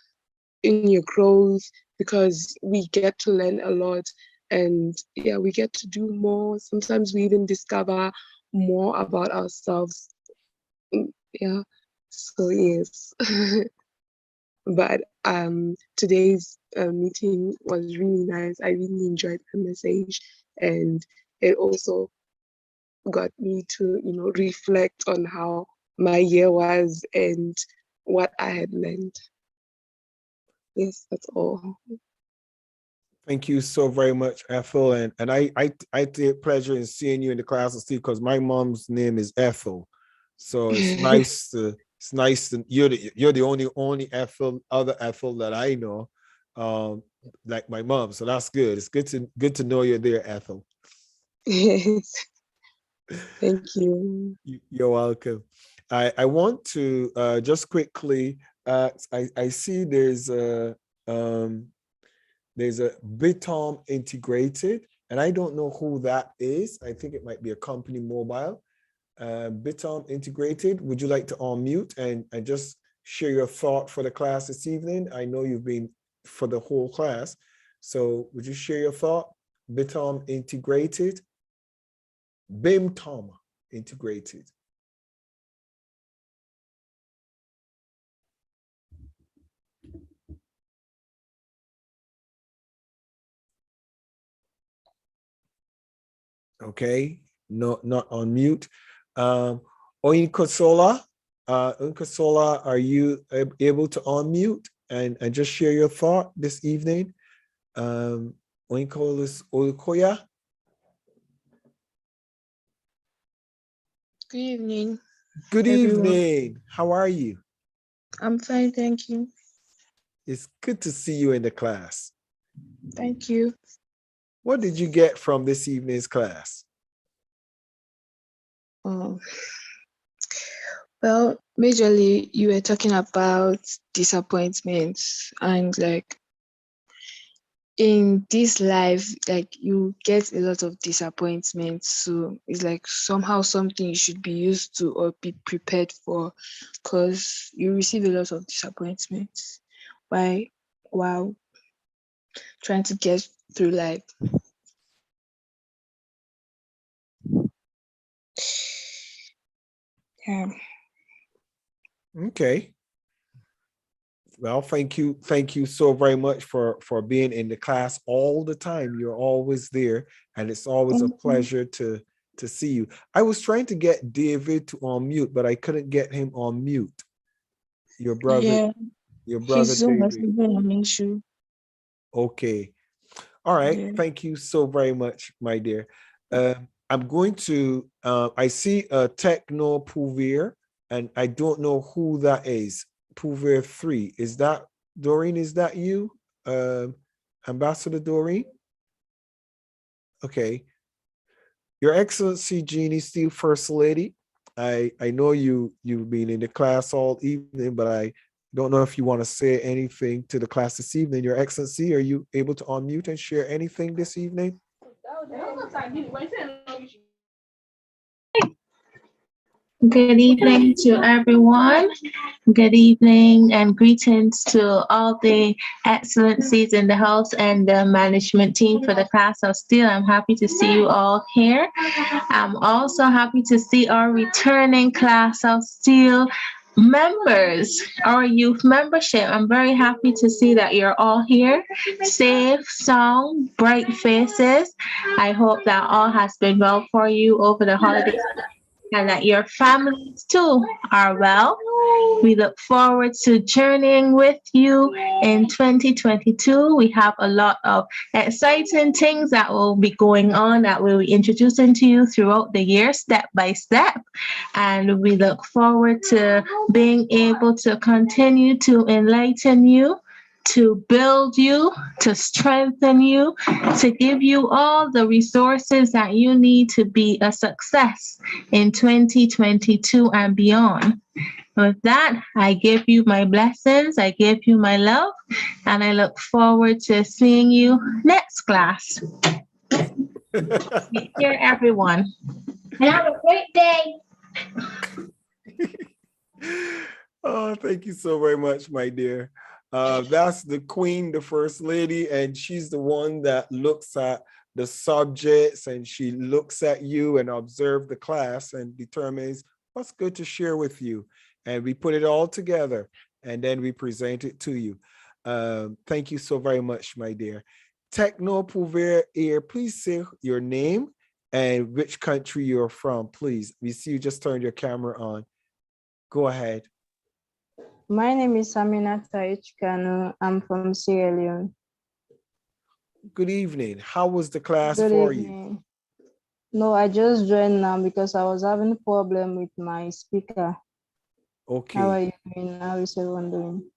in your growth, because we get to learn a lot, and yeah, we get to do more. Sometimes we even discover more about ourselves. Yeah, so yes. But today's meeting was really nice. I really enjoyed the message, and it also got me to reflect on how my year was and what I had learned. Yes, that's all. Thank you so very much, Ethel. And I take pleasure in seeing you in the class of Steve, because my mom's name is Ethel. So it's nice to you're the only other Ethel that I know, like my mom. So that's good. It's good to know you're there, Ethel. Yes. Thank you. You're welcome. I want to just quickly, I see there's a Bitom integrated, and I don't know who that is. I think it might be a company mobile. Bitom integrated, would you like to unmute and just share your thought for the class this evening? I know you've been for the whole class. So would you share your thought? Bitom integrated. Bimtom integrated. Okay, no, not on mute. Oinkosola, are you able to unmute and just share your thought this evening? Oinkolis Olukoya. Good evening. Good everyone. evening. How are you? I'm fine, thank you. It's good to see you in the class. Thank you. What did you get from this evening's class? Well, majorly you were talking about disappointments, and like in this life, like you get a lot of disappointments. So it's like somehow something you should be used to or be prepared for, because you receive a lot of disappointments while trying to get through life. Yeah. Okay. Well, thank you so very much for being in the class all the time. You're always there, and it's always a pleasure to see you. I was trying to get David to unmute, but I couldn't get him on mute. Your brother, Yeah. His Zoom has David. been an issue. Okay. All right. Yeah. Thank you so very much, my dear. I'm going to, I see a Techno Puvir, and I don't know who that is. Puvir 3. Is that, Doreen, is that you? Ambassador Doreen? Okay. Your Excellency, Jeannie Steele, First Lady. I know you've been in the class all evening, but I don't know if you want to say anything to the class this evening. Your Excellency, are you able to unmute and share anything this evening? Good evening to everyone. Good evening and greetings to all the excellencies in the house and the management team for the class of Steele. I'm happy to see you all here. I'm also happy to see our returning class of Steele. members, our youth membership. I'm very happy to see that you're all here, safe, sound, bright faces. I hope that all has been well for you over the holidays and that your families too are well. We look forward to journeying with you in 2022. We have a lot of exciting things that will be going on that we'll be introducing to you throughout the year, step by step. And we look forward to being able to continue to enlighten you, to build you, to strengthen you, to give you all the resources that you need to be a success in 2022 and beyond. With that, I give you my blessings, I give you my love, and I look forward to seeing you next class. Take care, everyone. And have a great day. Oh, thank you so very much, my dear. That's the queen, the first lady, and she's the one that looks at the subjects and she looks at you and observes the class and determines what's good to share with you. And we put it all together and then we present it to you. Thank you so very much, my dear. Techno Pouvoir Air, please say your name and which country you're from, please. We see you just turned your camera on. Go ahead. My name is Aminata Ichkanu. I'm from Sierra Leone. Good evening. How was the class Good for evening. No, I just joined now because I was having a problem with my speaker. Okay. How are you doing? How is everyone doing?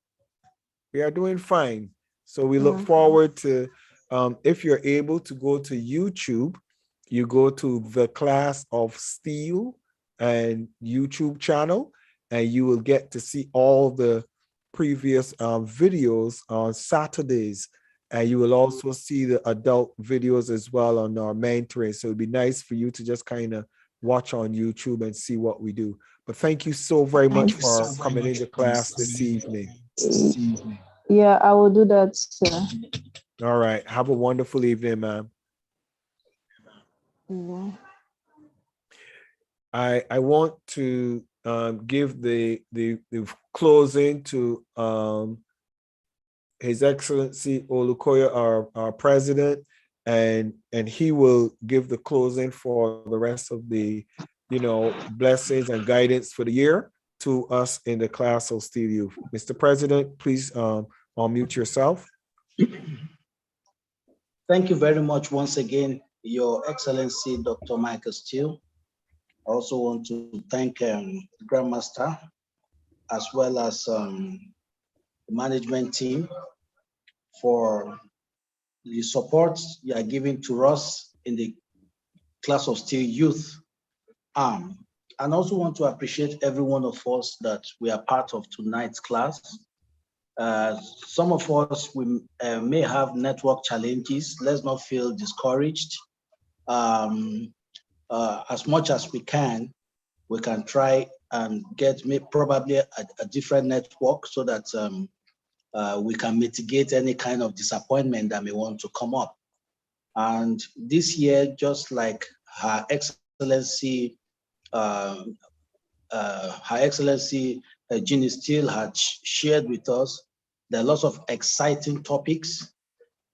We are doing fine. So we look forward to, if you're able to go to YouTube, you go to the Class of Steele and YouTube channel, and you will get to see all the previous videos on Saturdays. And you will also see the adult videos as well on our mentoring. So it'd be nice for you to just kind of watch on YouTube and see what we do. But thank you so very much for coming into class this evening. Yeah, I will do that, sir. All right. Have a wonderful evening, ma'am. Yeah. I want to give the closing to His Excellency Olukoya, our president, and he will give the closing for the rest of the, blessings and guidance for the year to us in the class of Steele Youth. Mr. President, please unmute yourself. Thank you very much once again, Your Excellency, Dr. Michael Steele. I also want to thank the Grandmaster as well as the management team for the support you are giving to us in the class of Steele Youth. And also want to appreciate every one of us that we are part of tonight's class. Some of us, we may have network challenges. Let's not feel discouraged. As much as we can try and get probably a different network so that we can mitigate any kind of disappointment that may want to come up. And this year, just like Her Excellency Jeannie Steele had shared with us, there are lots of exciting topics.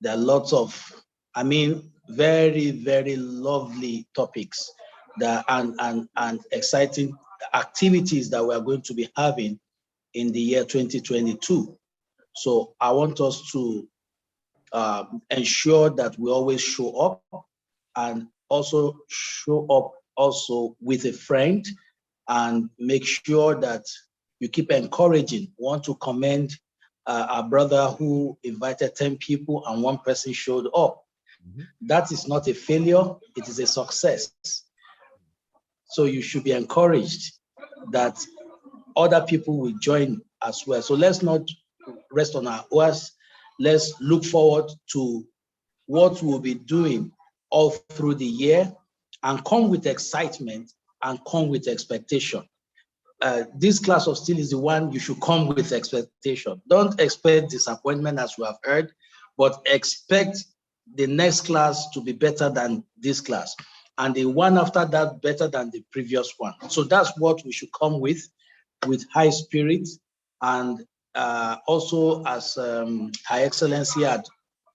There are lots of, very, very lovely topics and exciting activities that we are going to be having in the year 2022. So I want us to ensure that we always show up and also show up also with a friend and make sure that you keep encouraging. We want to commend our brother who invited 10 people and one person showed up. That is not a failure, it is a success. So you should be encouraged that other people will join as well. So let's not rest on our oars. Let's look forward to what we'll be doing all through the year and come with excitement and come with expectation. This class of Steele is the one you should come with expectation. Don't expect disappointment as we have heard, but expect the next class to be better than this class, and the one after that better than the previous one. So that's what we should come with. with high spirit, and also as Her Excellency had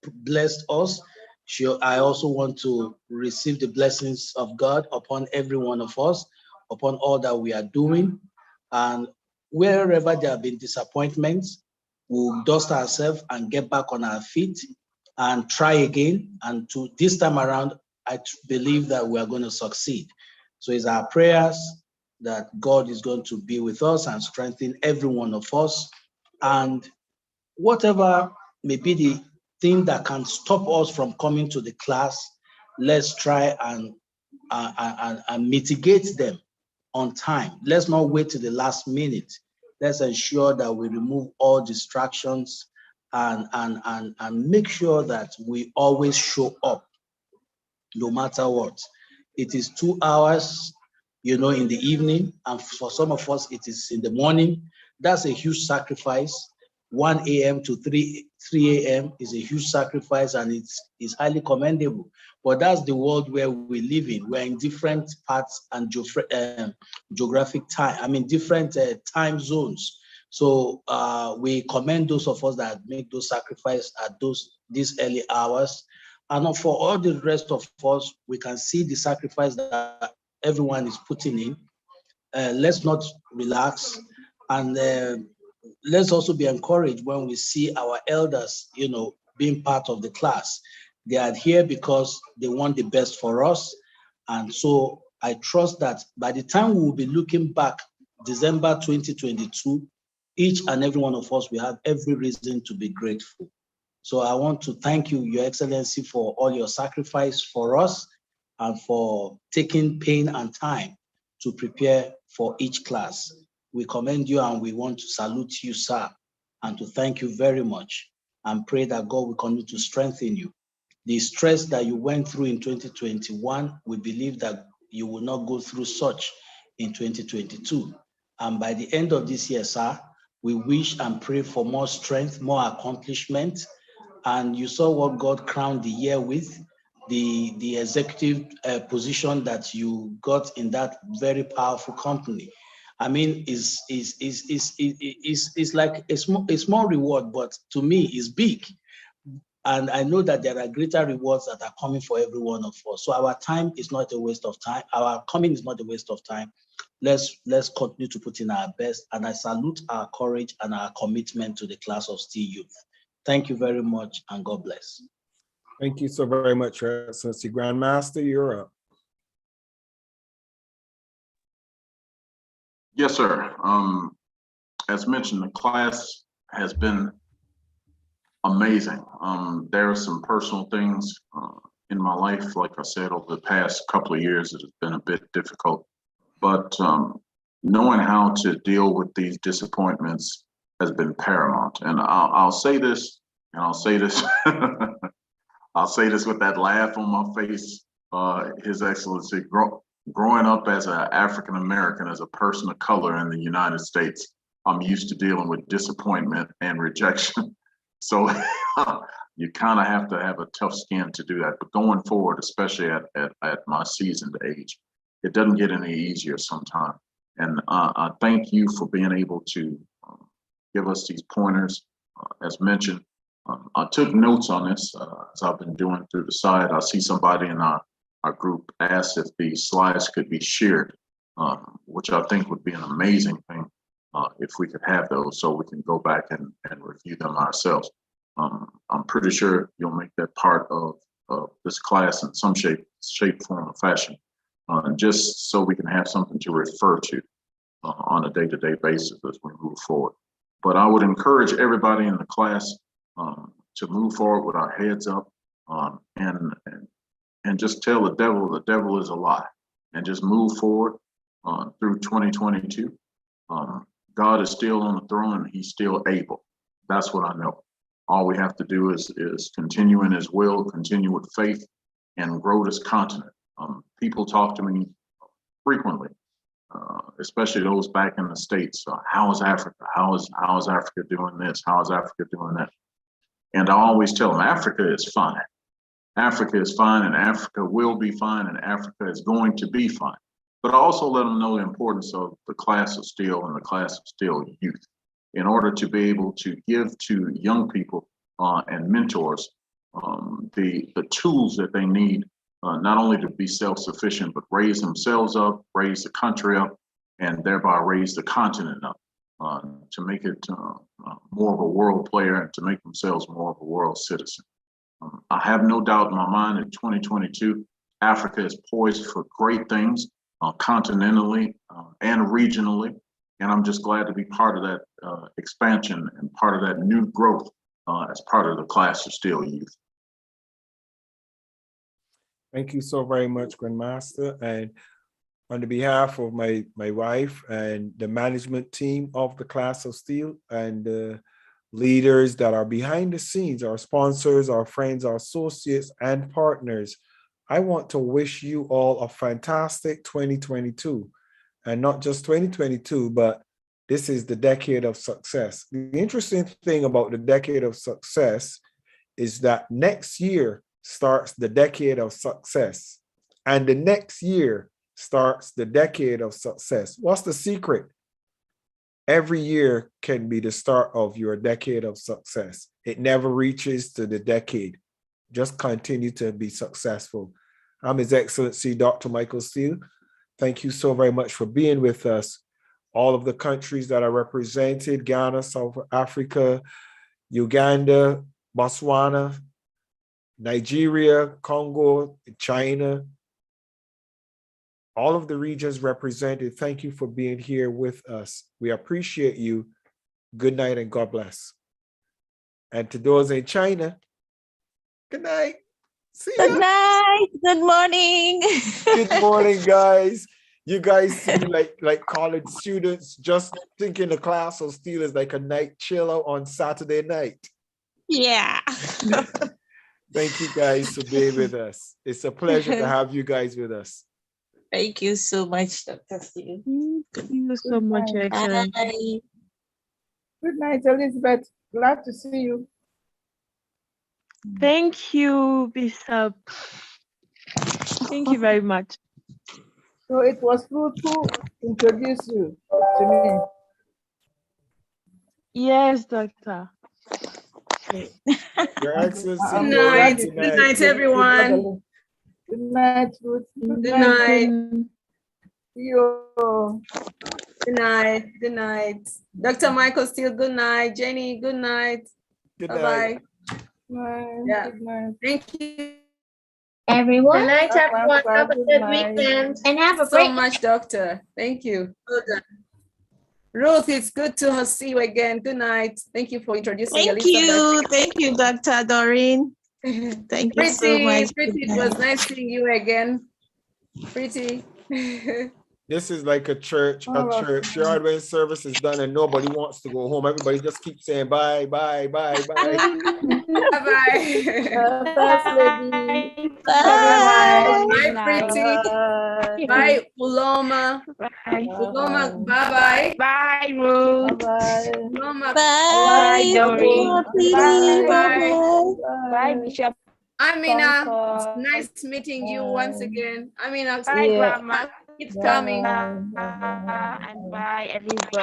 blessed us, I also want to receive the blessings of God upon every one of us, upon all that we are doing. And wherever there have been disappointments, we'll dust ourselves and get back on our feet and try again. And to this time around, I believe that we are going to succeed. So it's our prayers that God is going to be with us and strengthen every one of us. And whatever may be the thing that can stop us from coming to the class, let's try and mitigate them on time. Let's not wait till the last minute. Let's ensure that we remove all distractions and make sure that we always show up no matter what. It is 2 hours, in the evening, and for some of us, it is in the morning. That's a huge sacrifice. 1 a.m. to 3 a.m. is a huge sacrifice, and it's highly commendable. But that's the world where we live in. We're in different parts and geographic time, different time zones. So we commend those of us that make those sacrifices at these early hours. And for all the rest of us, we can see the sacrifice that everyone is putting in. Let's not relax, and let's also be encouraged when we see our elders, being part of the class. They are here because they want the best for us. And so I trust that by the time we will be looking back, December 2022, each and every one of us will have every reason to be grateful. So I want to thank you, Your Excellency, for all your sacrifice for us and for taking pain and time to prepare for each class. We commend you and we want to salute you, sir, and to thank you very much and pray that God will continue to strengthen you. The stress that you went through in 2021, we believe that you will not go through such in 2022. And by the end of this year, sir, we wish and pray for more strength, more accomplishment. And you saw what God crowned the year with, the executive position that you got in that very powerful company. Is like a small reward, but to me, it's big. And I know that there are greater rewards that are coming for every one of us. So our time is not a waste of time. Our coming is not a waste of time. Let's continue to put in our best. And I salute our courage and our commitment to the class of Steele youth. Thank you very much, and God bless. Thank you so very much, Your Excellency. Grandmaster, you're up. Yes, sir. As mentioned, the class has been amazing. There are some personal things in my life, like I said, over the past couple of years, it has been a bit difficult. But knowing how to deal with these disappointments has been paramount. And I'll say this, and I'll say this, I'll say this with that laugh on my face. His Excellency, growing up as an African American, as a person of color in the United States, I'm used to dealing with disappointment and rejection. So you kind of have to have a tough skin to do that. But going forward, especially at my seasoned age, it doesn't get any easier sometimes. And I thank you for being able to give us these pointers. As mentioned, I took notes on this as I've been doing through the side. I see somebody in our group asked if the slides could be shared, which I think would be an amazing thing if we could have those so we can go back and review them ourselves. I'm pretty sure you'll make that part of this class in some shape, form, or fashion, just so we can have something to refer to on a day-to-day basis as we move forward. But I would encourage everybody in the class to move forward with our heads up and just tell the devil is a lie, and just move forward through 2022. God is still on the throne and he's still able. That's what I know. All we have to do is continue in his will, continue with faith, and grow this continent. People talk to me frequently, especially those back in the States. How is Africa? How is Africa doing this? How is Africa doing that? And I always tell them, Africa is fine. Africa is fine, and Africa will be fine, and Africa is going to be fine. but I also let them know the importance of the class of Steele and the class of Steele youth in order to be able to give to young people and mentors the tools that they need, not only to be self-sufficient, but raise themselves up, raise the country up, and thereby raise the continent up to make it more of a world player and to make themselves more of a world citizen. I have no doubt in my mind in 2022, Africa is poised for great things continentally and regionally. And I'm just glad to be part of that expansion and part of that new growth as part of the class of Steele youth. Thank you so very much, Grandmaster. And on the behalf of my wife and the management team of the class of Steele and the leaders that are behind the scenes, our sponsors, our friends, our associates, and partners, I want to wish you all a fantastic 2022. And not just 2022, but this is the decade of success. The interesting thing about the decade of success is that next year starts the decade of success. And the next year starts the decade of success. What's the secret? Every year can be the start of your decade of success. It never reaches to the decade. Just continue to be successful. I'm His Excellency, Dr. Michael Steele. Thank you so very much for being with us. All of the countries that are represented, Ghana, South Africa, Uganda, Botswana, Nigeria, Congo, China, all of the regions represented, thank you for being here with us. We appreciate you. Good night and God bless. And to those in China, good night. See ya. Good night. Good morning. Good morning, guys. You guys seem like college students just thinking the class of Steele is like a night chiller on Saturday night. Yeah. Thank you guys for being with us. It's a pleasure to have you guys with us. Thank you so much, Dr. Steele. Thank you so much, Your Excellency. Good night, Elizabeth. Glad to see you. Thank you, Bishop. Thank you very much. So it was fruitful to introduce you to me. Yes, Doctor. Your Excellency. Good night. Good night, everyone. Good night, Ruth. Good night. See you. Good night. Good night. Dr. Michael Steele, good night. Jenny, good night. Good Bye-bye. Bye. Yeah. Good night. Thank you Everyone. Good night, everyone. Have a good weekend. And have a so great much, Doctor. Thank you. Well done. Ruth, it's good to see you again. Good night. Thank you for introducing Thank Elizabeth. you. Thank you, Dr. Doreen. Thank you so much. Pretty, it was nice seeing you again. Pretty. This is like a church. Your Advent service is done and nobody wants to go home. Everybody just keeps saying bye, bye, bye, bye. Bye-bye. First lady. Bye. Bye. Bye, Pretty. Bye, Uloma. Uloma, bye-bye. Bye, Ruth. Bye. Uloma, Bye. Doreen. Bye. Bye, Bishop. Amina, Concord. nice meeting you once again. Amina, Bye, Grandma. keep coming. And bye, everybody.